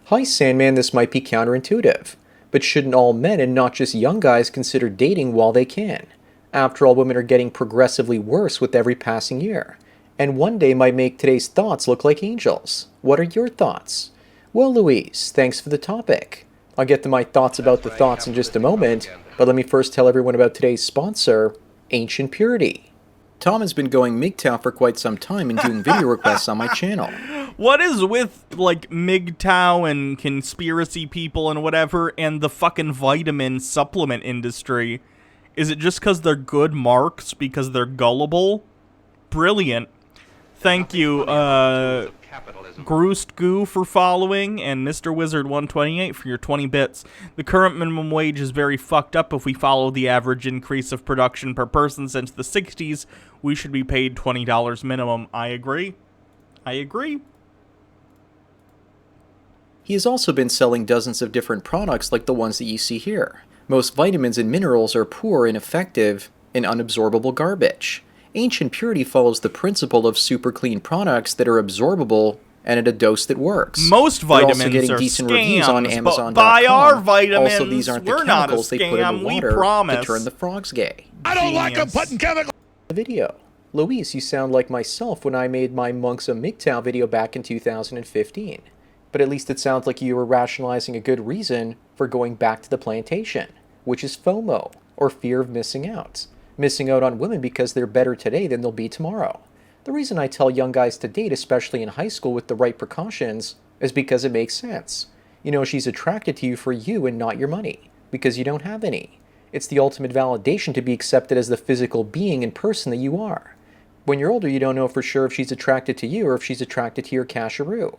Hi Sandman, this might be counterintuitive, but shouldn't all men and not just young guys consider dating while they can? After all, women are getting progressively worse with every passing year, and one day might make today's thoughts look like angels. What are your thoughts? Well, Louise, thanks for the topic. I'll get to my thoughts about the thoughts in just a moment, but let me first tell everyone about today's sponsor, Ancient Purity. Tom has been going MGTOW for quite some time and doing video requests on my channel. What is with, like, MGTOW and conspiracy people and whatever, and the fucking vitamin supplement industry? Is it just because they're good marks, because they're gullible? Brilliant. Thank you, Groost Goo for following, and Mr. Wizard 128 for your 20 bits. The current minimum wage is very fucked up. If we follow the average increase of production per person since the 60s, we should be paid $20 minimum. I agree. I agree. He has also been selling dozens of different products like the ones that you see here. Most vitamins and minerals are poor, ineffective, and unabsorbable garbage. Ancient Purity follows the principle of super clean products that are absorbable and at a dose that works. Most vitamins They're also getting are decent scams, reviews on but Amazon.com. buy our vitamins. Also, these aren't the We're not a chemicals they put in scam, the we water promise. to turn the frogs gay. I don't like them putting chemicals. The video. Louise, you sound like myself when I made my Monks of MGTOW video back in 2015. But at least it sounds like you were rationalizing a good reason for going back to the plantation, which is FOMO, or fear of missing out. Missing out on women because they're better today than they'll be tomorrow. The reason I tell young guys to date, especially in high school with the right precautions, is because it makes sense. You know, she's attracted to you for you and not your money, because you don't have any. It's the ultimate validation to be accepted as the physical being and person that you are. When you're older, you don't know for sure if she's attracted to you or if she's attracted to your casharoo.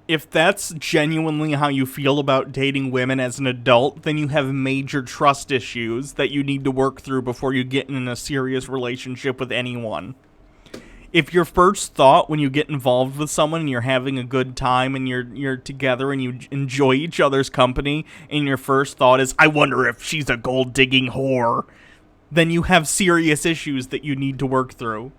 If that's genuinely how you feel about dating women as an adult, then you have major trust issues that you need to work through before you get in a serious relationship with anyone. If your first thought when you get involved with someone and you're having a good time and you're together and you enjoy each other's company and your first thought is, I wonder if she's a gold-digging whore, then you have serious issues that you need to work through.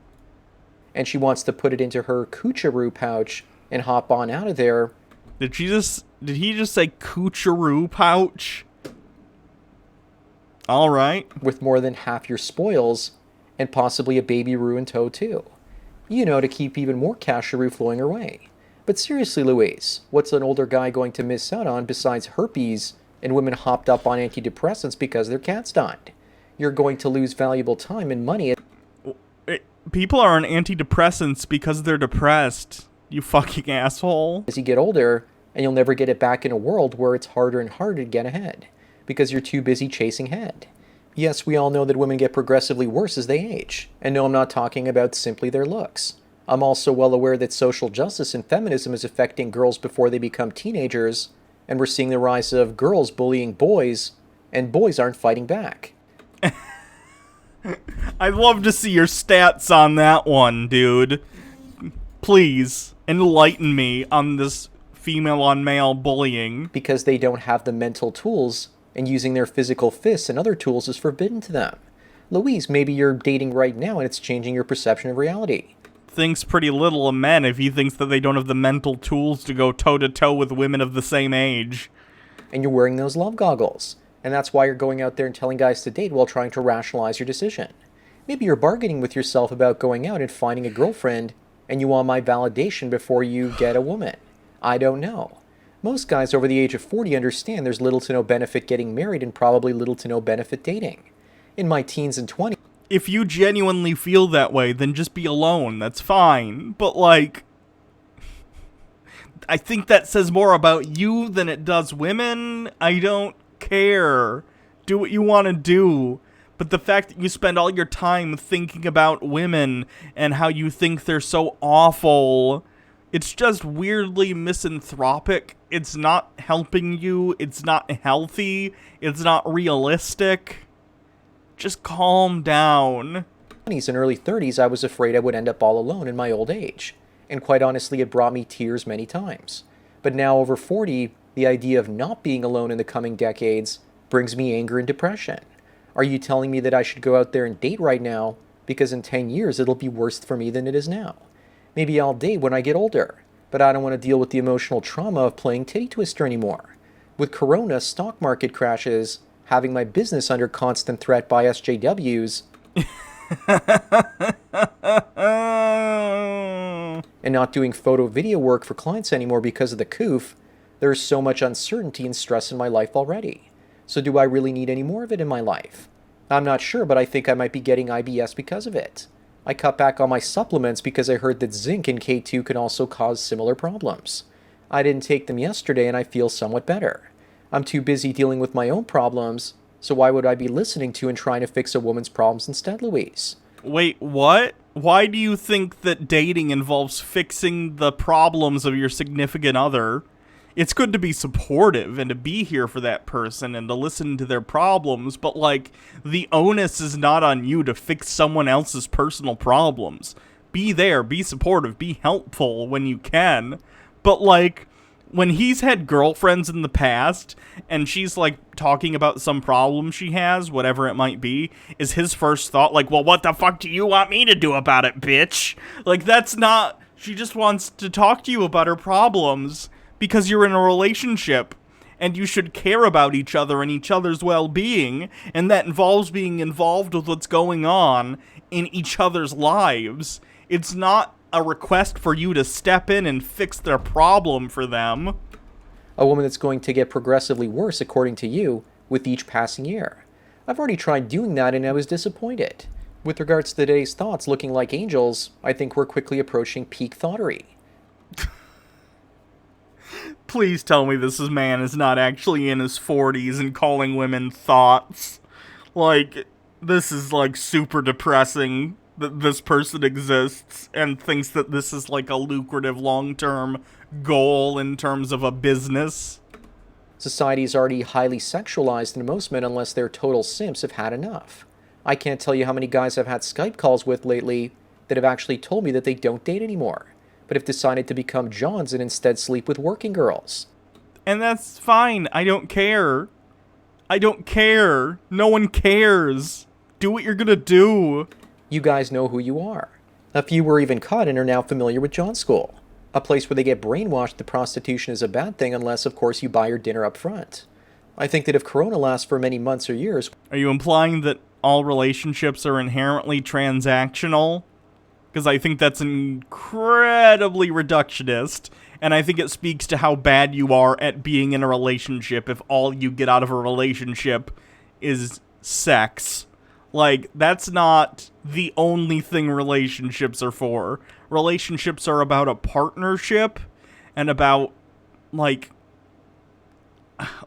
And she wants to put it into her coocheroo pouch and hop on out of there. Did he just say coocheroo pouch? All right. With more than half your spoils and possibly a baby-roo in tow too. You know, to keep even more casharoo flowing her way. But seriously, Louise, what's an older guy going to miss out on besides herpes and women hopped up on antidepressants because their cats died? You're going to lose valuable time and money. People are on antidepressants because they're depressed, you fucking asshole. As you get older, and you'll never get it back in a world where it's harder and harder to get ahead, because you're too busy chasing head. Yes, we all know that women get progressively worse as they age. And no, I'm not talking about simply their looks. I'm also well aware that social justice and feminism is affecting girls before they become teenagers, and we're seeing the rise of girls bullying boys, and boys aren't fighting back. I'd love to see your stats on that one, dude. Please, enlighten me on this female-on-male bullying. Because they don't have the mental tools, and using their physical fists and other tools is forbidden to them. Louise, maybe you're dating right now and it's changing your perception of reality. Thinks pretty little of men if he thinks that they don't have the mental tools to go toe-to-toe with women of the same age. And you're wearing those love goggles. And that's why you're going out there and telling guys to date while trying to rationalize your decision. Maybe you're bargaining with yourself about going out and finding a girlfriend, and you want my validation before you get a woman. I don't know. Most guys over the age of 40 understand there's little to no benefit getting married and probably little to no benefit dating. In my teens and 20s... If you genuinely feel that way, then just be alone. That's fine. But, like... I think that says more about you than it does women. I don't care. Do what you want to do. But the fact that you spend all your time thinking about women and how you think they're so awful... It's just weirdly misanthropic. It's not helping you. It's not healthy. It's not realistic. Just calm down. In my early 30s, I was afraid I would end up all alone in my old age. And quite honestly, it brought me tears many times. But now over 40, the idea of not being alone in the coming decades brings me anger and depression. Are you telling me that I should go out there and date right now because in 10 years it'll be worse for me than it is now? Maybe I'll date when I get older, but I don't want to deal with the emotional trauma of playing titty twister anymore. With Corona, stock market crashes, having my business under constant threat by SJWs, and not doing photo video work for clients anymore because of the coof, there is so much uncertainty and stress in my life already. So do I really need any more of it in my life? I'm not sure, but I think I might be getting IBS because of it. I cut back on my supplements because I heard that zinc and K2 can also cause similar problems. I didn't take them yesterday and I feel somewhat better. I'm too busy dealing with my own problems, so why would I be listening to and trying to fix a woman's problems instead, Louise? Wait, what? Why do you think that dating involves fixing the problems of your significant other? It's good to be supportive and to be here for that person and to listen to their problems, but, like, the onus is not on you to fix someone else's personal problems. Be there, be supportive, be helpful when you can, but, like, when he's had girlfriends in the past and she's, like, talking about some problem she has, whatever it might be, is his first thought, like, well, what the fuck do you want me to do about it, bitch? Like, that's not... She just wants to talk to you about her problems because you're in a relationship and you should care about each other and each other's well-being, and that involves being involved with what's going on in each other's lives. It's not a request for you to step in and fix their problem for them. A woman that's going to get progressively worse, according to you, with each passing year. I've already tried doing that and I was disappointed. With regards to today's thoughts looking like angels, I think we're quickly approaching peak thoughterry. Please tell me this man is not actually in his 40s and calling women thoughts. Like, this is, like, super depressing that this person exists and thinks that this is, like, a lucrative long-term goal in terms of a business. Society is already highly sexualized, and most men, unless they're total simps, have had enough. I can't tell you how many guys I've had Skype calls with lately that have actually told me that they don't date anymore, but have decided to become Johns and instead sleep with working girls. And that's fine. I don't care. I don't care. No one cares. Do what you're gonna do. You guys know who you are. A few were even caught and are now familiar with John School, a place where they get brainwashed that prostitution is a bad thing unless, of course, you buy your dinner up front. I think that if Corona lasts for many months or years... Are you implying that all relationships are inherently transactional? Because I think that's incredibly reductionist, and I think it speaks to how bad you are at being in a relationship if all you get out of a relationship is sex. Like, that's not the only thing relationships are for. Relationships are about a partnership and about, like,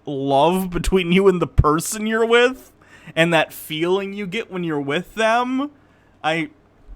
love between you and the person you're with, and that feeling you get when you're with them.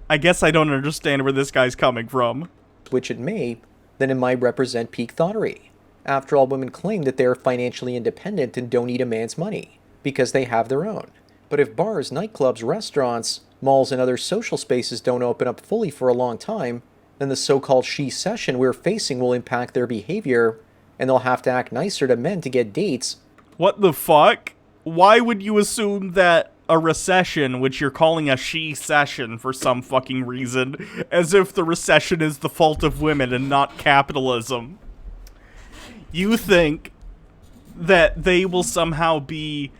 I guess I don't understand where this guy's coming from. Which it may, then it might represent peak thoughterry. After all, women claim that they are financially independent and don't need a man's money, because they have their own. But if bars, nightclubs, restaurants, malls, and other social spaces don't open up fully for a long time, then the so-called she session we're facing will impact their behavior, and they'll have to act nicer to men to get dates. What the fuck? Why would you assume that a recession, which you're calling a she session for some fucking reason, as if the recession is the fault of women and not capitalism? You think that they will somehow be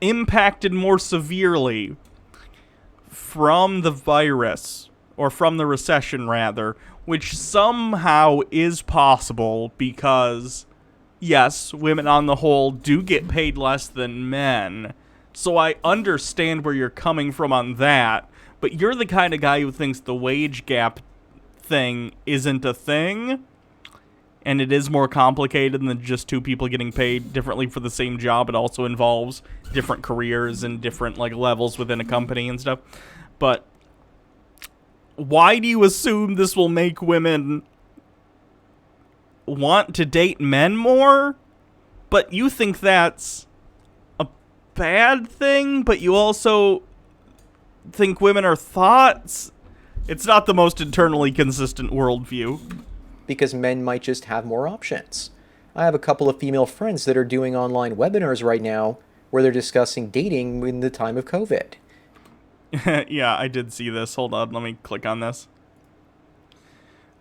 impacted more severely from the virus, or from the recession rather, which somehow is possible because, yes, women on the whole do get paid less than men. So I understand where you're coming from on that, but you're the kind of guy who thinks the wage gap thing isn't a thing, and it is more complicated than just two people getting paid differently for the same job. It also involves different careers and different, like, levels within a company and stuff. But why do you assume this will make women want to date men more? But you think that's a bad thing, but you also think women are thoughts? It's not the most internally consistent worldview. Because men might just have more options. I have a couple of female friends that are doing online webinars right now where they're discussing dating in the time of COVID. Yeah, I did see this. Hold on, let me click on this.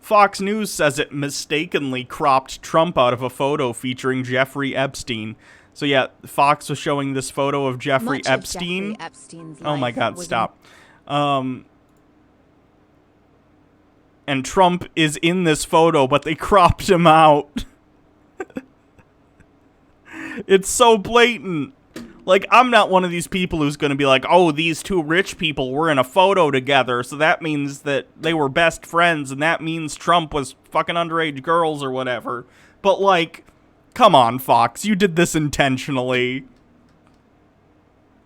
Fox News says it mistakenly cropped Trump out of a photo featuring Jeffrey Epstein. So yeah, Fox was showing this photo of Jeffrey Epstein. Jeffrey Epstein's oh my god, stop. and Trump is in this photo, but they cropped him out. It's so blatant. Like, I'm not one of these people who's going to be like, oh, these two rich people were in a photo together, so that means that they were best friends, and that means Trump was fucking underage girls or whatever. But, like, come on, Fox, you did this intentionally.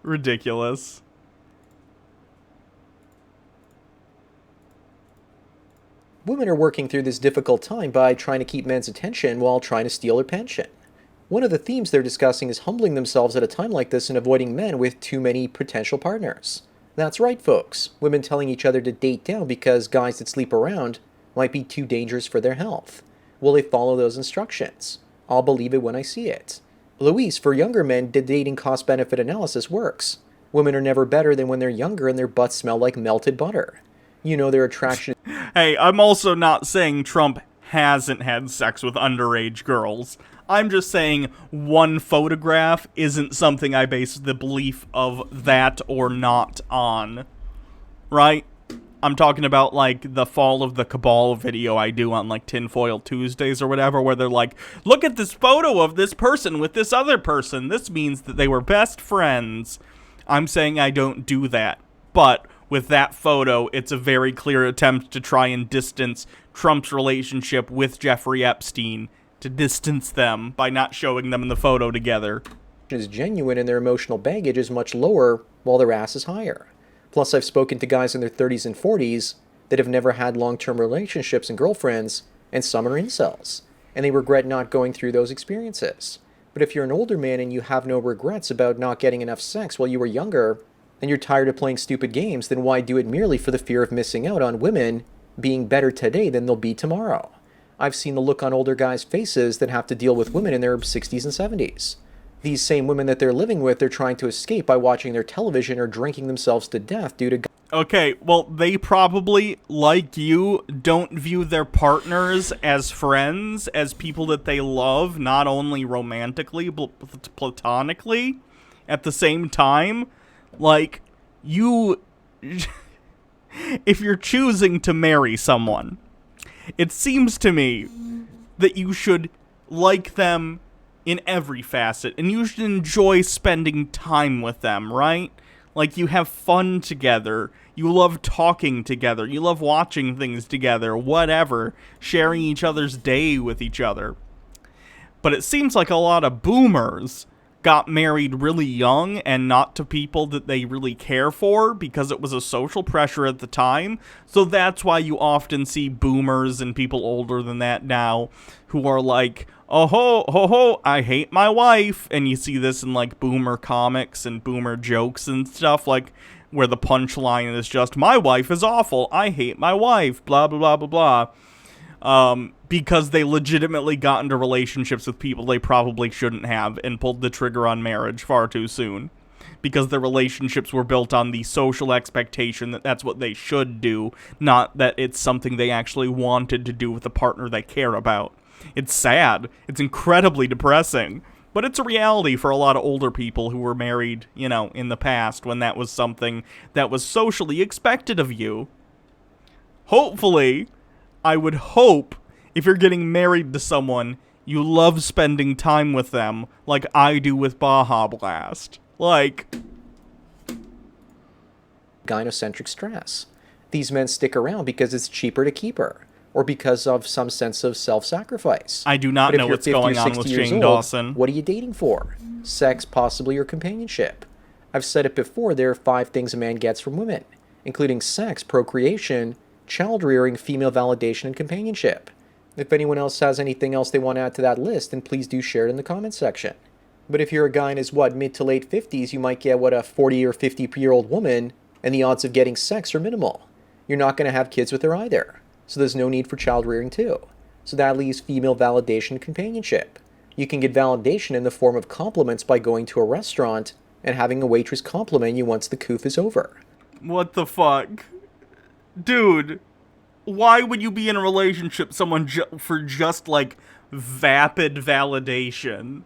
Ridiculous. Women are working through this difficult time by trying to keep men's attention while trying to steal their pension. One of the themes they're discussing is humbling themselves at a time like this and avoiding men with too many potential partners. That's right, folks. Women telling each other to date down because guys that sleep around might be too dangerous for their health. Will they follow those instructions? I'll believe it when I see it. Luis, for younger men, the dating cost-benefit analysis works. Women are never better than when they're younger and their butts smell like melted butter. You know their attraction... Hey, I'm also not saying Trump hasn't had sex with underage girls. I'm just saying one photograph isn't something I base the belief of that or not on. Right? I'm talking about, like, the Fall of the Cabal video I do on, like, Tinfoil Tuesdays or whatever, where they're like, look at this photo of this person with this other person. This means that they were best friends. I'm saying I don't do that. But with that photo, it's a very clear attempt to try and distance Trump's relationship with Jeffrey Epstein, to distance them by not showing them in the photo together. ...is genuine and their emotional baggage is much lower while their ass is higher. Plus, I've spoken to guys in their 30s and 40s that have never had long-term relationships and girlfriends, and some are incels, and they regret not going through those experiences. But if you're an older man and you have no regrets about not getting enough sex while you were younger, and you're tired of playing stupid games, then why do it merely for the fear of missing out on women being better today than they'll be tomorrow? I've seen the look on older guys' faces that have to deal with women in their 60s and 70s. These same women that they're living with, they're trying to escape by watching their television or drinking themselves to death due to... Okay, well, they probably, like you, don't view their partners as friends, as people that they love, not only romantically, but platonically. At the same time, like, you... if you're choosing to marry someone, it seems to me that you should like them in every facet, and you should enjoy spending time with them, right? Like, you have fun together, you love talking together, you love watching things together, whatever, sharing each other's day with each other. But it seems like a lot of boomers got married really young and not to people that they really care for because it was a social pressure at the time. So that's why you often see boomers and people older than that now who are like, oh ho, ho ho, I hate my wife. And you see this in like boomer comics and boomer jokes and stuff, like where the punchline is just, my wife is awful, I hate my wife, blah, blah, blah, blah, blah. Because they legitimately got into relationships with people they probably shouldn't have and pulled the trigger on marriage far too soon. Because their relationships were built on the social expectation that that's what they should do, not that it's something they actually wanted to do with a partner they care about. It's sad. It's incredibly depressing. But it's a reality for a lot of older people who were married, you know, in the past when that was something that was socially expected of you. Hopefully, I would hope, if you're getting married to someone, you love spending time with them like I do with Baja Blast. Like... gynocentric stress. These men stick around because it's cheaper to keep her, or because of some sense of self-sacrifice. I do not know what's going on with Shane Dawson. What are you dating for? Sex, possibly, or companionship? I've said it before, there are 5 things a man gets from women, including sex, procreation, child rearing, female validation, and companionship. If anyone else has anything else they want to add to that list, then please do share it in the comments section. But if you're a guy in his, mid to late 50s, you might get, a 40 or 50-year-old woman, and the odds of getting sex are minimal. You're not going to have kids with her either, so there's no need for child rearing too. So that leaves female validation and companionship. You can get validation in the form of compliments by going to a restaurant and having a waitress compliment you once the coof is over. What the fuck? Dude, why would you be in a relationship with someone for just, like, vapid validation?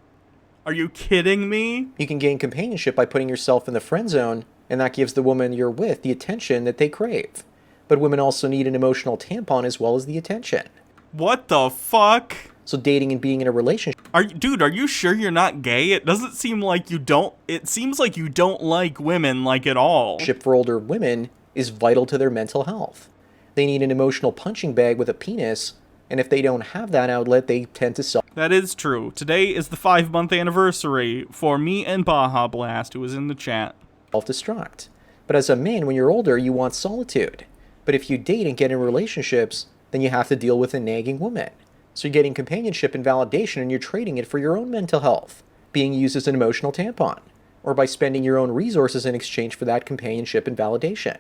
Are you kidding me? You can gain companionship by putting yourself in the friend zone, and that gives the woman you're with the attention that they crave. But women also need an emotional tampon as well as the attention. What the fuck? So dating and being in a relationship... Dude, are you sure you're not gay? It doesn't seem like you don't... It seems like you don't like women, like, at all. ...for older women is vital to their mental health. They need an emotional punching bag with a penis, and if they don't have that outlet, they tend to That is true. Today is the 5-month anniversary for me and Baja Blast, who was in the chat. Self-destruct. But as a man, when you're older, you want solitude. But if you date and get in relationships, then you have to deal with a nagging woman. So you're getting companionship and validation, and you're trading it for your own mental health, being used as an emotional tampon, or by spending your own resources in exchange for that companionship and validation.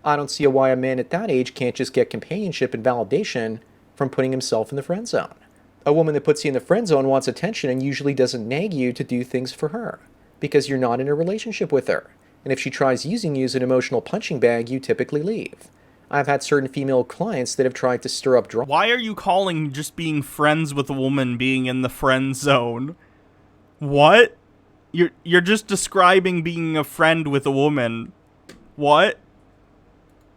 I don't see why a man at that age can't just get companionship and validation from putting himself in the friend zone. A woman that puts you in the friend zone wants attention and usually doesn't nag you to do things for her, because you're not in a relationship with her. And if she tries using you as an emotional punching bag, you typically leave. I've had certain female clients that have tried to stir up drama. Why are you calling just being friends with a woman being in the friend zone? What? You're just describing being a friend with a woman. What?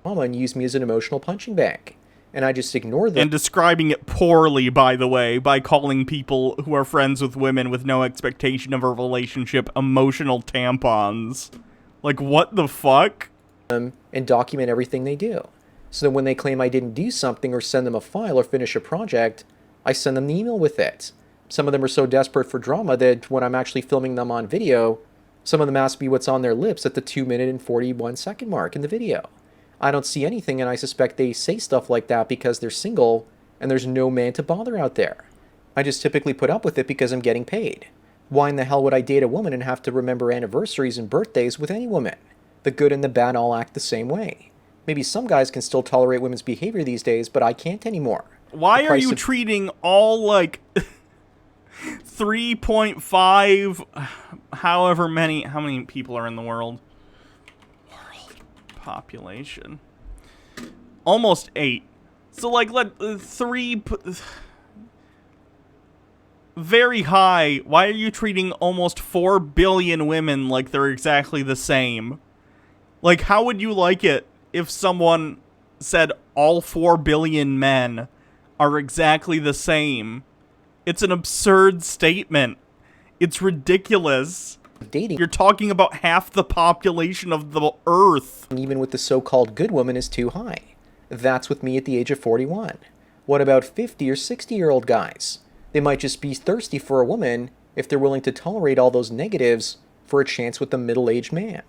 And use me as an emotional punching bag. And I just ignore them. And describing it poorly, by the way, by calling people who are friends with women with no expectation of a relationship emotional tampons. Like, what the fuck? And document everything they do. So that when they claim I didn't do something or send them a file or finish a project, I send them the email with it. Some of them are so desperate for drama that when I'm actually filming them on video, some of them ask me what's on their lips at the 2-minute and 41-second mark in the video. I don't see anything, and I suspect they say stuff like that because they're single and there's no man to bother out there. I just typically put up with it because I'm getting paid. Why in the hell would I date a woman and have to remember anniversaries and birthdays with any woman? The good and the bad all act the same way. Maybe some guys can still tolerate women's behavior these days, but I can't anymore. Why are you treating all, like, 3.5, how many people are in the world? World population. Almost 8. So, like, very high. Why are you treating almost 4 billion women like they're exactly the same? Like, how would you like it if someone said all 4 billion men are exactly the same? It's an absurd statement. It's ridiculous. Dating. You're talking about half the population of the Earth. Even with the so-called good woman is too high. That's with me at the age of 41. What about 50 or 60-year-old guys? They might just be thirsty for a woman if they're willing to tolerate all those negatives for a chance with a middle-aged man.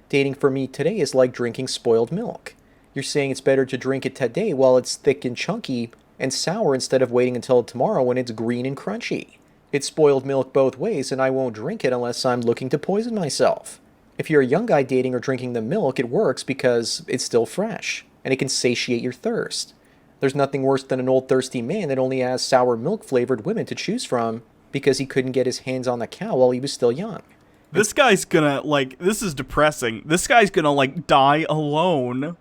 Dating for me today is like drinking spoiled milk. You're saying it's better to drink it today while it's thick and chunky and sour instead of waiting until tomorrow when it's green and crunchy. It's spoiled milk both ways, and I won't drink it unless I'm looking to poison myself. If you're a young guy dating or drinking the milk, it works because it's still fresh, and it can satiate your thirst. There's nothing worse than an old thirsty man that only has sour milk-flavored women to choose from because he couldn't get his hands on the cow while he was still young. This guy's gonna, like, this is depressing. This guy's gonna, like, die alone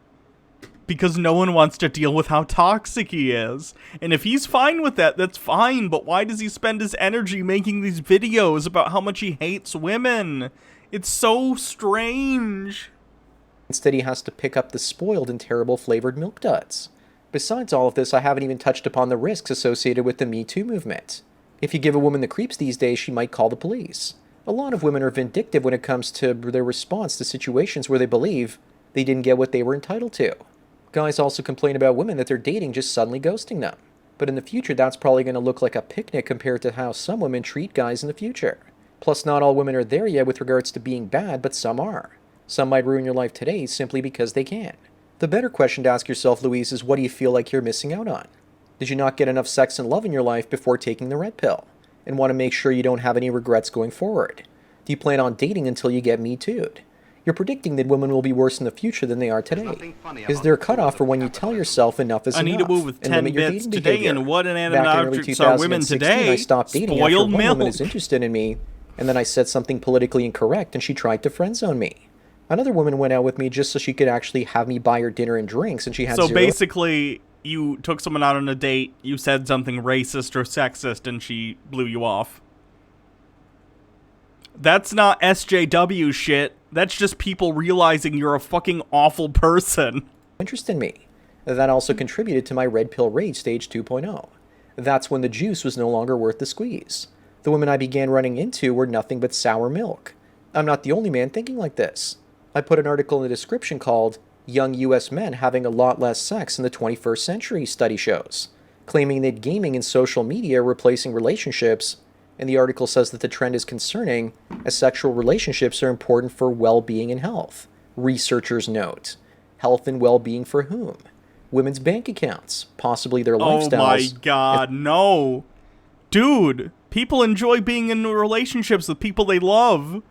because no one wants to deal with how toxic he is. And if he's fine with that, that's fine, but why does he spend his energy making these videos about how much he hates women? It's so strange. Instead, he has to pick up the spoiled and terrible flavored milk duds. Besides all of this, I haven't even touched upon the risks associated with the Me Too movement. If you give a woman the creeps these days, she might call the police. A lot of women are vindictive when it comes to their response to situations where they believe they didn't get what they were entitled to. Guys also complain about women that they're dating just suddenly ghosting them. But in the future, that's probably going to look like a picnic compared to how some women treat guys in the future. Plus, not all women are there yet with regards to being bad, but some are. Some might ruin your life today simply because they can. The better question to ask yourself, Louise, is what do you feel like you're missing out on? Did you not get enough sex and love in your life before taking the red pill? And want to make sure you don't have any regrets going forward? Do you plan on dating until you get Me Too'd? You're predicting that women will be worse in the future than they are today. Is there a cutoff for when you tell yourself enough is enough? I need to move with 10 bits today, behavior? and what inanimate Back in early objects are women 2016, today? I stopped dating after Spoiled one milk. woman is interested in me, and then I said something politically incorrect and she tried to friend-zone me. Another woman went out with me just so she could actually have me buy her dinner and drinks, and she had So zero... basically, you took someone out on a date, you said something racist or sexist, and she blew you off. That's not SJW shit. That's just people realizing you're a fucking awful person. interest in me. That also contributed to my red pill rage stage 2.0. That's when the juice was no longer worth the squeeze. The women I began running into were nothing but sour milk. I'm not the only man thinking like this. I put an article in the description called Young US Men Having a Lot Less Sex in the 21st Century Study Shows, claiming that gaming and social media are replacing relationships, and the article says that the trend is concerning as sexual relationships are important for well-being and health. Researchers note. Health and well-being for whom? Women's bank accounts, possibly their lifestyles. Oh my god, no. Dude, people enjoy being in relationships with people they love.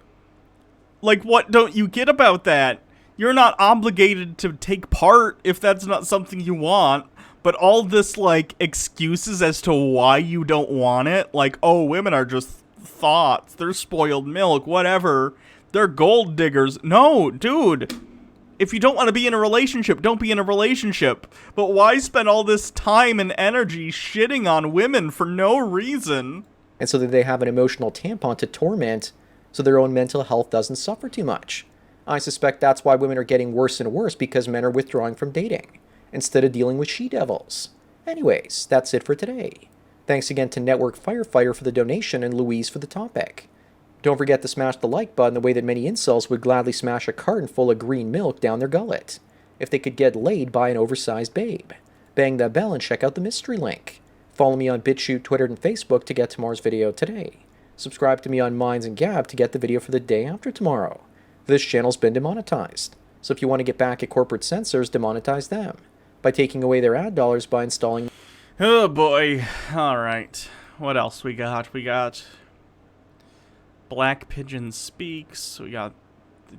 Like, what don't you get about that? You're not obligated to take part if that's not something you want. But all this, like, excuses as to why you don't want it, like, oh, women are just thoughts, they're spoiled milk, whatever, they're gold diggers. No, dude, if you don't want to be in a relationship, don't be in a relationship. But why spend all this time and energy shitting on women for no reason? And so that they have an emotional tampon to torment so their own mental health doesn't suffer too much. I suspect that's why women are getting worse and worse, because men are withdrawing from dating instead of dealing with she-devils. Anyways, that's it for today. Thanks again to Network Firefighter for the donation and Louise for the topic. Don't forget to smash the like button the way that many incels would gladly smash a carton full of green milk down their gullet if they could get laid by an oversized babe. Bang that bell and check out the mystery link. Follow me on BitChute, Twitter, and Facebook to get tomorrow's video today. Subscribe to me on Minds and Gab to get the video for the day after tomorrow. This channel's been demonetized, so if you want to get back at corporate censors, demonetize them by taking away their ad dollars by installing... Oh boy. Alright. What else we got? We got Black Pigeon Speaks. We got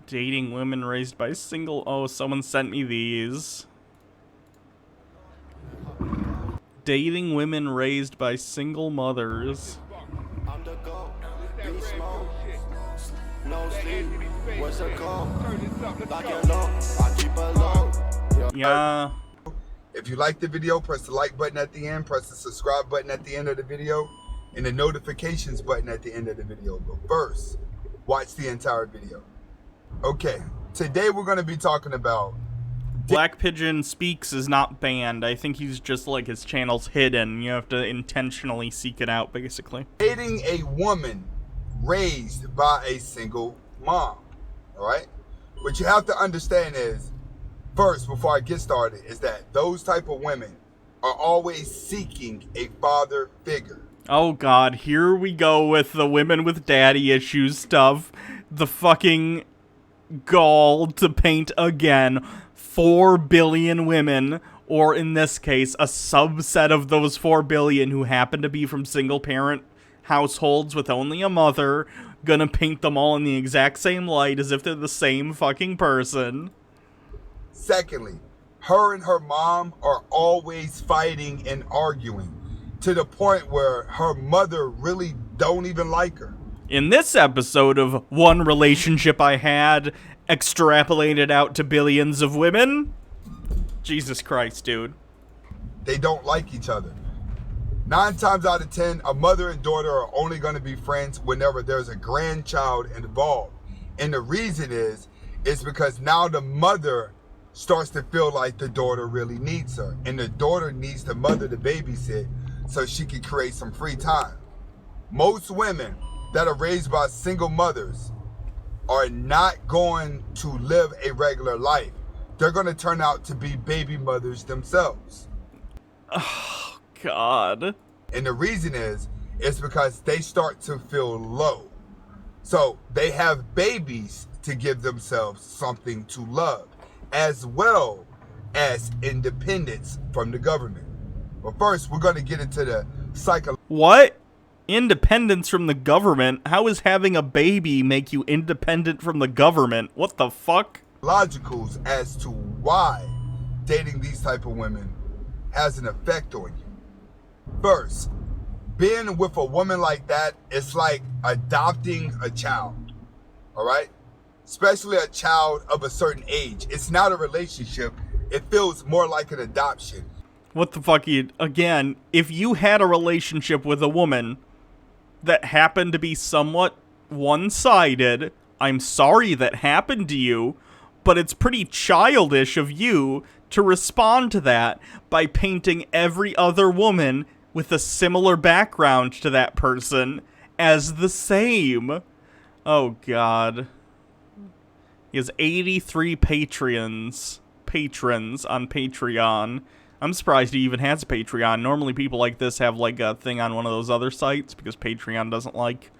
dating women raised by single... Oh, someone sent me these. Dating women raised by single mothers. Yeah. If you like the video, press the like button at the end, press the subscribe button at the end of the video, and the notifications button at the end of the video. But first, watch the entire video. Okay, today we're going to be talking about... Black Pigeon Speaks is not banned. I think he's just like, his channel's hidden. You have to intentionally seek it out, basically. Dating a woman raised by a single mom, all right? What you have to understand is, first, before I get started, is that those type of women are always seeking a father figure. Oh god, here we go with the women with daddy issues stuff. The fucking gall to paint again. 4 billion women, or in this case, a subset of those 4 billion who happen to be from single-parent households with only a mother, gonna paint them all in the exact same light as if they're the same fucking person. Secondly, her and her mom are always fighting and arguing to the point where her mother really don't even like her. In this episode of One Relationship I Had, extrapolated out to billions of women, Jesus Christ, dude. They don't like each other. 9 times out of 10, a mother and daughter are only going to be friends whenever there's a grandchild involved. And the reason is because now the mother starts to feel like the daughter really needs her. And the daughter needs the mother to babysit so she can create some free time. Most women that are raised by single mothers are not going to live a regular life. They're going to turn out to be baby mothers themselves. Oh, God. And the reason is because they start to feel low. So they have babies to give themselves something to love, as well as independence from the government. But first, we're going to get into the psychological... What? Independence from the government? How is having a baby make you independent from the government? What the fuck? Logicals as to why dating these type of women has an effect on you. First, being with a woman like that, it's like adopting a child, all right? Especially a child of a certain age. It's not a relationship. It feels more like an adoption. What the fuck? Again, if you had a relationship with a woman that happened to be somewhat one-sided, I'm sorry that happened to you, but it's pretty childish of you to respond to that by painting every other woman with a similar background to that person as the same. Oh, God. He has 83 patrons on Patreon. I'm surprised he even has a Patreon. Normally people like this have like a thing on one of those other sites because Patreon doesn't like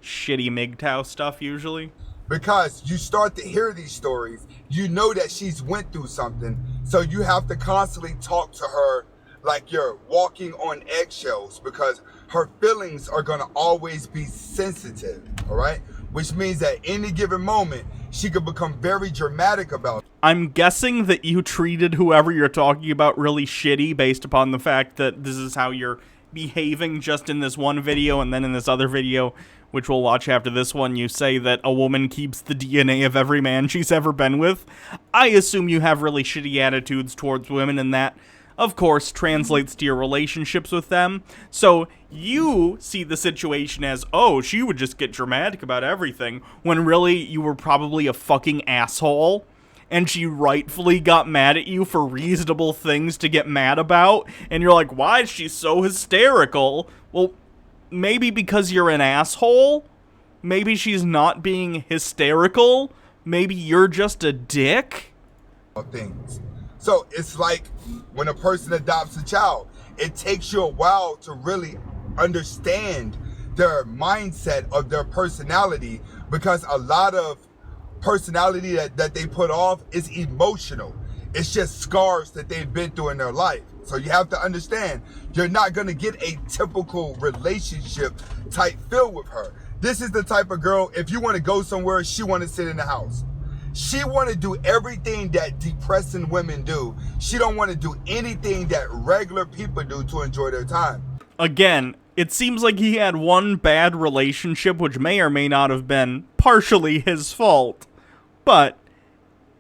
shitty MGTOW stuff usually. Because you start to hear these stories, you know that she's went through something, so you have to constantly talk to her like you're walking on eggshells because her feelings are going to always be sensitive, all right? Which means at any given moment, she could become very dramatic about it. I'm guessing that you treated whoever you're talking about really shitty based upon the fact that this is how you're behaving just in this one video, and then in this other video, which we'll watch after this one, you say that a woman keeps the DNA of every man she's ever been with. I assume you have really shitty attitudes towards women, and that, of course, translates to your relationships with them. So you see the situation as, oh, she would just get dramatic about everything, when really you were probably a fucking asshole, and she rightfully got mad at you for reasonable things to get mad about, and you're like, why is she so hysterical? Well, maybe because you're an asshole? Maybe she's not being hysterical? Maybe you're just a dick? Things. So it's like when a person adopts a child, it takes you a while to really understand their mindset of their personality, because a lot of personality that they put off is emotional. It's just scars that they've been through in their life. So you have to understand, you're not going to get a typical relationship type feel with her. This is the type of girl, if you want to go somewhere, she want to sit in the house. She want to do everything that depressing women do. She don't want to do anything that regular people do to enjoy their time. Again, it seems like he had one bad relationship, which may or may not have been partially his fault. But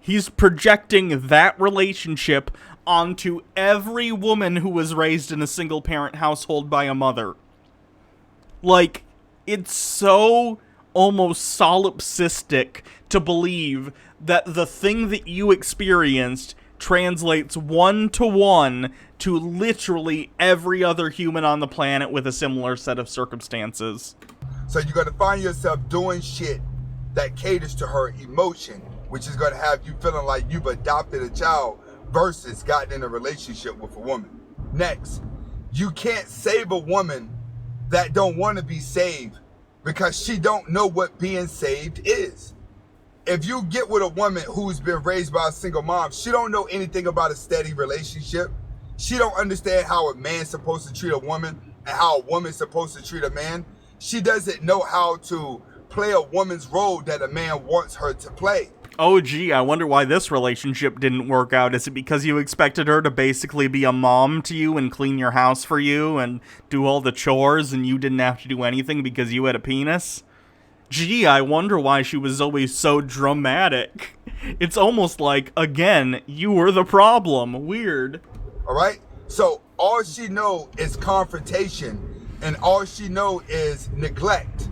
he's projecting that relationship onto every woman who was raised in a single-parent household by a mother. Like, it's so almost solipsistic to believe that the thing that you experienced translates one-to-one to literally every other human on the planet with a similar set of circumstances. So you're going to find yourself doing shit that caters to her emotion, which is going to have you feeling like you've adopted a child versus gotten in a relationship with a woman. Next, you can't save a woman that don't want to be saved because she don't know what being saved is. If you get with a woman who's been raised by a single mom, she don't know anything about a steady relationship. She don't understand how a man's supposed to treat a woman and how a woman's supposed to treat a man. She doesn't know how to play a woman's role that a man wants her to play. Oh, gee, I wonder why this relationship didn't work out. Is it because you expected her to basically be a mom to you and clean your house for you and do all the chores and you didn't have to do anything because you had a penis? Gee, I wonder why she was always so dramatic. It's almost like, again, you were the problem. Weird. All right? So all she know is confrontation and all she know is neglect.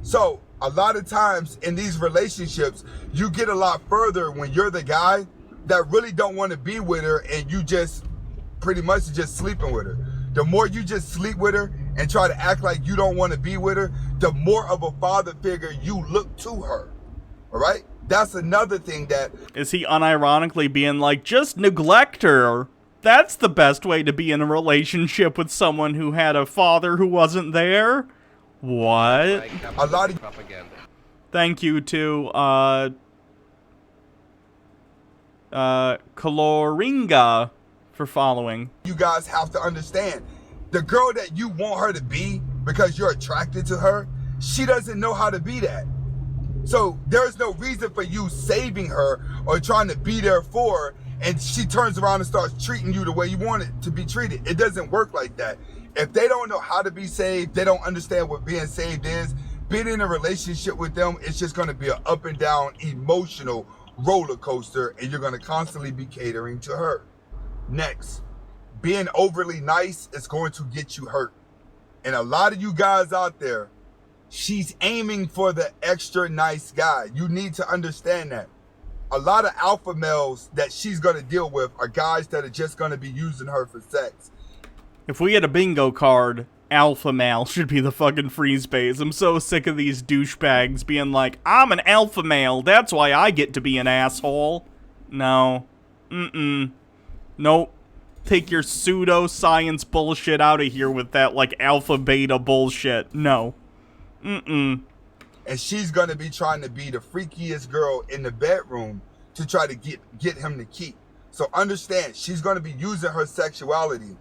So a lot of times in these relationships, you get a lot further when you're the guy that really don't want to be with her and you just pretty much just sleeping with her. The more you just sleep with her and try to act like you don't want to be with her, the more of a father figure you look to her. All right? That's another thing that... Is he unironically being like, just neglect her? That's the best way to be in a relationship with someone who had a father who wasn't there? What? A lot of propaganda. Thank you to, Coloringa for following. You guys have to understand, the girl that you want her to be because you're attracted to her, she doesn't know how to be that. So there's no reason for you saving her or trying to be there for her, and she turns around and starts treating you the way you want it to be treated. It doesn't work like that. If they don't know how to be saved, they don't understand what being saved is, being in a relationship with them, it's just going to be an up and down emotional roller coaster, and you're going to constantly be catering to her. Next, being overly nice is going to get you hurt. And a lot of you guys out there, she's aiming for the extra nice guy. You need to understand that. a lot of alpha males that she's going to deal with are guys that are just going to be using her for sex. If we had a bingo card, alpha male should be the fucking free space. I'm so sick of these douchebags being like, I'm an alpha male, that's why I get to be an asshole. No. Nope. Take your pseudo-science bullshit out of here with that, like, alpha-beta bullshit. No. And she's going to be trying to be the freakiest girl in the bedroom to try to get him to keep. So understand, she's going to be using her sexuality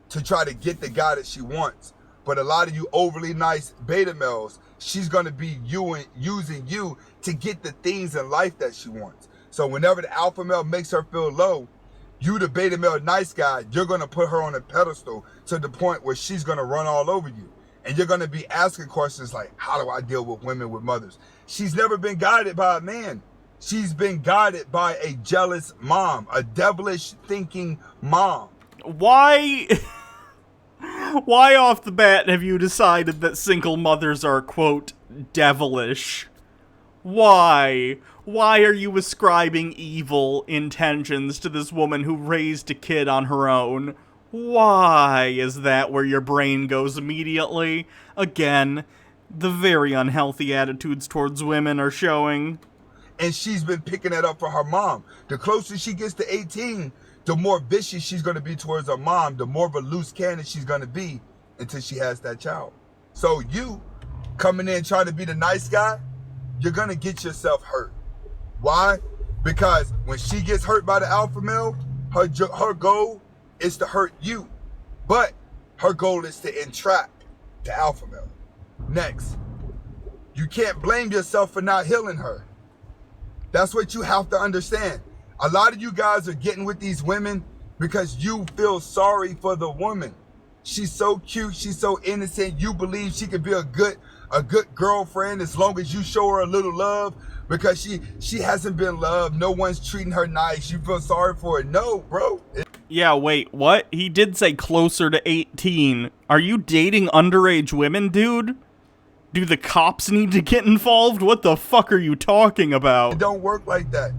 to try to get the guy that she wants. But a lot of you overly nice beta males, she's going to be using you to get the things in life that she wants. So whenever the alpha male makes her feel low, you, the beta male nice guy, you're going to put her on a pedestal to the point where she's going to run all over you. And you're going to be asking questions like, how do I deal with women with mothers? She's never been guided by a man. She's been guided by a jealous mom, a devilish thinking mom. Why off the bat have you decided that single mothers are, quote, devilish? Why? Why are you ascribing evil intentions to this woman who raised a kid on her own? Why is that where your brain goes immediately? Again, the very unhealthy attitudes towards women are showing. And she's been picking that up for her mom. The closer she gets to 18, the more vicious she's going to be towards her mom, the more of a loose cannon she's going to be until she has that child. So you coming in trying to be the nice guy, you're going to get yourself hurt. Why? Because when she gets hurt by the alpha male, her goal is to hurt you. But her goal is to entrap the alpha male. Next, you can't blame yourself for not healing her. That's what you have to understand. A lot of you guys are getting with these women because you feel sorry for the woman. She's so cute, she's so innocent. You believe she could be a good girlfriend as long as you show her a little love because she hasn't been loved. No one's treating her nice. You feel sorry for her. No, bro. Yeah, wait, what? He did say closer to 18. Are you dating underage women, dude? Do the cops need to get involved? What the fuck are you talking about? It don't work like that.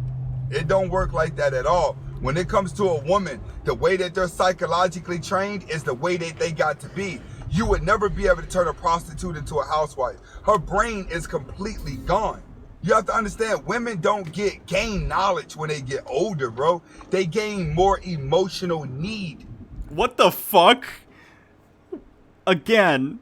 It don't work like that at all. When it comes to a woman, the way that they're psychologically trained is the way that they got to be. You would never be able to turn a prostitute into a housewife. Her brain is completely gone. You have to understand, women don't gain knowledge when they get older, bro. They gain more emotional need. What the fuck? Again,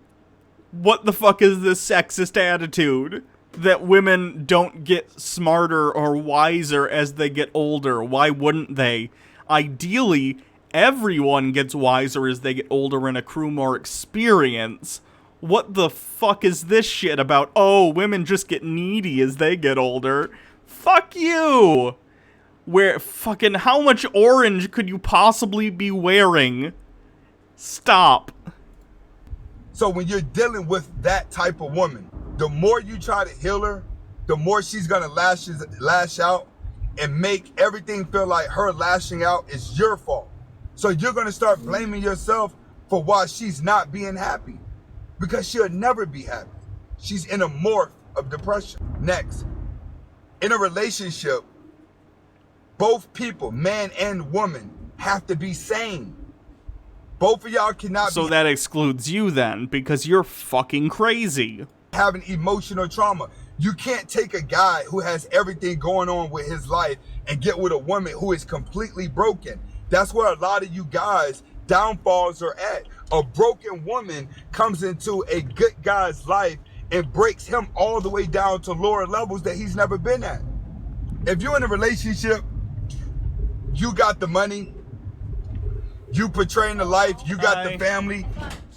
what the fuck is this sexist attitude? That women don't get smarter or wiser as they get older. Why wouldn't they? Ideally, everyone gets wiser as they get older and accrue more experience. What the fuck is this shit about, oh, women just get needy as they get older? Fuck you! How much orange could you possibly be wearing? Stop. So when you're dealing with that type of woman, the more you try to heal her, the more she's gonna lash out and make everything feel like her lashing out is your fault. So you're gonna start blaming yourself for why she's not being happy. Because she'll never be happy. She's in a morph of depression. Next, in a relationship, both people, man and woman, have to be sane. Both of y'all cannot So that excludes you then, because you're fucking crazy. Having emotional trauma. You can't take a guy who has everything going on with his life and get with a woman who is completely broken. That's where a lot of you guys' downfalls are at. A broken woman comes into a good guy's life and breaks him all the way down to lower levels that he's never been at. If you're in a relationship, you got the money, you portraying the life, you got the family.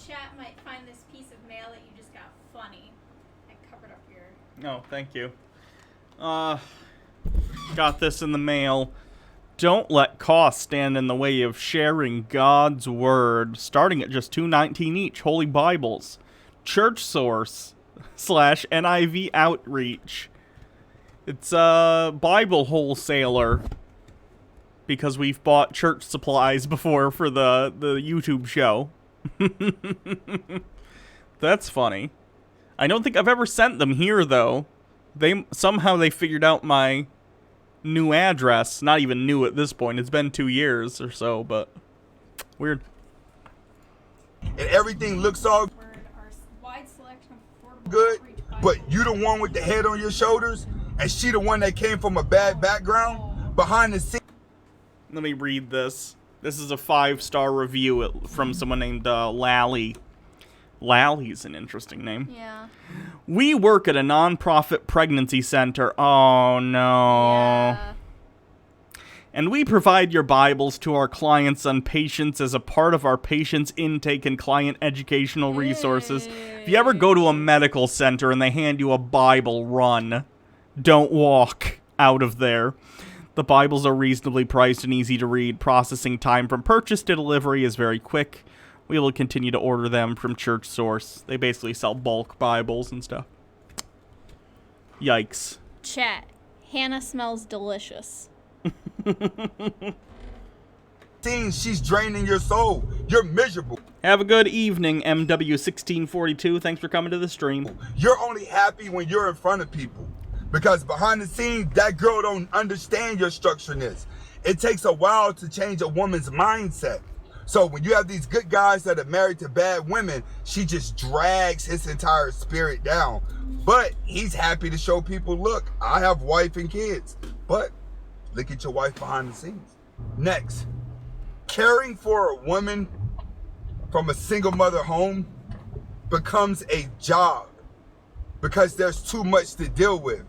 Chat might find this piece of mail that you just got funny. I covered up your... No, thank you. Got this in the mail. Don't let cost stand in the way of sharing God's word. Starting at just $2.19 each. Holy Bibles. Church Source / NIV Outreach. It's a Bible wholesaler. Because we've bought church supplies before for the YouTube show. That's funny. I don't think I've ever sent them here, though. Somehow they figured out my new address. Not even new at this point. It's been 2 years or so, but weird. And everything looks all good, but you the one with the head on your shoulders, and she the one that came from a bad background behind the scenes. Let me read this. This is a 5-star review from someone named Lally. Lally's an interesting name. Yeah. We work at a non-profit pregnancy center. Oh, no. Yeah. And we provide your Bibles to our clients and patients as a part of our patients' intake and client educational resources. If you ever go to a medical center and they hand you a Bible, run. Don't walk out of there. The Bibles are reasonably priced and easy to read. Processing time from purchase to delivery is very quick. We will continue to order them from Church Source. They basically sell bulk Bibles and stuff. Yikes. Chat. Hannah smells delicious. She's draining your soul. You're miserable. Have a good evening, MW1642. Thanks for coming to the stream. You're only happy when you're in front of people. Because behind the scenes, that girl don't understand your structureness. It takes a while to change a woman's mindset. So when you have these good guys that are married to bad women, she just drags his entire spirit down. But he's happy to show people, look, I have wife and kids. But look at your wife behind the scenes. Next, caring for a woman from a single mother home becomes a job because there's too much to deal with.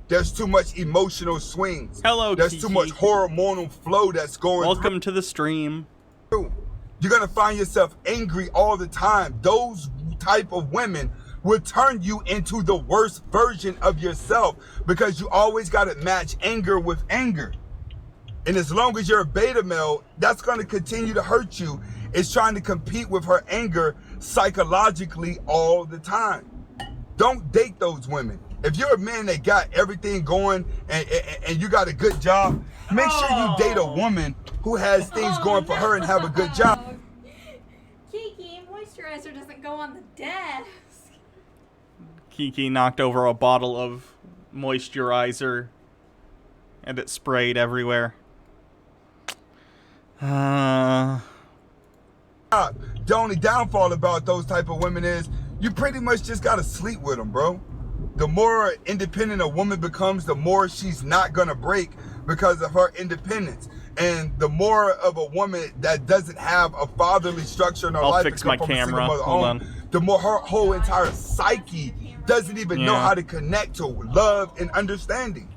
There's too much emotional swings. Hello, There's Kiki. too much hormonal flow that's going Welcome to the stream. You're going to find yourself angry all the time. Those type of women will turn you into the worst version of yourself because you always got to match anger with anger. And as long as you're a beta male, that's going to continue to hurt you. It's trying to compete with her anger psychologically all the time. Don't date those women. If you're a man that got everything going and you got a good job, make sure you date a woman who has things going for her and have a good job. Kiki, moisturizer doesn't go on the desk. Kiki knocked over a bottle of moisturizer and it sprayed everywhere. The only downfall about those type of women is you pretty much just gotta sleep with them, bro. The more independent a woman becomes, the more she's not gonna break because of her independence. And the more of a woman that doesn't have a fatherly structure in her life, fix my camera. Hold on. the more her whole entire psyche doesn't even know how to connect to love and understanding.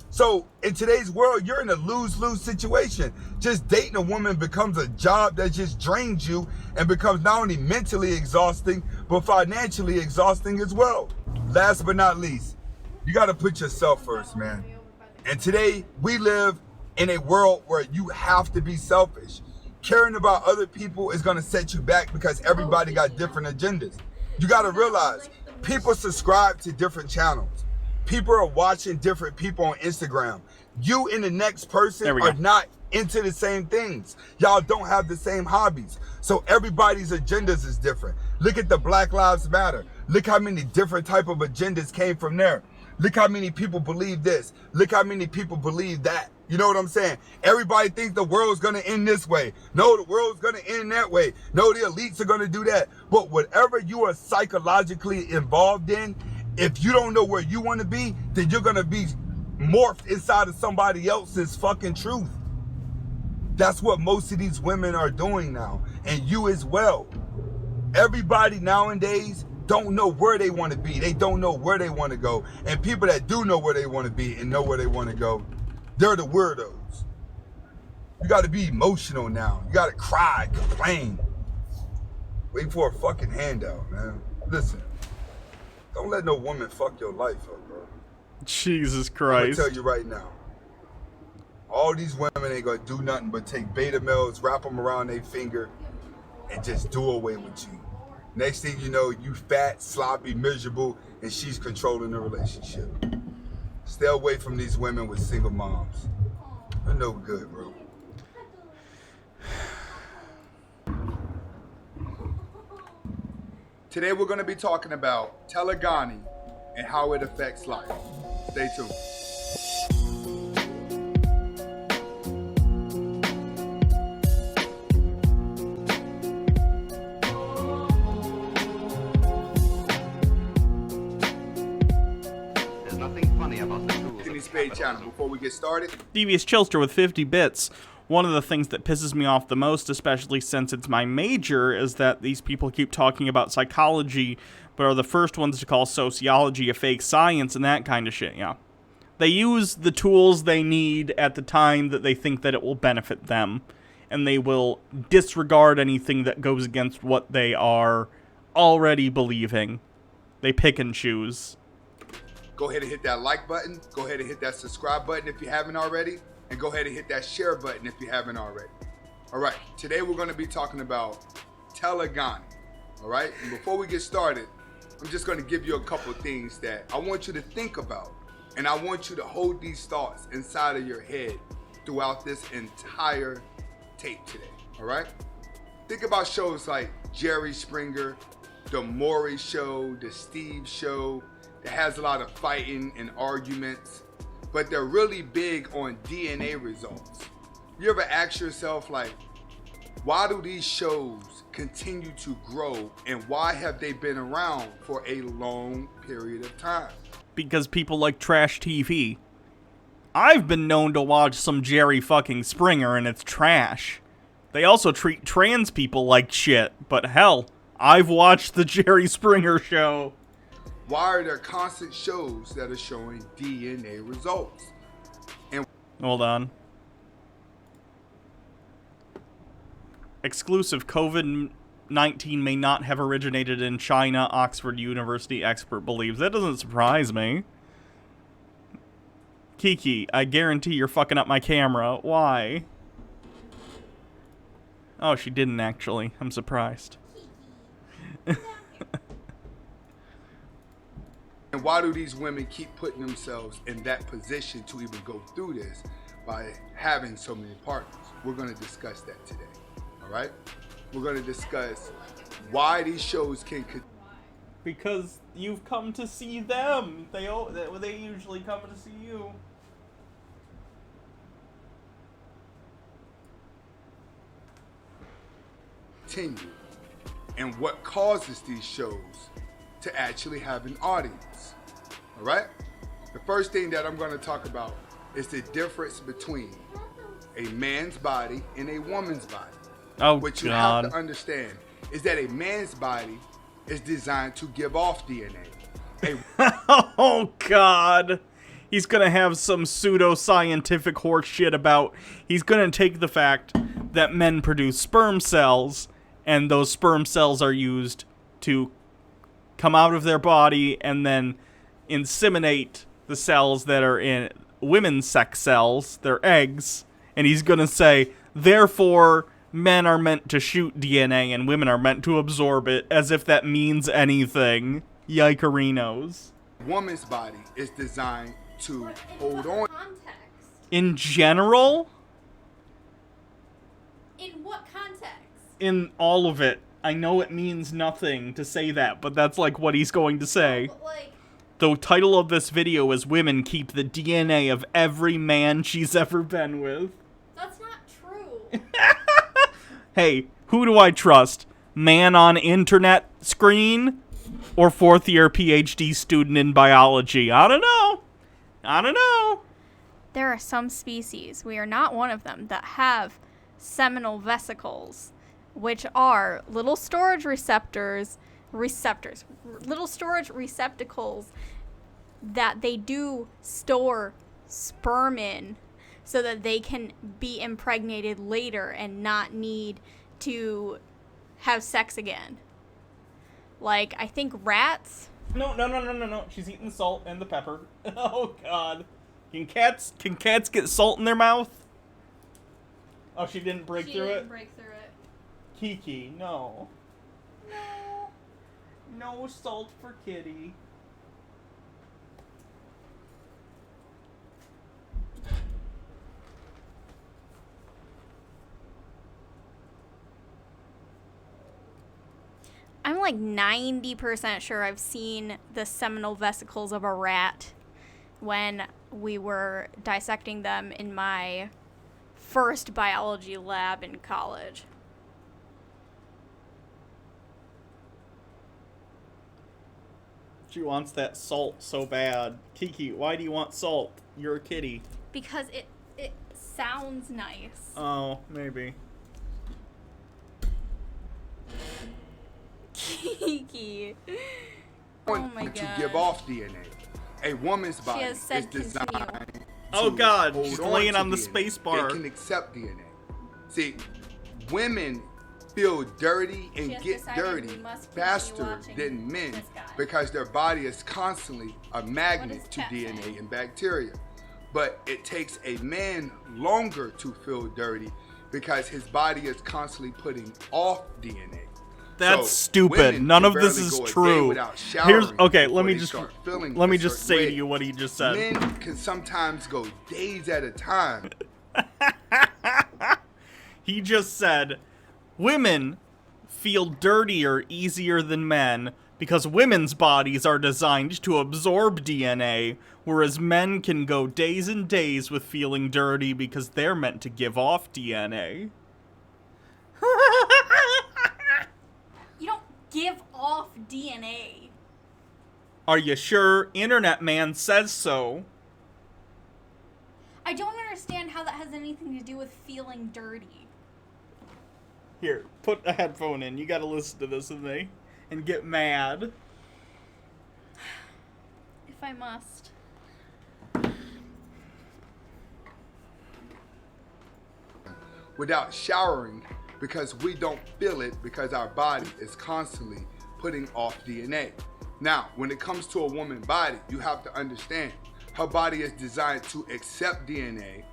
So in today's world, you're in a lose-lose situation. Just dating a woman becomes a job that just drains you and becomes not only mentally exhausting, but financially exhausting as well. Last but not least, you got to put yourself first, man. And today, we live in a world where you have to be selfish. Caring about other people is going to set you back because everybody got different agendas. You got to realize, people subscribe to different channels. People are watching different people on Instagram. You and the next person are not into the same things. Y'all don't have the same hobbies. So everybody's agendas is different. Look at the Black Lives Matter. Look how many different type of agendas came from there. Look how many people believe this. Look how many people believe that. You know what I'm saying? Everybody thinks the world's gonna end this way. No, the world's gonna end that way. No, the elites are gonna do that. But whatever you are psychologically involved in, if you don't know where you want to be, then you're going to be morphed inside of somebody else's fucking truth. That's what most of these women are doing now. And you as well. Everybody nowadays don't know where they want to be. They don't know where they want to go. And people that do know where they want to be and know where they want to go, they're the weirdos. You got to be emotional now. You got to cry, complain. Wait for a fucking handout, man. Listen. Don't let no woman fuck your life up, bro. Jesus Christ. I'm gonna tell you right now. All these women ain't gonna do nothing but take beta males, wrap them around their finger, and just do away with you. Next thing you know, you fat, sloppy, miserable, and she's controlling the relationship. Stay away from these women with single moms. They're no good, bro. Today we're going to be talking about telegamy and how it affects life. Stay tuned. nothing funny about the tools Kenny of Spade channel. Before we get started, Devious Chillster with 50 bits. One of the things that pisses me off the most, especially since it's my major, is that these people keep talking about psychology, but are the first ones to call sociology a fake science and that kind of shit, yeah. They use the tools they need at the time that they think that it will benefit them, and they will disregard anything that goes against what they are already believing. They pick and choose. go ahead and hit that like button. Go ahead and hit that subscribe button if you haven't already. And go ahead and hit that share button if you haven't already. All right, today we're going to be talking about telegamy. All right, and before we get started, I'm just going to give you a couple things that I want you to think about. And I want you to hold these thoughts inside of your head throughout this entire tape today. All right? Think about shows like Jerry Springer, The Maury Show, The Steve Show, that has a lot of fighting and arguments, but they're really big on DNA results. You ever ask yourself, like, why do these shows continue to grow and why have they been around for a long period of time? Because people like trash TV. I've been known to watch some Jerry fucking Springer and it's trash. They also treat trans people like shit, but hell, I've watched the Jerry Springer show. Why are there constant shows that are showing DNA results? And hold on. Exclusive COVID-19 may not have originated in China, Oxford University expert believes. That doesn't surprise me. Kiki, I guarantee you're fucking up my camera. Why? Oh, she didn't actually. I'm surprised. And why do these women keep putting themselves in that position to even go through this by having so many partners? We're going to discuss that today. All right? We're going to discuss why these shows can... Because you've come to see them. They usually come to see you. Continue. And what causes these shows to actually have an audience. All right? The first thing that I'm going to talk about is the difference between a man's body and a woman's body. Oh, what you God. have to understand is that a man's body is designed to give off DNA. Oh, God. He's going to have some pseudo-scientific horse shit about... He's going to take the fact that men produce sperm cells, and those sperm cells are used to come out of their body and then inseminate the cells that are in women's sex cells, their eggs, and he's going to say, therefore, men are meant to shoot DNA and women are meant to absorb it, as if that means anything. Yikerinos. Woman's body is designed to hold on. In general? In what context? In all of it. I know it means nothing to say that, but that's like what he's going to say. The title of this video is Women Keep the DNA of Every Man She's Ever Been With. That's not true. Hey, who do I trust? Man on internet screen? Or fourth year PhD student in biology? I don't know. I don't know. There are some species, we are not one of them, that have seminal vesicles, which are little storage little storage receptacles that they do store sperm in so that they can be impregnated later and not need to have sex again. Like, I think rats... No. She's eating the salt and the pepper. Oh, God. Can cats get salt in their mouth? Oh, she didn't break through it? She didn't break through it. Kiki, no. No salt for Kitty. I'm like 90% sure I've seen the seminal vesicles of a rat when we were dissecting them in my first biology lab in college. She wants that salt so bad. Kiki, why do you want salt? You're a kitty. Because it sounds nice. Oh, maybe. Kiki. Oh my god. To give off DNA. A woman's body is designed. Oh god, she's hold laying to on the DNA. space bar. It can accept DNA. See, women feel dirty and get dirty faster than men because their body is constantly a magnet to DNA and bacteria. But it takes a man longer to feel dirty because his body is constantly putting off DNA. That's So, stupid. women None can of this barely is go a day true. without showering Okay, before let me they just start feeling let me a just certain say way. to you what he just said. Men can sometimes go days at a time. He just said women feel dirtier easier than men because women's bodies are designed to absorb DNA, whereas men can go days and days with feeling dirty because they're meant to give off DNA. You don't give off DNA. Are you sure? Internet man says so. I don't understand how that has anything to do with feeling dirty. Here, put a headphone in. You gotta listen to this with me and get mad. If I must. Without showering because we don't feel it because our body is constantly putting off DNA. Now, when it comes to a woman's body, you have to understand her body is designed to accept DNA,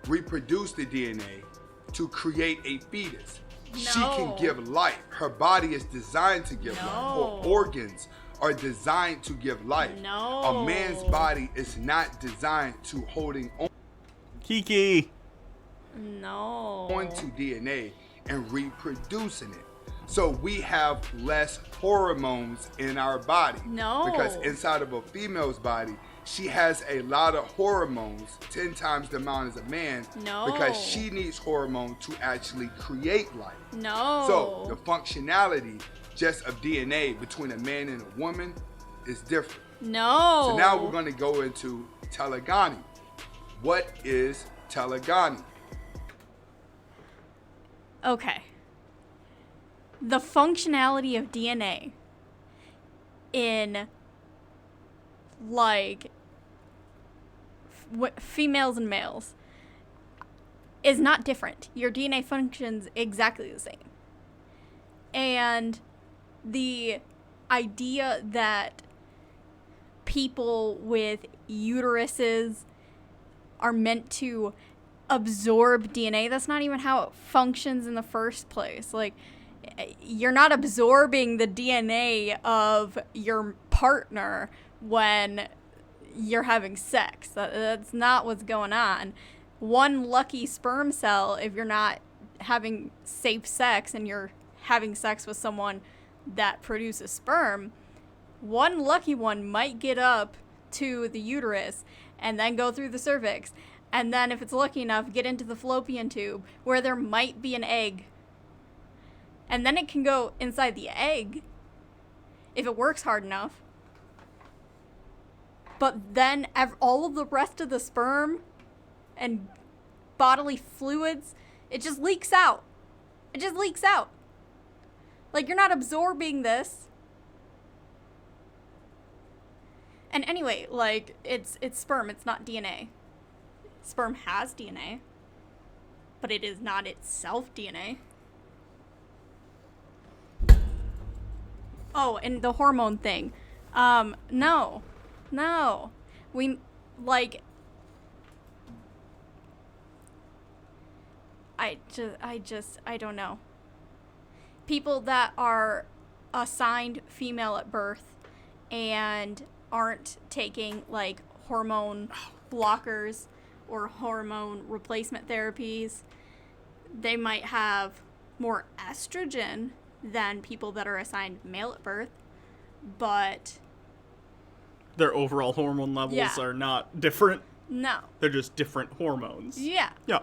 reproduce the DNA, to create a fetus. She can give life. Her body is designed to give life. Her organs are designed to give life. A man's body is not designed to holding on. Kiki. Onto DNA and reproducing it. So we have less hormones in our body. Because inside of a female's body, she has a lot of hormones, 10 times the amount as a man. Because she needs hormone to actually create life. So the functionality just of DNA between a man and a woman is different. So now we're going to go into telegamy. What is telegamy? Okay. The functionality of DNA in, like, females and males is not different. Your DNA functions exactly the same. And the idea that people with uteruses are meant to absorb DNA, that's not even how it functions in the first place. Like, you're not absorbing the DNA of your partner when you're having sex. That's not what's going on. One lucky sperm cell, if you're not having safe sex and you're having sex with someone that produces sperm, one lucky one might get up to the uterus and then go through the cervix, and then if it's lucky enough, get into the fallopian tube where there might be an egg. And then it can go inside the egg if it works hard enough. But then all of the rest of the sperm and bodily fluids, it just leaks out. It just leaks out. Like, you're not absorbing this. And anyway, like, it's sperm, it's not DNA. Sperm has DNA, but it is not itself DNA. Oh, and the hormone thing. No. We, like, I don't know. People that are assigned female at birth and aren't taking, like, hormone blockers or hormone replacement therapies, they might have more estrogen than people that are assigned male at birth, but their overall hormone levels are not different. No. They're just different hormones. Yeah. Yeah.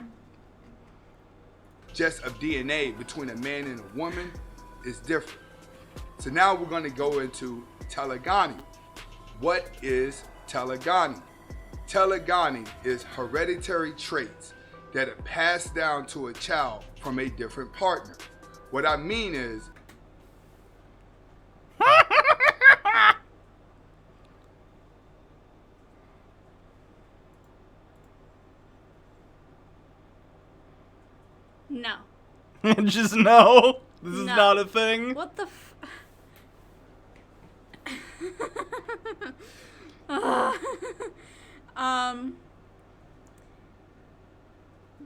Just of DNA between a man and a woman is different. So now we're going to go into telegony. What is telegony? Telegony is hereditary traits that are passed down to a child from a different partner. What I mean is, No. Just no. This is No. not a thing. What the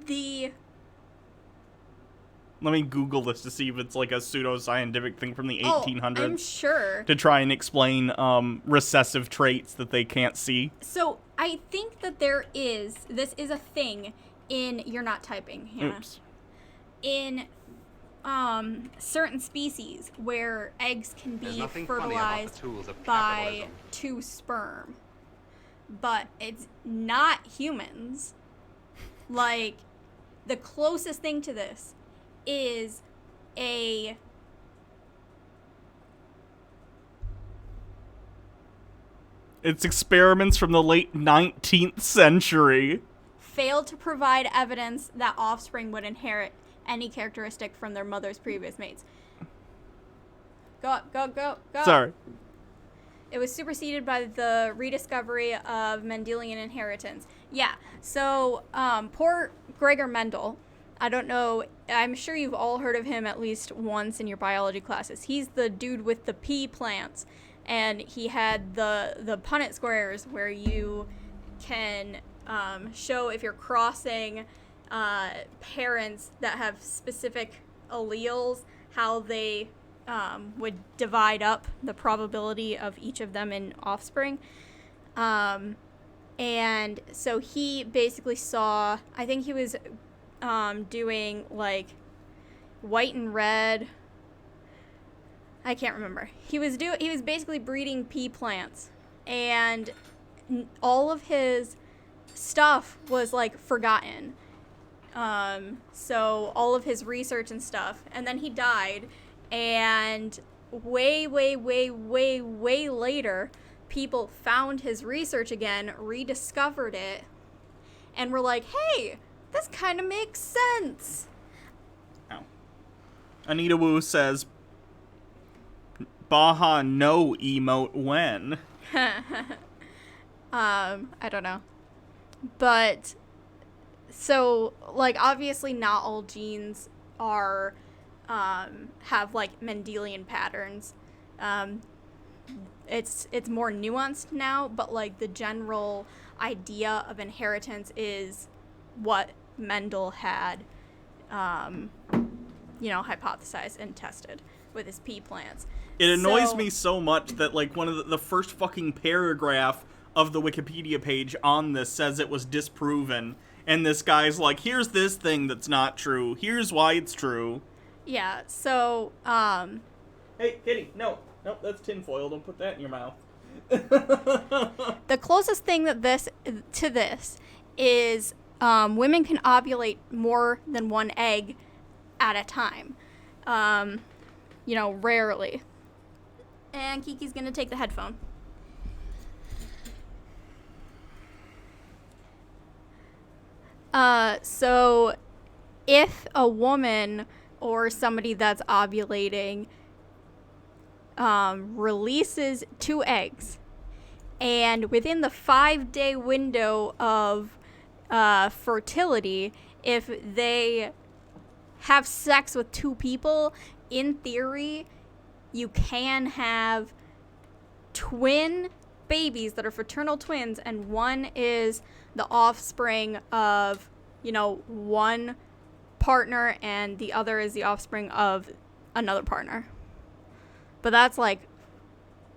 the Let me Google this to see if it's like a pseudoscientific thing from the 1800s. I'm sure. To try and explain recessive traits that they can't see. So I think that this is a thing in, you're not typing, Hannah. Oops. In certain species where eggs can There's be nothing funny about the fertilized tools of by capitalism. 2 sperm. But it's not humans. Like, the closest thing to this is a It's experiments from the late 19th century. failed to provide evidence that offspring would inherit any characteristic from their mother's previous mates. Go. Sorry. It was superseded by the rediscovery of Mendelian inheritance. Yeah, so poor Gregor Mendel, I don't know, I'm sure you've all heard of him at least once in your biology classes. He's the dude with the pea plants, and he had the Punnett squares where you can show if you're crossing parents that have specific alleles, how they would divide up the probability of each of them in offspring. And so he basically saw, I think he was doing like white and red. I can't remember. He was basically breeding pea plants, and all of his stuff was like forgotten. So all of his research and stuff, and then he died. And way later, people found his research again, rediscovered it, and were like, hey, this kind of makes sense. Anita Wu says, Baha no emote when. I don't know. But, so, like, obviously not all genes are, have, like, Mendelian patterns. It's more nuanced now, but, like, the general idea of inheritance is what Mendel had, hypothesized and tested with his pea plants. It annoys me so much that, like, one of the first fucking paragraph of the Wikipedia page on this says it was disproven, and this guy's like, here's this thing that's not true, here's why it's true. Yeah, so, Hey, Kitty, no, that's tinfoil, don't put that in your mouth. The closest thing that this is women can ovulate more than one egg at a time. Rarely. And Kiki's gonna take the headphone. So if a woman or somebody that's ovulating releases 2 eggs, and within the 5-day window of fertility, if they have sex with 2 people, in theory, you can have twin babies that are fraternal twins, and one is the offspring of, one partner, and the other is the offspring of another partner. But that's, like,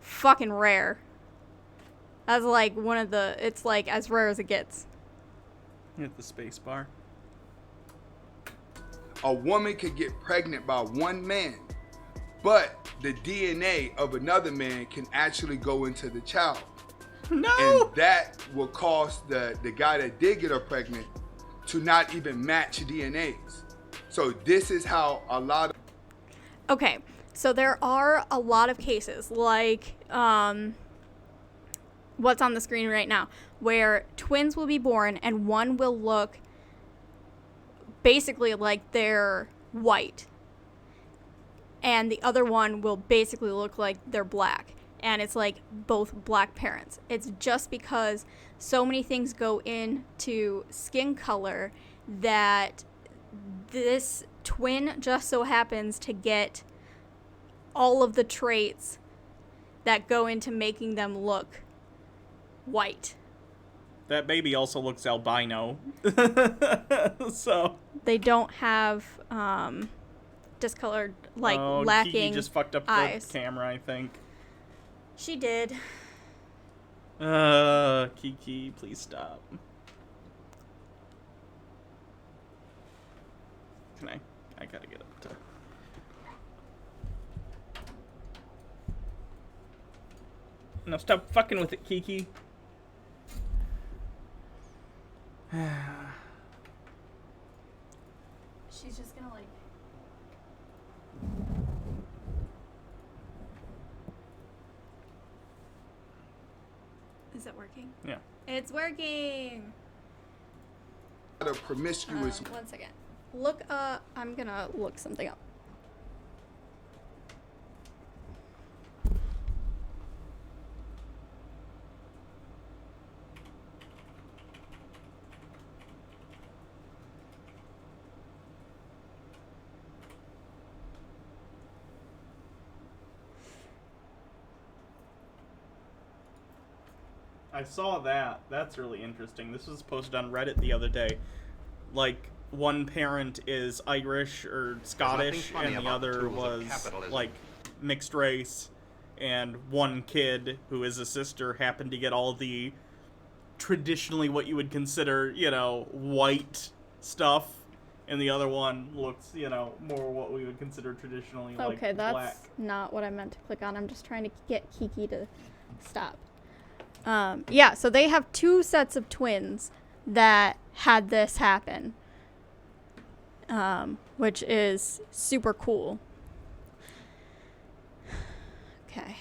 fucking rare. That's, like, it's, like, as rare as it gets. Hit the space bar. a woman could get pregnant by one man, but the DNA of another man can actually go into the child. No! And that will cause the guy that did get her pregnant to not even match DNAs. So this is how a lot of... Okay, So there are a lot of cases, like what's on the screen right now, where twins will be born and one will look basically like they're white, and the other one will basically look like they're black, and it's like both black parents. It's just because so many things go into skin color that this twin just so happens to get all of the traits that go into making them look white. That baby also looks albino. So they don't have discolored, like, lacking Kiki just fucked up eyes. The camera, I think. She did. Kiki, please stop. I gotta get up to... No, stop fucking with it, Kiki. She's just gonna, like... Is it working? Yeah. It's working! Promiscuous. 1 second. Look up... I'm gonna look something up. I saw that. That's really interesting. This was posted on Reddit the other day. Like, one parent is Irish or Scottish, and the other was, like, mixed race. And one kid, who is a sister, happened to get all the traditionally what you would consider, you know, white stuff. And the other one looks, you know, more what we would consider traditionally, like, Okay, that's black. not what I meant to click on. I'm just trying to get Kiki to stop. Yeah, so they have 2 sets of twins that had this happen, which is super cool. Okay.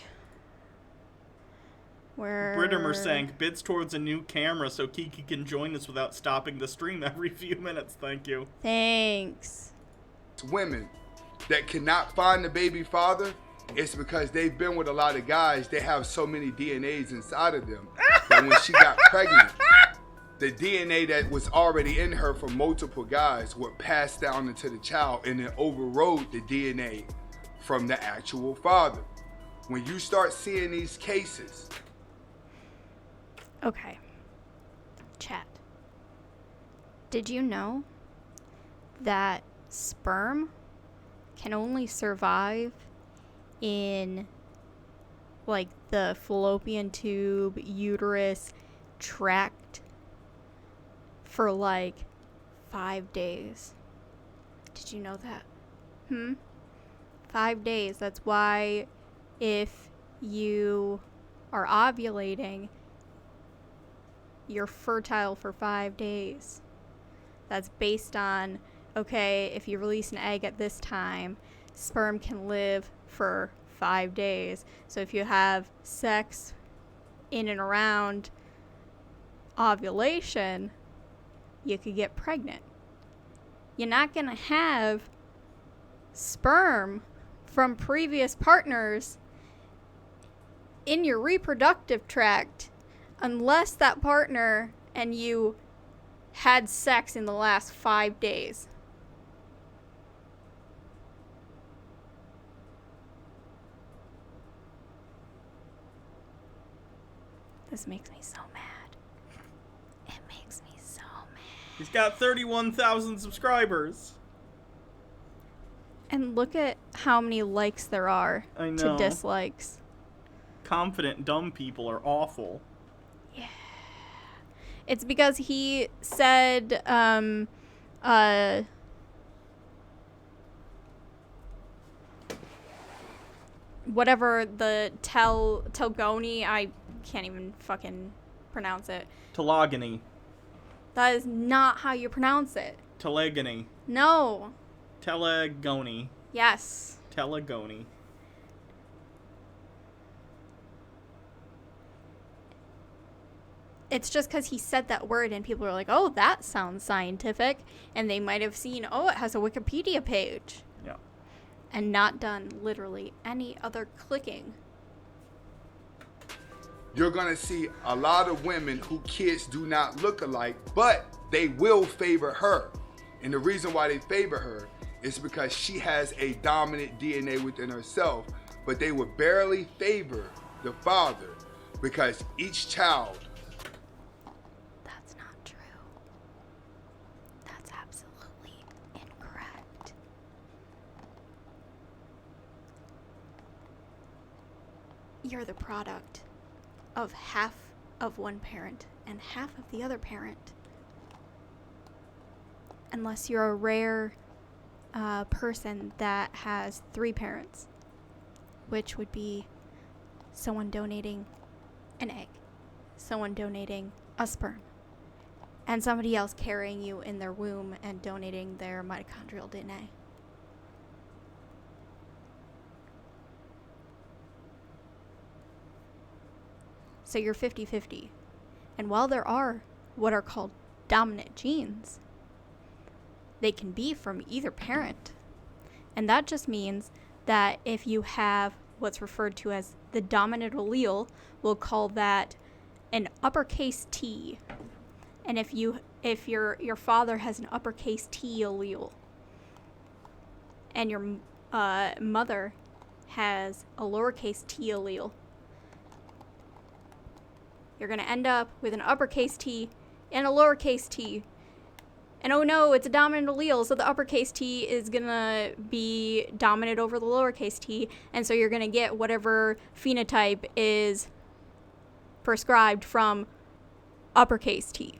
Brittamer sank bids towards a new camera so Kiki can join us without stopping the stream every few minutes. Thank you. Thanks. Women that cannot find the baby father, it's because they've been with a lot of guys. They have so many DNAs inside of them that when she got pregnant, the DNA that was already in her from multiple guys would pass down into the child and then overrode the DNA from the actual father. When you start seeing these cases. Okay. Chat. Did you know that sperm can only survive in, like, the fallopian tube, uterus, tract for, like, 5 days? Did you know that? 5 days. That's why if you are ovulating, you're fertile for 5 days. That's based on, okay, if you release an egg at this time, sperm can live for 5 days. So if you have sex in and around ovulation, you could get pregnant. You're not going to have sperm from previous partners in your reproductive tract unless that partner and you had sex in the last 5 days. This makes me so mad. It makes me so mad. He's got 31,000 subscribers. And look at how many likes there are I to know. dislikes. Confident dumb people are awful. Yeah. It's because he said, whatever the Telgoni, I can't even fucking pronounce it. Telogony. That is not how you pronounce it. Telegony. No. Telegony. Yes. Telegony. It's just because he said that word and people are like, oh, that sounds scientific. And they might have seen, oh, it has a Wikipedia page. Yeah. And not done literally any other clicking. You're going to see a lot of women who kids do not look alike, but they will favor her. And the reason why they favor her is because she has a dominant DNA within herself, but they would barely favor the father because each child. That's not true. That's absolutely incorrect. You're the product of half of one parent and half of the other parent. Unless you're a rare person that has 3 parents, which would be someone donating an egg, someone donating a sperm, and somebody else carrying you in their womb and donating their mitochondrial DNA. So you're 50-50. And while there are what are called dominant genes, they can be from either parent. And that just means that if you have what's referred to as the dominant allele, we'll call that an uppercase T. And if your father has an uppercase T allele, and your mother has a lowercase t allele, you're going to end up with an uppercase T and a lowercase t. And oh no, it's a dominant allele, so the uppercase T is going to be dominant over the lowercase t, and so you're going to get whatever phenotype is prescribed from uppercase T.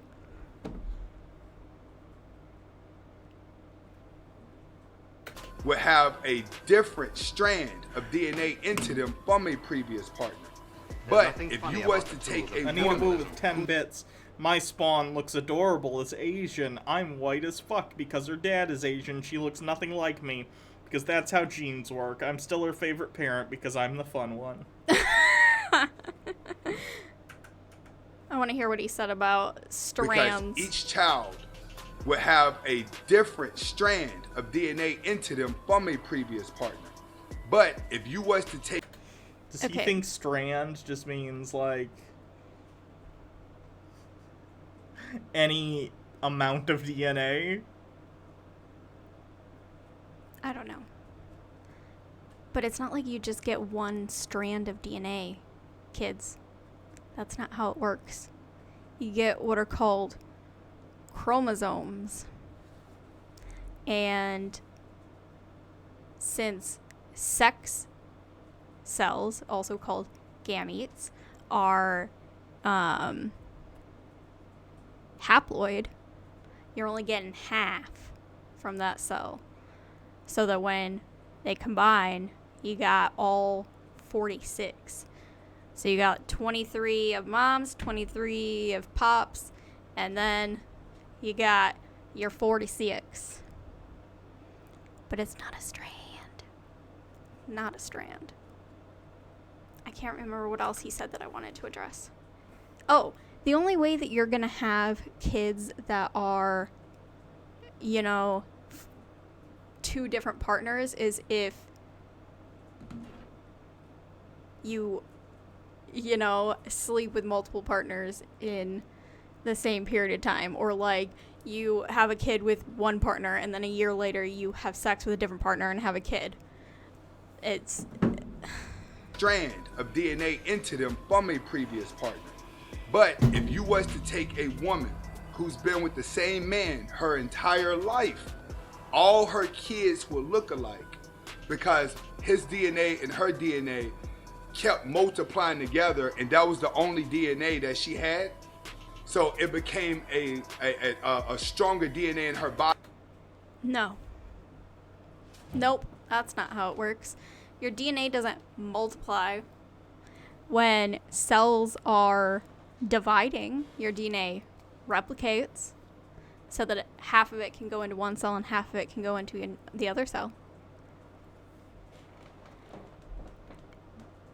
Would have a different strand of DNA into them from a previous partner. But if you was to take a I need a woman boo with 10 bits. My spawn looks adorable as Asian. I'm white as fuck because her dad is Asian. She looks nothing like me because that's how genes work. I'm still her favorite parent because I'm the fun one. I want to hear what he said about strands. Because each child would have a different strand of DNA into them from a previous partner. But if you was to take... Does he think strand just means, like, any amount of DNA? I don't know. But it's not like you just get one strand of DNA, kids. That's not how it works. You get what are called chromosomes. And since sex cells, also called gametes, are haploid, you're only getting half from that cell. So that when they combine, you got all 46. So you got 23 of moms, 23 of pops, and then you got your 46. But it's not a strand. Not a strand. I can't remember what else he said that I wanted to address. Oh, the only way that you're going to have kids that are, you know, 2 different partners is if you know, sleep with multiple partners in the same period of time. Or, like, you have a kid with one partner and then a year later you have sex with a different partner and have a kid. It's... strand of DNA into them from a previous partner. But if you was to take a woman who's been with the same man her entire life, all her kids will look alike because his DNA and her DNA kept multiplying together, and that was the only DNA that she had. So it became a stronger DNA in her body. No. Nope, that's not how it works. Your DNA doesn't multiply. When cells are dividing, your DNA replicates so that half of it can go into one cell and half of it can go into the other cell.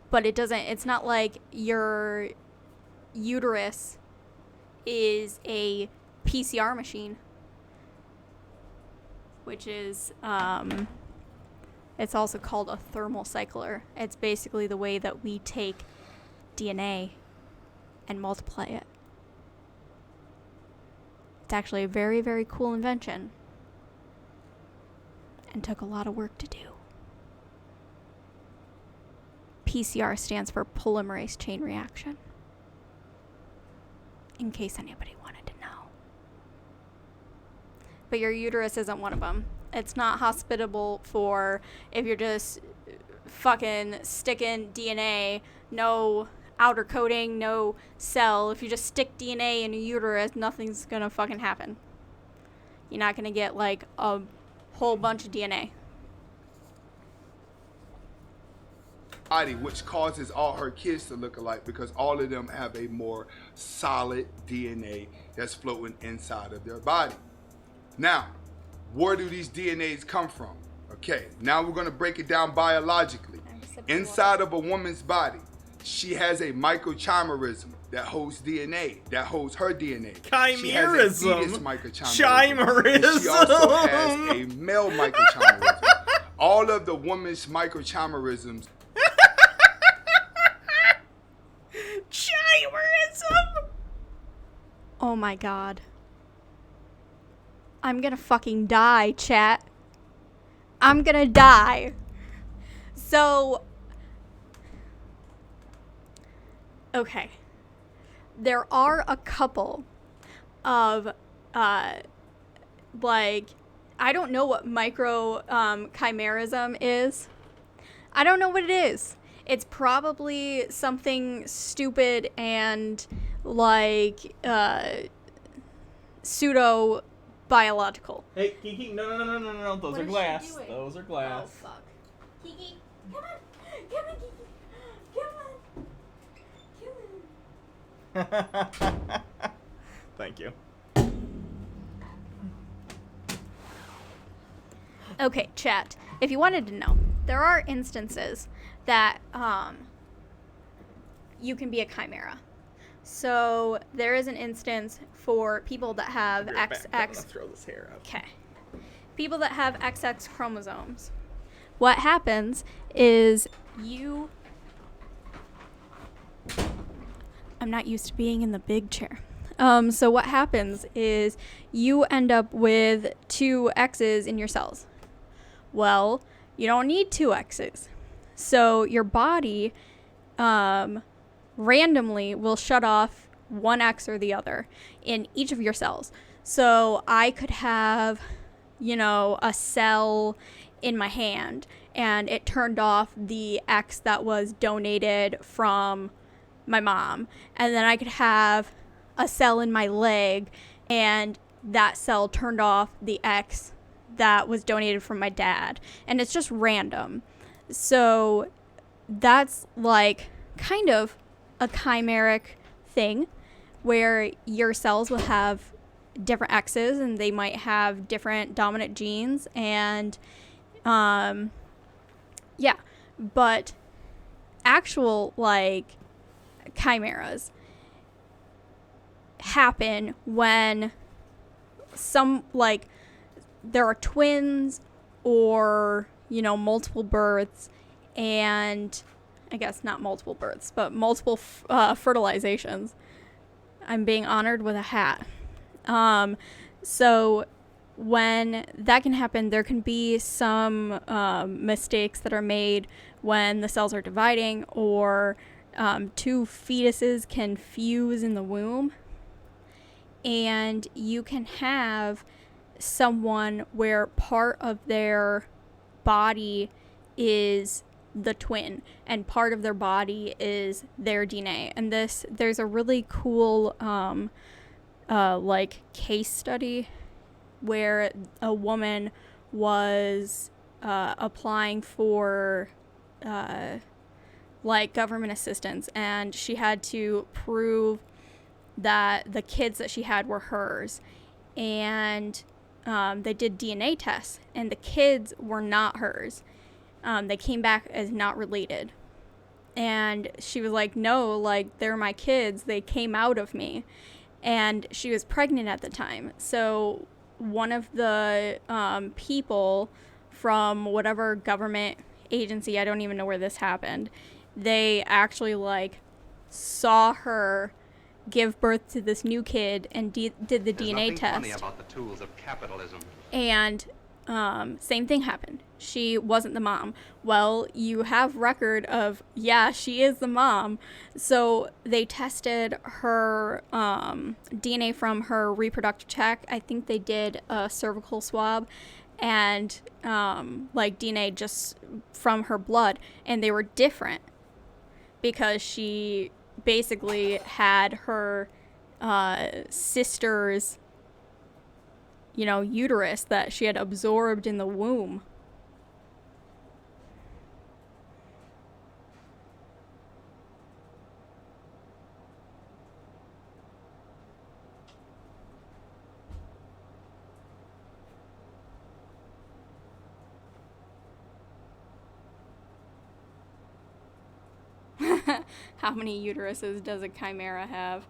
But it doesn't, it's not like your uterus is a PCR machine, which is, it's also called a thermal cycler. It's basically the way that we take DNA and multiply it. It's actually a very, very cool invention and took a lot of work to do. PCR stands for polymerase chain reaction, in case anybody wanted to know. But your uterus isn't one of them. It's not hospitable for if you're just fucking sticking DNA, no outer coating, no cell. If you just stick DNA in your uterus, nothing's gonna fucking happen. You're not gonna get like a whole bunch of DNA. Body, which causes all her kids to look alike because all of them have a more solid DNA that's floating inside of their body. Now, where do these DNAs come from? Okay, now we're gonna break it down biologically. Inside of a woman's body, she has a microchimerism that holds DNA, that holds her DNA. She has a fetus microchimerism. And she also has a male microchimerism. All of the woman's microchimerisms. Chimerism! Oh my god. I'm gonna fucking die, chat. I'm gonna die. So, okay. There are a couple of, like, I don't know what chimerism is. I don't know what it is. It's probably something stupid and, like, pseudo-biological. Hey, Kiki, no. Those are glass. Those are glass. Oh, fuck. Kiki, come on. Come on, Kiki. Come on. Thank you. Okay, chat. If you wanted to know, there are instances that you can be a chimera. So there is an instance for people that have XX. I'm gonna throw this hair out. Okay. People that have XX chromosomes. What happens is I'm not used to being in the big chair. So what happens is you end up with 2 X's in your cells. Well, you don't need 2 X's. So your body randomly will shut off 1 X or the other in each of your cells. So I could have, a cell in my hand and it turned off the X that was donated from my mom. And then I could have a cell in my leg and that cell turned off the X that was donated from my dad. And it's just random. So that's like kind of a chimeric thing where your cells will have different X's and they might have different dominant genes and but actual like chimeras happen when there are twins or multiple births, and I guess not multiple births but multiple fertilizations. I'm being honored with a hat. So when that can happen, there can be some mistakes that are made when the cells are dividing, or 2 fetuses can fuse in the womb, and you can have someone where part of their body is the twin and part of their body is their DNA. And there's a really cool case study where a woman was applying for government assistance, and she had to prove that the kids that she had were hers, and they did DNA tests and the kids were not hers. They came back as not related, and she was like, no, they're my kids, they came out of me. and she was pregnant at the time. So one of the people from whatever government agency, I don't even know where this happened, they actually like saw her give birth to this new kid and did the There's DNA nothing test. funny about the tools of capitalism. And same thing happened. She wasn't the mom. Well, you have record of, yeah, she is the mom. So they tested her DNA from her reproductive tract. I think they did a cervical swab and like DNA just from her blood. And they were different because she basically had her sister's uterus that she had absorbed in the womb. How many uteruses does a chimera have?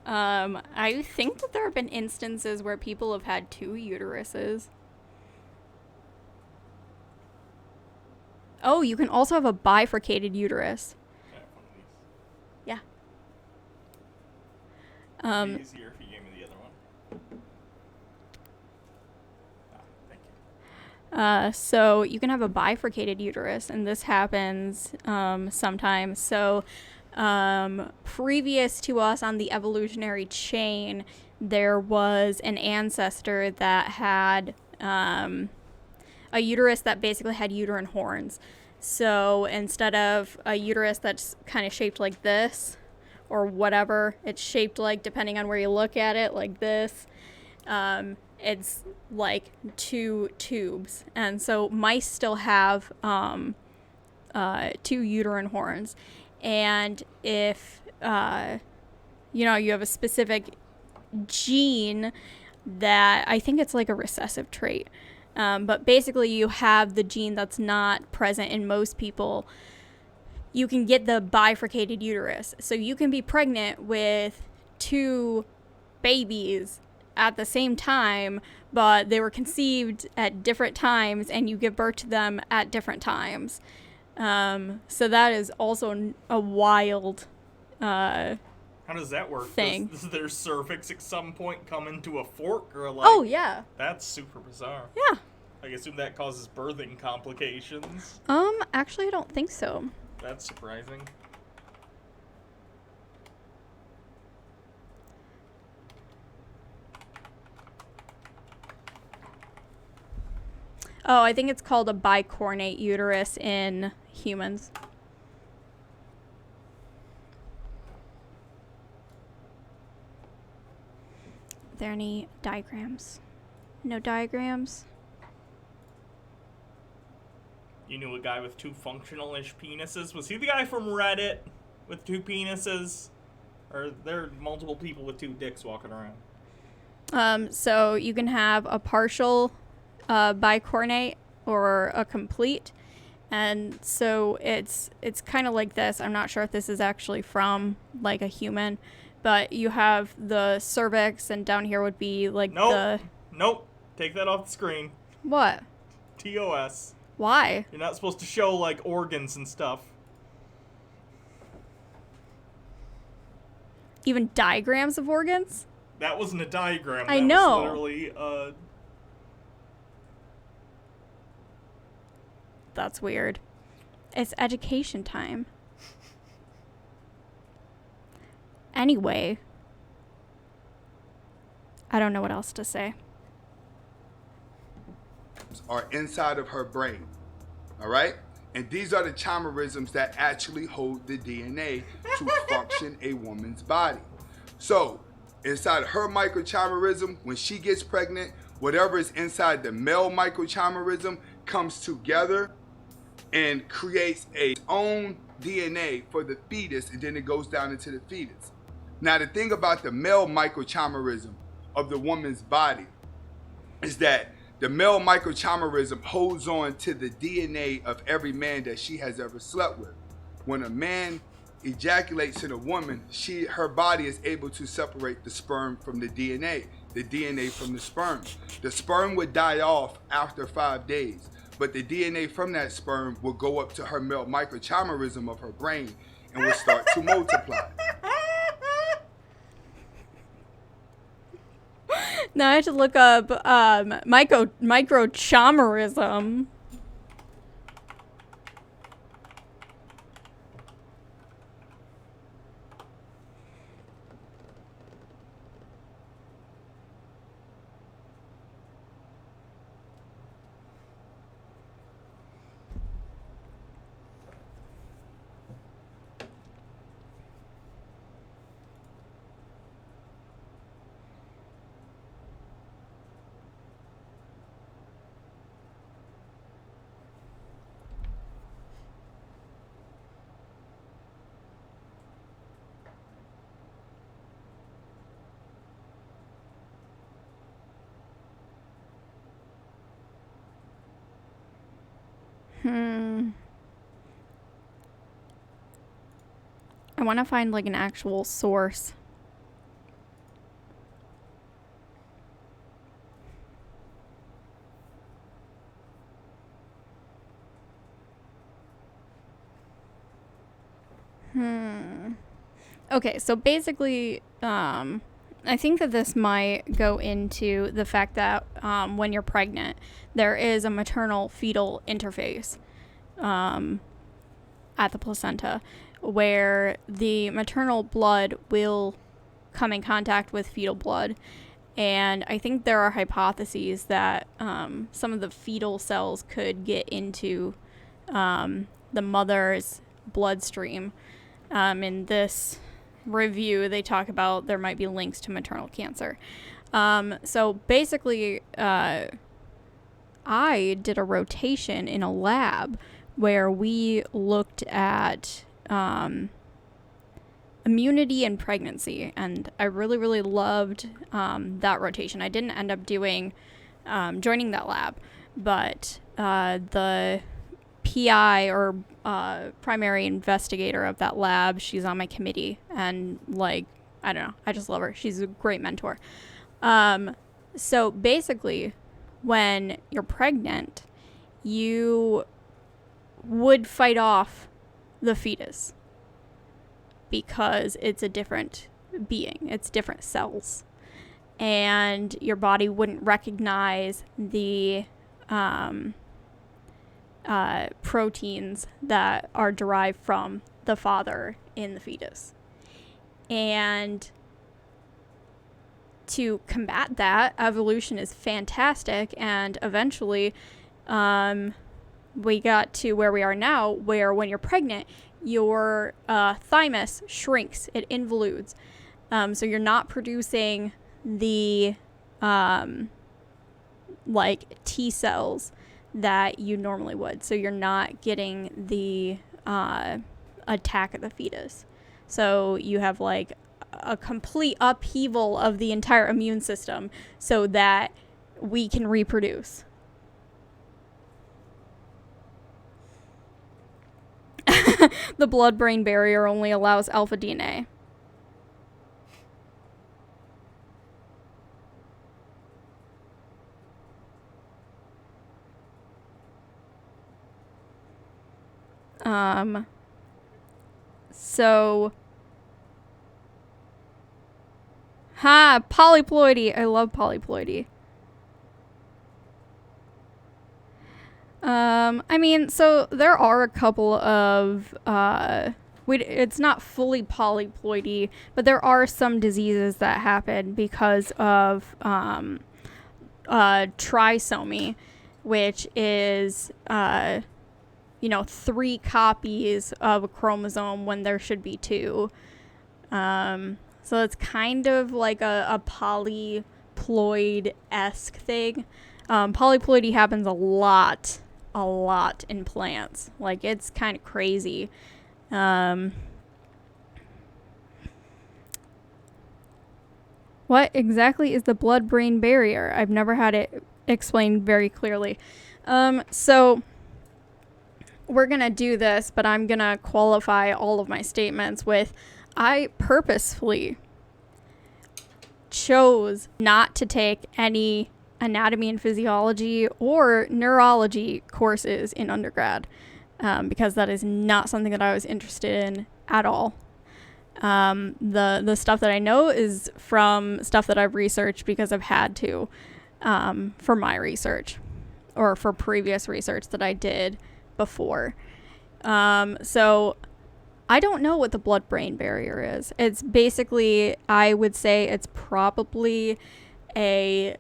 I think that there have been instances where people have had 2 uteruses. Oh, you can also have a bifurcated uterus. Yeah. It'd be easier if you gave me the other one. Thank you. So you can have a bifurcated uterus, and this happens sometimes. So previous to us on the evolutionary chain, there was an ancestor that had a uterus that basically had uterine horns. So instead of a uterus that's kind of shaped like this or whatever it's shaped like, depending on where you look at it, like this, it's like 2 tubes. And so mice still have 2 uterine horns. And if, you have a specific gene that I think it's like a recessive trait, but basically you have the gene that's not present in most people, you can get the bifurcated uterus. So you can be pregnant with 2 babies at the same time, but they were conceived at different times and you give birth to them at different times. So that is also a wild how does that work? Thing. Does their cervix at some point come into a fork or like? Oh yeah. That's super bizarre. Yeah. I assume that causes birthing complications. Actually I don't think so. That's surprising. Oh, I think it's called a bicornate uterus in humans. Are there any diagrams? No diagrams? You knew a guy with 2 functional-ish penises? Was he the guy from Reddit with 2 penises? Or there are multiple people with 2 dicks walking around? So you can have a partial bicornate or a complete. And so it's kind of like this. I'm not sure if this is actually from like a human, but you have the cervix and down here would be like Nope. Take that off the screen. What? TOS. Why? You're not supposed to show like organs and stuff. Even diagrams of organs? That wasn't a diagram. I that know. Was literally That's weird. It's education time. Anyway, I don't know what else to say. Are inside of her brain. All right? And these are the chimerisms that actually hold the DNA to function a woman's body. So, inside her microchimerism, when she gets pregnant, whatever is inside the male microchimerism comes together and creates its own DNA for the fetus, and then it goes down into the fetus. Now, the thing about the male microchimerism of the woman's body is that the male microchimerism holds on to the DNA of every man that she has ever slept with. When a man ejaculates in a woman, her body is able to separate the sperm from the DNA from the sperm. The sperm would die off after 5 days, but the DNA from that sperm will go up to her male microchimerism of her brain and will start to multiply. Now I have to look up microchimerism. I want to find like an actual source. Okay, so basically, I think that this might go into the fact that when you're pregnant, there is a maternal-fetal interface at the placenta where the maternal blood will come in contact with fetal blood. And I think there are hypotheses that some of the fetal cells could get into the mother's bloodstream. In this review, they talk about there might be links to maternal cancer. So basically, I did a rotation in a lab where we looked at immunity and pregnancy, and I really, really loved that rotation. I didn't end up joining that lab, but the PI or primary investigator of that lab, she's on my committee, and like, I don't know, I just love her. She's a great mentor. So basically, when you're pregnant, you would fight off the fetus because it's a different being, it's different cells, and your body wouldn't recognize the proteins that are derived from the father in the fetus. And to combat that, evolution is fantastic, and eventually we got to where we are now, where when you're pregnant, your thymus shrinks, it involutes, so you're not producing the like T cells that you normally would, so you're not getting the attack of the fetus. So you have like a complete upheaval of the entire immune system so that we can reproduce. The blood-brain barrier only allows alpha DNA. So, polyploidy. I love polyploidy. I mean, so there are a couple of, it's not fully polyploidy, but there are some diseases that happen because of, trisomy, which is, 3 copies of a chromosome when there should be 2. So it's kind of like a polyploid-esque thing. Polyploidy happens a lot in plants. Like, it's kind of crazy. What exactly is the blood-brain barrier? I've never had it explained very clearly. So we're going to do this, but I'm going to qualify all of my statements with I purposefully chose not to take any anatomy and physiology or neurology courses in undergrad because that is not something that I was interested in at all. The stuff that I know is from stuff that I've researched because I've had to for my research or for previous research that I did before. So I don't know what the blood-brain barrier is. It's basically, I would say it's probably a,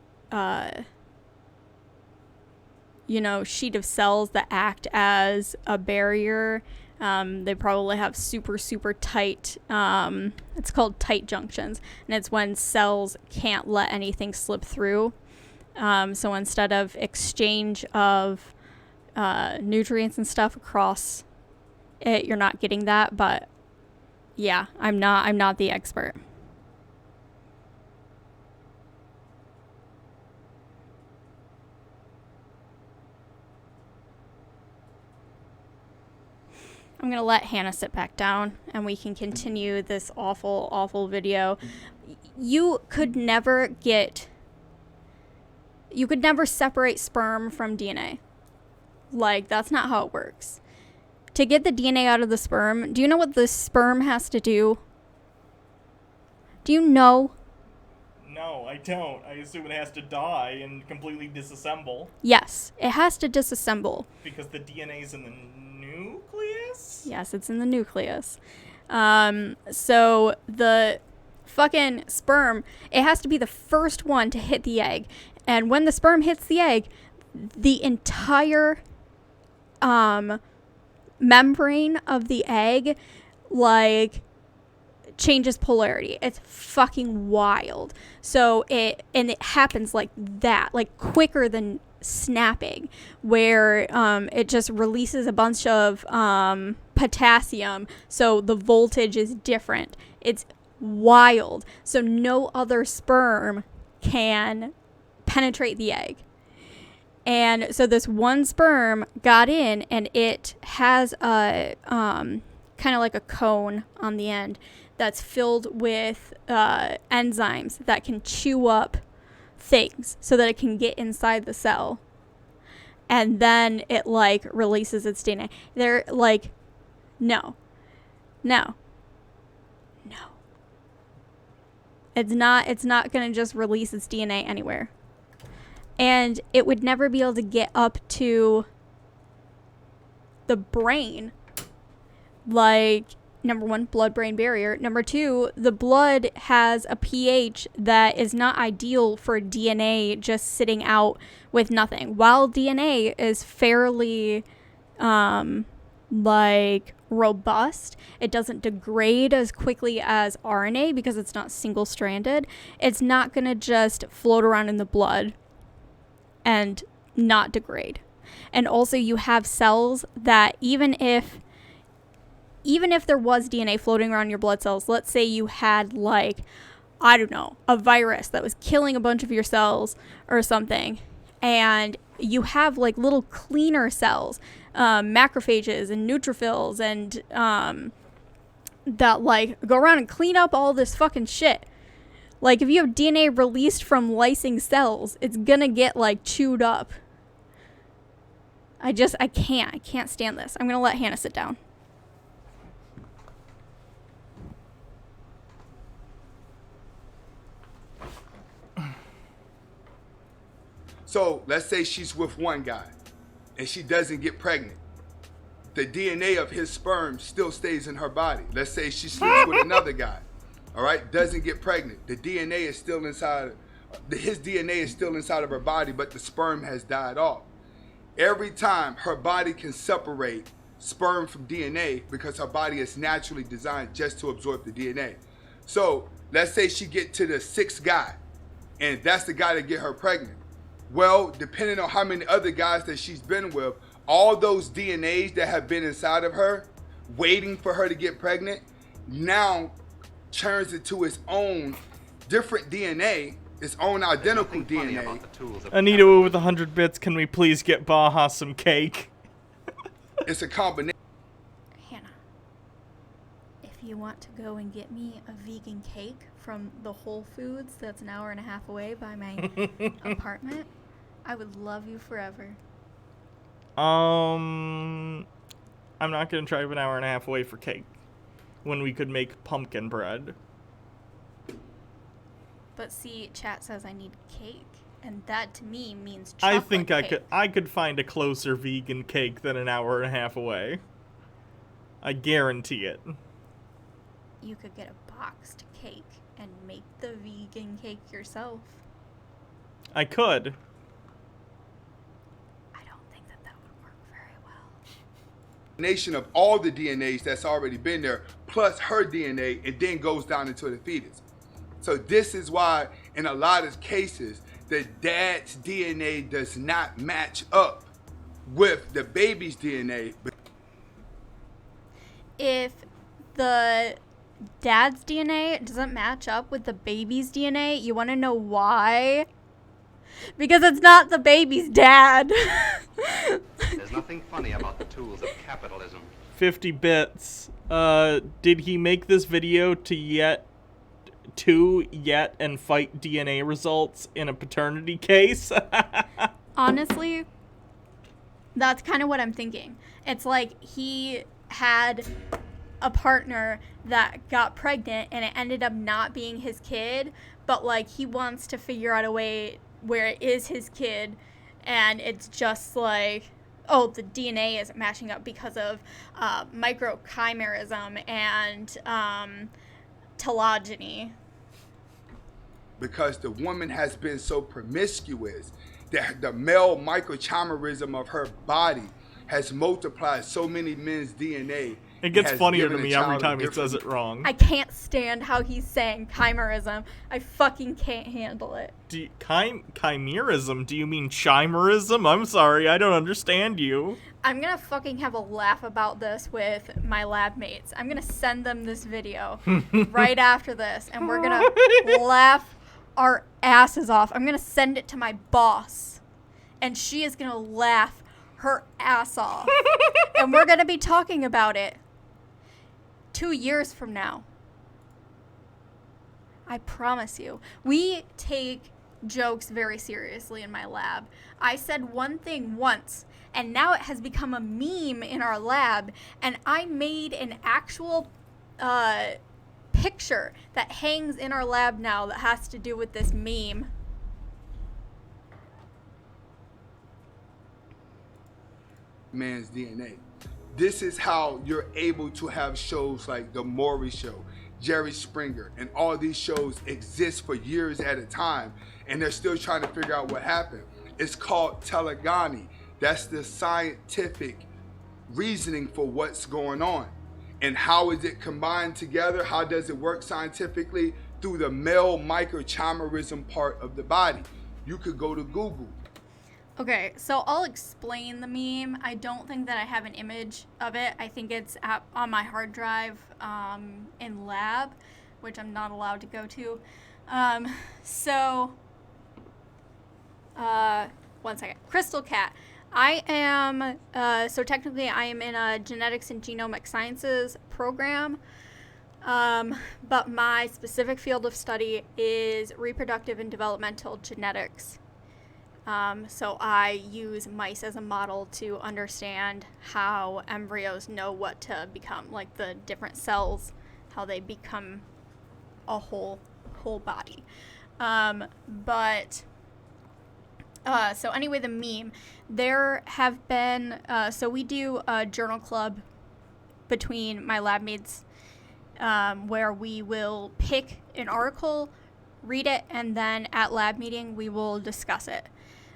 sheet of cells that act as a barrier. They probably have super, super tight, it's called tight junctions. And it's when cells can't let anything slip through. So instead of exchange of nutrients and stuff across it, you're not getting that. But yeah, I'm not the expert. I'm going to let Hannah sit back down and we can continue this awful, awful video. You could never separate sperm from DNA. Like, that's not how it works. To get the DNA out of the sperm, do you know what the sperm has to do? Do you know? No, I don't. I assume it has to die and completely disassemble. Yes, it has to disassemble. Because the DNA's in the nucleus? Yes, it's in the nucleus. So the fucking sperm, it has to be the first one to hit the egg. And when the sperm hits the egg, the entire membrane of the egg, like, changes polarity. It's fucking wild. So it happens like that, like quicker than snapping, where it just releases a bunch of potassium, so the voltage is different. It's wild. So no other sperm can penetrate the egg. And so this one sperm got in, and it has a kind of like a cone on the end that's filled with enzymes that can chew up things so that it can get inside the cell. And then it, like, releases its DNA. They're like, no. It's not going to just release its DNA anywhere. And it would never be able to get up to the brain. Like, number one, blood-brain barrier. Number two, the blood has a pH that is not ideal for DNA just sitting out with nothing. While DNA is fairly, robust, it doesn't degrade as quickly as RNA because it's not single-stranded. It's not going to just float around in the blood and not degrade. And also you have cells that even if there was DNA floating around your blood cells, let's say you had, like, I don't know, a virus that was killing a bunch of your cells or something, and you have, like, little cleaner cells, macrophages and neutrophils and that, like, go around and clean up all this fucking shit. Like, if you have DNA released from lysing cells, it's gonna get, like, chewed up. I can't stand this. I'm gonna let Hannah sit down. So let's say she's with one guy and she doesn't get pregnant. The DNA of his sperm still stays in her body. Let's say she sleeps with another guy, all right, doesn't get pregnant. The DNA is still inside, his DNA is still inside of her body, but the sperm has died off. Every time her body can separate sperm from DNA because her body is naturally designed just to absorb the DNA. So let's say she get to the sixth guy and that's the guy that get her pregnant. Well, depending on how many other guys that she's been with, all those DNAs that have been inside of her, waiting for her to get pregnant, now turns into its own different DNA, its own identical DNA. Anita with 100 bits, can we please get Baja some cake? It's a combination. Hannah, if you want to go and get me a vegan cake from the Whole Foods that's an hour and a half away by my apartment, I would love you forever. I'm not gonna drive an hour and a half away for cake when we could make pumpkin bread. But see, chat says I need cake, and that to me means chocolate I think cake. I could find a closer vegan cake than an hour and a half away. I guarantee it. You could get a boxed cake and make the vegan cake yourself. I could. Nation of all the DNAs that's already been there, plus her DNA, and then goes down into the fetus. So this is why, in a lot of cases, the dad's DNA does not match up with the baby's DNA. If the dad's DNA doesn't match up with the baby's DNA, you want to know why? Because it's not the baby's dad. There's nothing funny about the tools of capitalism. 50 bits. Did he make this video to yet and fight DNA results in a paternity case? Honestly, that's kind of what I'm thinking. It's like he had a partner that got pregnant and it ended up not being his kid, but like he wants to figure out a way where it is his kid, and it's just like, oh, the DNA isn't matching up because of microchimerism and telogeny. Because the woman has been so promiscuous that the male microchimerism of her body has multiplied so many men's DNA. It gets funnier to me every time he says it wrong. I can't stand how he's saying chimerism. I fucking can't handle it. Chimerism? Do you mean chimerism? I'm sorry, I don't understand you. I'm gonna fucking have a laugh about this with my lab mates. I'm gonna send them this video right after this, and we're gonna laugh our asses off. I'm gonna send it to my boss, and she is gonna laugh her ass off. And we're gonna be talking about it 2 years from now. I promise you. We take jokes very seriously in my lab. I said one thing once, and now it has become a meme in our lab, and I made an actual picture that hangs in our lab now that has to do with this meme. Man's DNA. This is how you're able to have shows like The Maury Show, Jerry Springer, and all these shows exist for years at a time, and they're still trying to figure out what happened. It's called telegony. That's the scientific reasoning for what's going on. And how is it combined together? How does it work scientifically? Through the male microchimerism part of the body. You could go to Google. Okay, so I'll explain the meme. I don't think that I have an image of it. I think it's on my hard drive in lab, which I'm not allowed to go to. One second. Crystal Cat. I am, so technically I am in a genetics and genomic sciences program, but my specific field of study is reproductive and developmental genetics. So I use mice as a model to understand how embryos know what to become, like the different cells, how they become a whole body. So anyway, the meme, there have been, so we do a journal club between my lab mates, where we will pick an article, read it, and then at lab meeting, we will discuss it.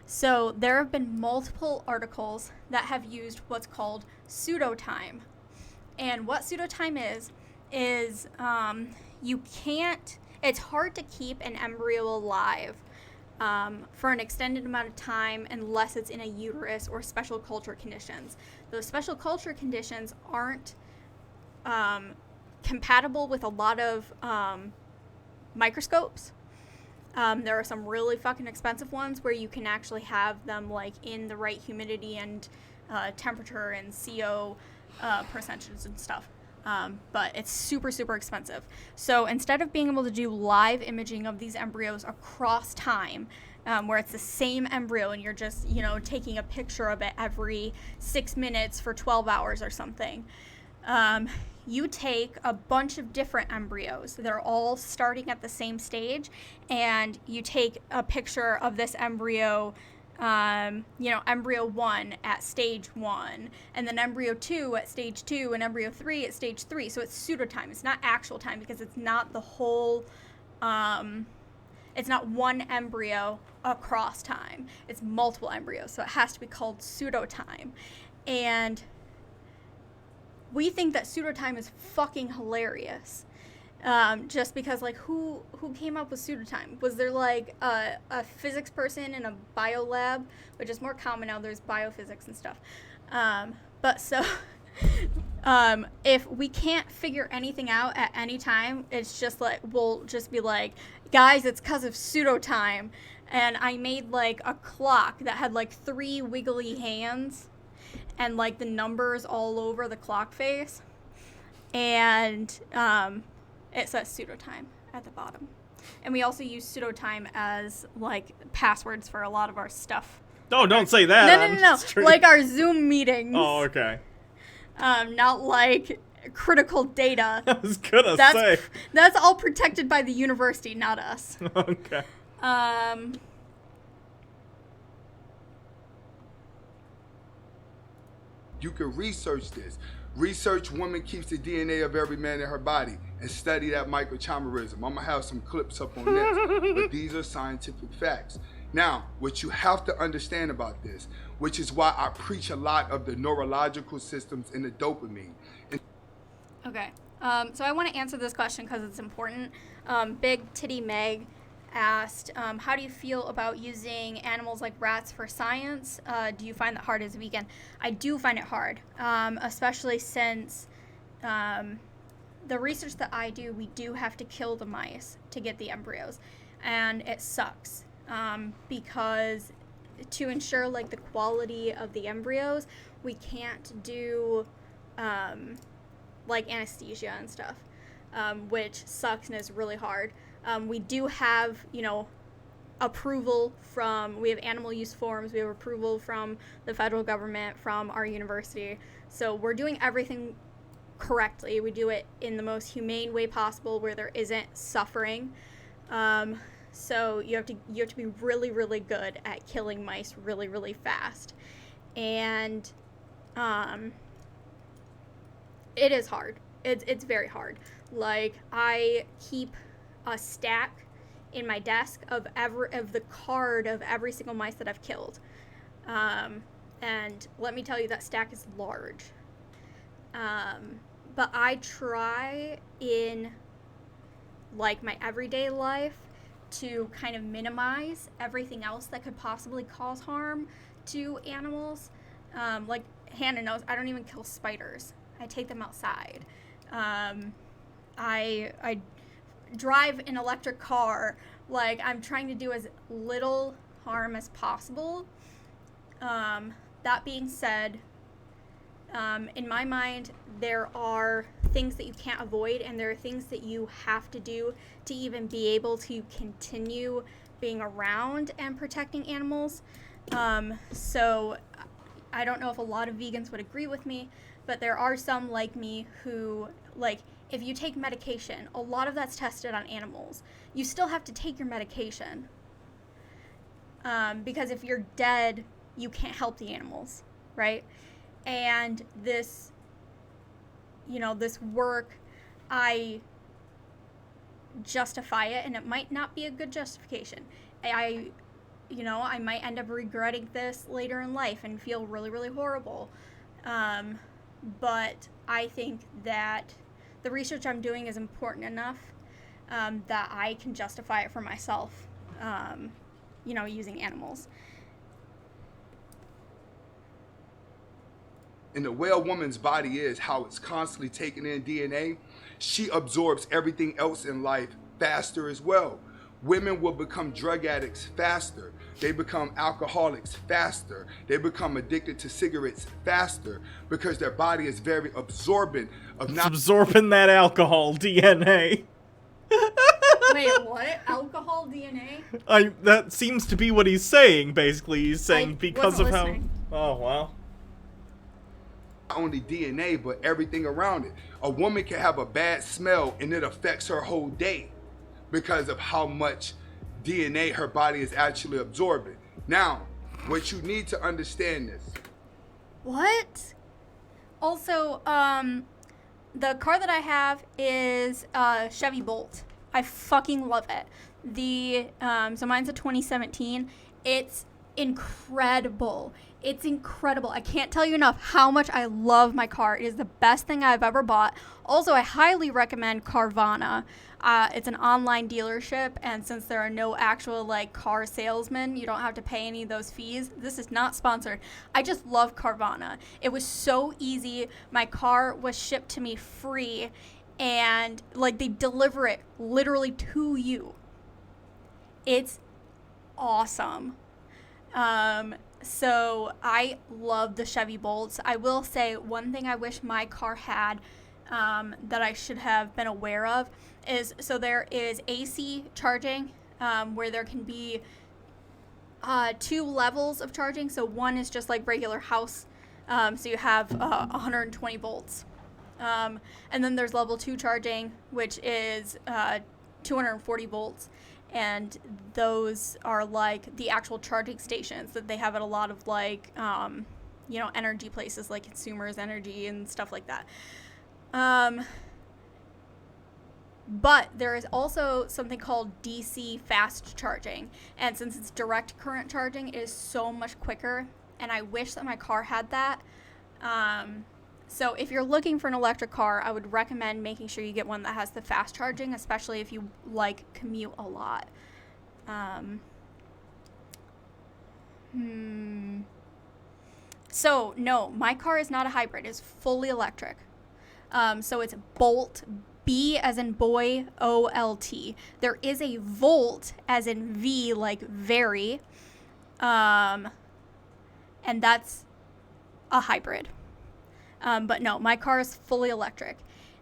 So there have been multiple articles that have used what's called pseudotime. And what pseudotime is you can't, it's hard to keep an embryo alive for an extended amount of time unless it's in a uterus or special culture conditions. Those special culture conditions aren't compatible with a lot of microscopes. There are some really fucking expensive ones where you can actually have them like in the right humidity and temperature and CO percentages and stuff. But it's super, super expensive. So instead of being able to do live imaging of these embryos across time, where it's the same embryo and you're just, taking a picture of it every 6 minutes for 12 hours or something, you take a bunch of different embryos. They're all starting at the same stage, and you take a picture of this embryo, embryo 1 at stage 1, and then embryo 2 at stage 2, and embryo 3 at stage 3. So it's pseudotime. It's not actual time because it's not the whole, it's not one embryo across time. It's multiple embryos, so it has to be called pseudotime. And we think that pseudotime is fucking hilarious. Just because, like, who came up with pseudotime? Was there, like, a physics person in a bio lab, which is more common now, there's biophysics and stuff. But so, if we can't figure anything out at any time, it's just like, we'll just be like, guys, it's because of pseudotime. And I made, like, a clock that had, like, 3 wiggly hands and, like, the numbers all over the clock face. And, it says pseudotime at the bottom. And we also use pseudotime as, like, passwords for a lot of our stuff. Oh, don't say that. No. Like our Zoom meetings. Oh, okay. Not like critical data. I was gonna say. That's all protected by the university, not us. Okay. You can research this. Research woman keeps the DNA of every man in her body and study that microchimerism. I'm gonna have some clips up on this, but these are scientific facts. Now, what you have to understand about this, which is why I preach a lot of the neurological systems and the dopamine. Okay, so I want to answer this question because it's important. Big Titty Meg asked, how do you feel about using animals like rats for science? Do you find that hard as a vegan? I do find it hard, especially since the research that I do, we do have to kill the mice to get the embryos, and it sucks because to ensure like the quality of the embryos, we can't do like anesthesia and stuff, which sucks and is really hard. We do have, approval from, we have animal use forms, we have approval from the federal government, from our university. So we're doing everything correctly. We do it in the most humane way possible where there isn't suffering. So you have to be really, really good at killing mice really, really fast. And it is hard. It's very hard. Like, I keep a stack in my desk of the card of every single mice that I've killed. And let me tell you, that stack is large. But I try in like my everyday life to kind of minimize everything else that could possibly cause harm to animals. Like Hannah knows, I don't even kill spiders. I take them outside. I drive an electric car. Like, I'm trying to do as little harm as possible. That being said, in my mind, there are things that you can't avoid, and there are things that you have to do to even be able to continue being around and protecting animals. So I don't know if a lot of vegans would agree with me, but there are some like me who, like, if you take medication, a lot of that's tested on animals. You still have to take your medication. Because if you're dead, you can't help the animals, right? And this, this work, I justify it, and it might not be a good justification. I might end up regretting this later in life and feel really, really horrible. But I think that the research I'm doing is important enough that I can justify it for myself, using animals. And the way a woman's body is, how it's constantly taking in DNA, she absorbs everything else in life faster as well. Women will become drug addicts faster. They become alcoholics faster. They become addicted to cigarettes faster because their body is very absorbent of It's absorbing that alcohol DNA. Wait, what? Alcohol DNA? That seems to be what he's saying, basically. He's saying because of listening. how... Oh, wow. Not only DNA, but everything around it. A woman can have a bad smell and it affects her whole day because of how much DNA her body is actually absorbing. Now, what you need to understand this. What? Also, the car that I have is a Chevy Bolt. I fucking love it. So mine's a 2017. It's incredible. It's incredible. I can't tell you enough how much I love my car. It is the best thing I've ever bought. Also, I highly recommend Carvana. It's an online dealership, and since there are no actual car salesmen, you don't have to pay any of those fees. This is not sponsored. I just love Carvana. It was so easy. My car was shipped to me free, and they deliver it literally to you. It's awesome. So I love the Chevy Bolts. I will say one thing I wish my car had that I should have been aware of is, so there is AC charging where there can be 2 levels of charging. So one is just like regular house, so you have 120 volts. And then there's level 2 charging, which is 240 volts. And those are the actual charging stations that they have at a lot of energy places like Consumers Energy and stuff like that. But there is also something called DC fast charging. And since it's direct current charging, it is so much quicker. And I wish that my car had that. So if you're looking for an electric car, I would recommend making sure you get one that has the fast charging, especially if you commute a lot. So no, my car is not a hybrid. It's fully electric. So it's Bolt, B as in boy, O-L-T. There is a Volt as in V, like very. And that's a hybrid. But no, my car is fully electric.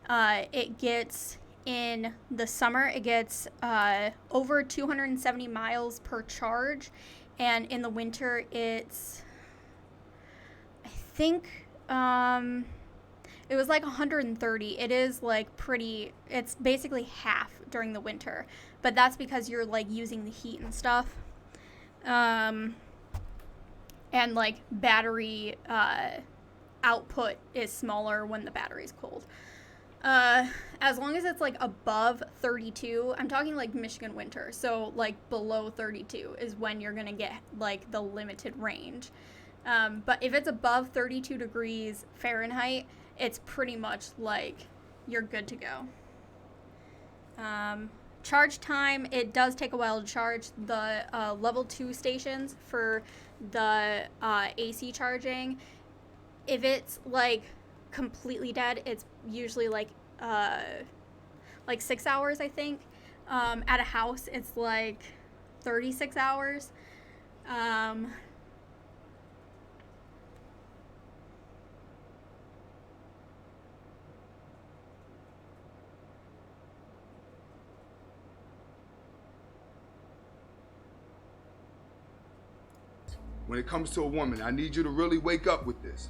It gets, in the summer, it gets over 270 miles per charge. And in the winter, it's, I think, it was 130. It is pretty, it's basically half during the winter. But that's because you're using the heat and stuff. And battery, output is smaller when the battery's cold. As long as it's above 32, I'm talking Michigan winter, so below 32 is when you're gonna get the limited range. But if it's above 32 degrees Fahrenheit, it's pretty much you're good to go. Charge time, it does take a while to charge. The level 2 stations for the AC charging, if it's completely dead, it's usually 6 hours, I think. At a house, it's 36 hours. When it comes to a woman, I need you to really wake up with this.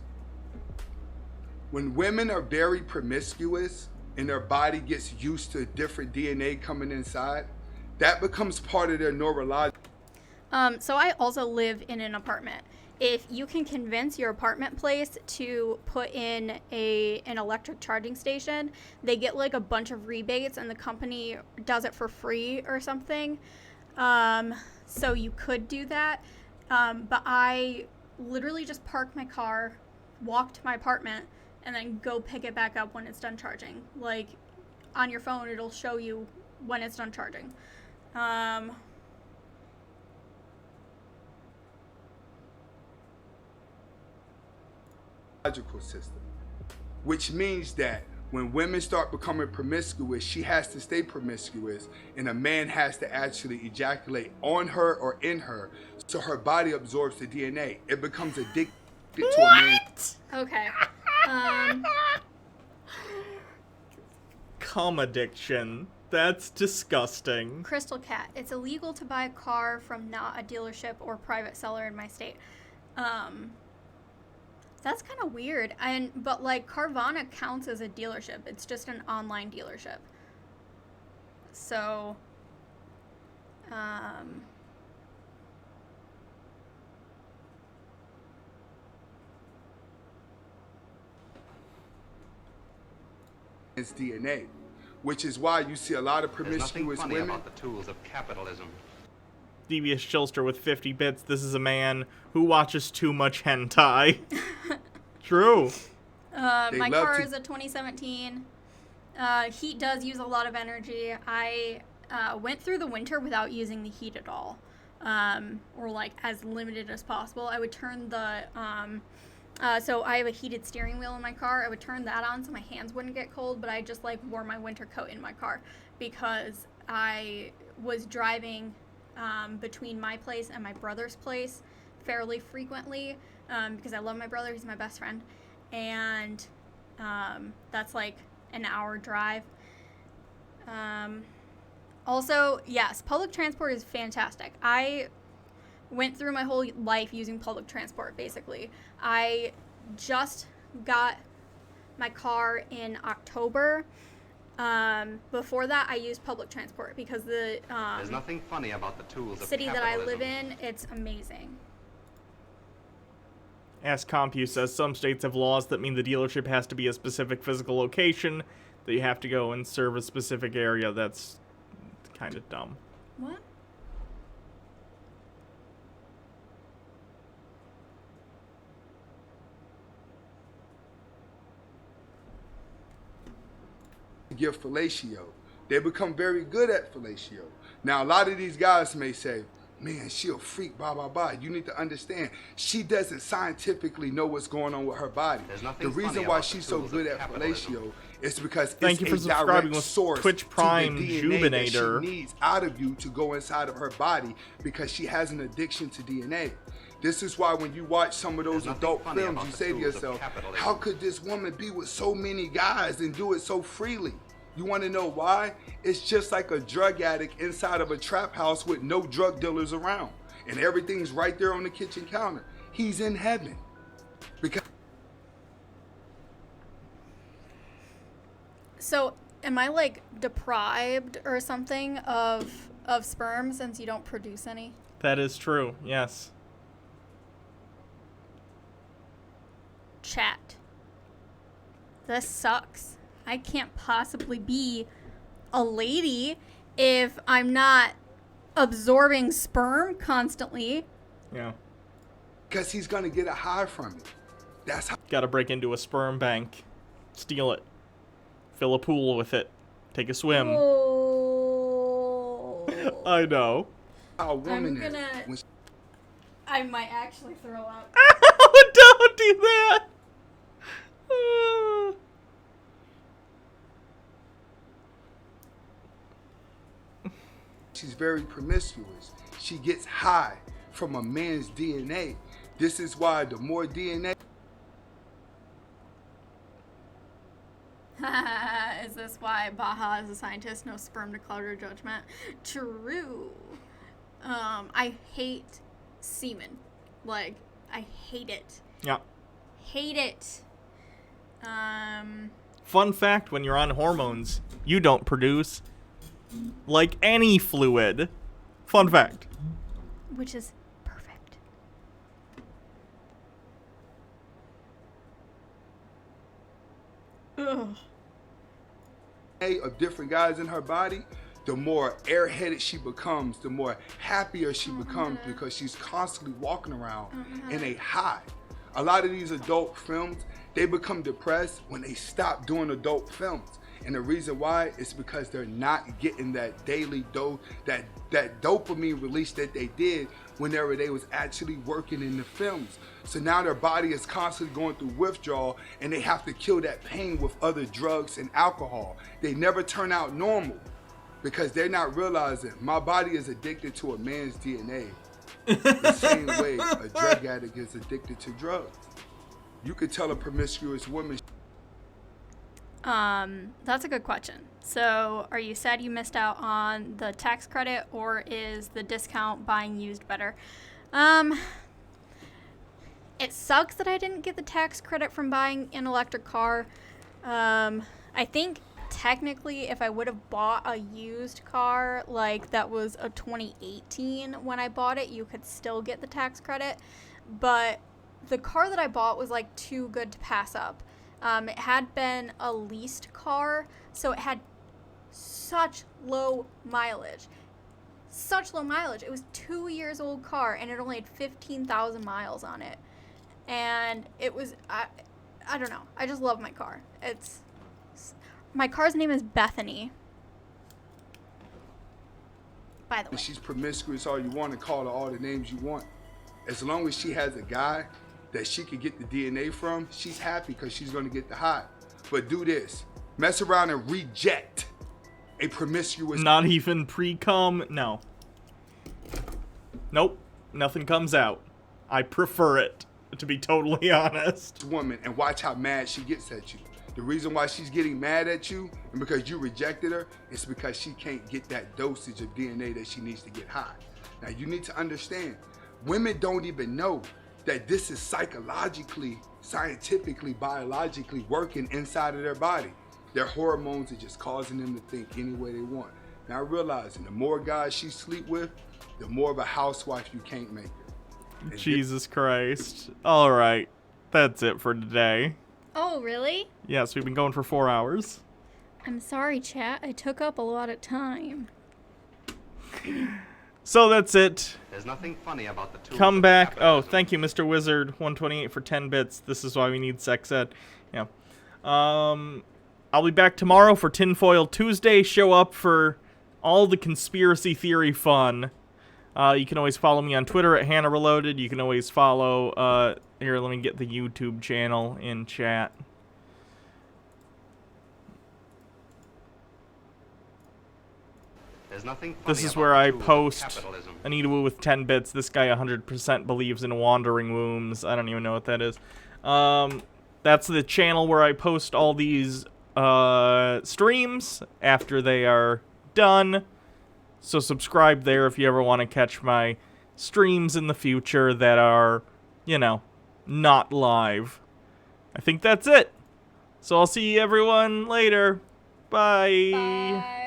When women are very promiscuous and their body gets used to different DNA coming inside, that becomes part of their neurological. So I also live in an apartment. If you can convince your apartment place to put in an electric charging station, they get a bunch of rebates and the company does it for free or something. So you could do that. But I literally just park my car, walk to my apartment, and then go pick it back up when it's done charging. On your phone, it'll show you when it's done charging. System, which means that When women start becoming promiscuous, she has to stay promiscuous, and a man has to actually ejaculate on her or in her, so her body absorbs the DNA. It becomes addicted to a man. Okay. Cum addiction. That's disgusting. Crystal Cat. It's illegal to buy a car from not a dealership or private seller in my state. That's kind of weird. But like Carvana counts as a dealership. It's just an online dealership. So, It's DNA, which is why you see a lot of There's nothing promiscuous funny women. about the tools of capitalism. Devious Chilster with 50 bits. This is a man who watches too much hentai. True. My car is a 2017. Heat does use a lot of energy. I went through the winter without using the heat at all, or like as limited as possible. I would turn the so I have a heated steering wheel in my car. I would turn that on so my hands wouldn't get cold, but I just like wore my winter coat in my car because I was driving between my place and my brother's place fairly frequently because I love my brother. He's my best friend. And that's like an hour drive. Also, yes, public transport is fantastic. I went through my whole life using public transport, basically. I just got my car in October. Before that, I used public transport because the There's nothing funny about the tools of city that I capitalism. live in, it's amazing. Ask Compu says some states have laws that mean the dealership has to be a specific physical location, that you have to go and serve a specific area. That's kind of dumb. What? Give fellatio. They become very good at fellatio. Now, a lot of these guys may say, man, she a freak, blah, blah, blah. You need to understand, she doesn't scientifically know what's going on with her body. The reason why she's so good at fellatio is because Thank you for it's a subscribing direct with source Twitch Prime to the DNA that Jubinator. she needs out of you to go inside of her body because she has an addiction to DNA. This is why when you watch some of those adult films, you say to yourself, how could this woman be with so many guys and do it so freely? You want to know why? It's just like a drug addict inside of a trap house with no drug dealers around. And everything's right there on the kitchen counter. He's in heaven. Because So, am I like deprived or something of sperm since you don't produce any? That is true, yes. Chat. This sucks. I can't possibly be a lady if I'm not absorbing sperm constantly. Yeah. Because he's going to get a high from it. That's how. Gotta break into a sperm bank. Steal it. Fill a pool with it. Take a swim. Oh. I know. How a woman I'm gonna. I might actually throw up. Don't do that! She's very promiscuous. She gets high from a man's DNA. This is why the more DNA. Is this why Baja is a scientist? No sperm to cloud her judgment. True. I hate semen. Like, I hate it. Yeah. Hate it. Fun fact, when you're on hormones, you don't produce like any fluid. Fun fact. Which is perfect. Ugh. Of different guys in her body, the more airheaded she becomes, the more happier she becomes because she's constantly walking around in a high. A lot of these adult films, they become depressed when they stop doing adult films. And the reason why is because they're not getting that daily dose, that dopamine release that they did whenever they was actually working in the films. So now their body is constantly going through withdrawal, and they have to kill that pain with other drugs and alcohol. They never turn out normal because they're not realizing my body is addicted to a man's DNA the same way a drug addict is addicted to drugs. You could tell a promiscuous woman. That's a good question. So, are you sad you missed out on the tax credit, or is the discount buying used better? It sucks that I didn't get the tax credit from buying an electric car. I think technically if I would have bought a used car, like that was a 2018 when I bought it, you could still get the tax credit. But the car that I bought was like too good to pass up. It had been a leased car, so it had such low mileage. It was 2 years old car, and it only had 15,000 miles on it. And it was, I don't know. I just love my car. My car's name is Bethany. By the way. She's promiscuous all you want and call her all the names you want. As long as she has a guy that she can get the DNA from, she's happy because she's going to get the high. But do this. Mess around and reject a promiscuous... Not even pre-cum? No. Nope. Nothing comes out. I prefer it, to be totally honest. ...woman, and watch how mad she gets at you. The reason why she's getting mad at you and because you rejected her is because she can't get that dosage of DNA that she needs to get high. Now, you need to understand, women don't even know that this is psychologically, scientifically, biologically working inside of their body. Their hormones are just causing them to think any way they want. Now realizing the more guys she sleep with, the more of a housewife you can't make her. And Jesus Christ. All right. That's it for today. Oh, really? Yes, we've been going for 4 hours. I'm sorry, chat. I took up a lot of time. So that's it. There's nothing funny about the tools. Come back. Oh, thank you, Mr. Wizard 128 for 10 bits. This is why we need sex ed. Yeah. I'll be back tomorrow for Tinfoil Tuesday. Show up for all the conspiracy theory fun. You can always follow me on Twitter at Hannah Reloaded. You can always follow, here, let me get the YouTube channel in chat. There's nothing funny This is about where the I tools of post capitalism. Anita Wu with 10 bits. This guy 100% believes in wandering wombs. I don't even know what that is. That's the channel where I post all these streams after they are done. So subscribe there if you ever want to catch my streams in the future that are, you know, not live. I think that's it. So I'll see everyone later. Bye. Bye.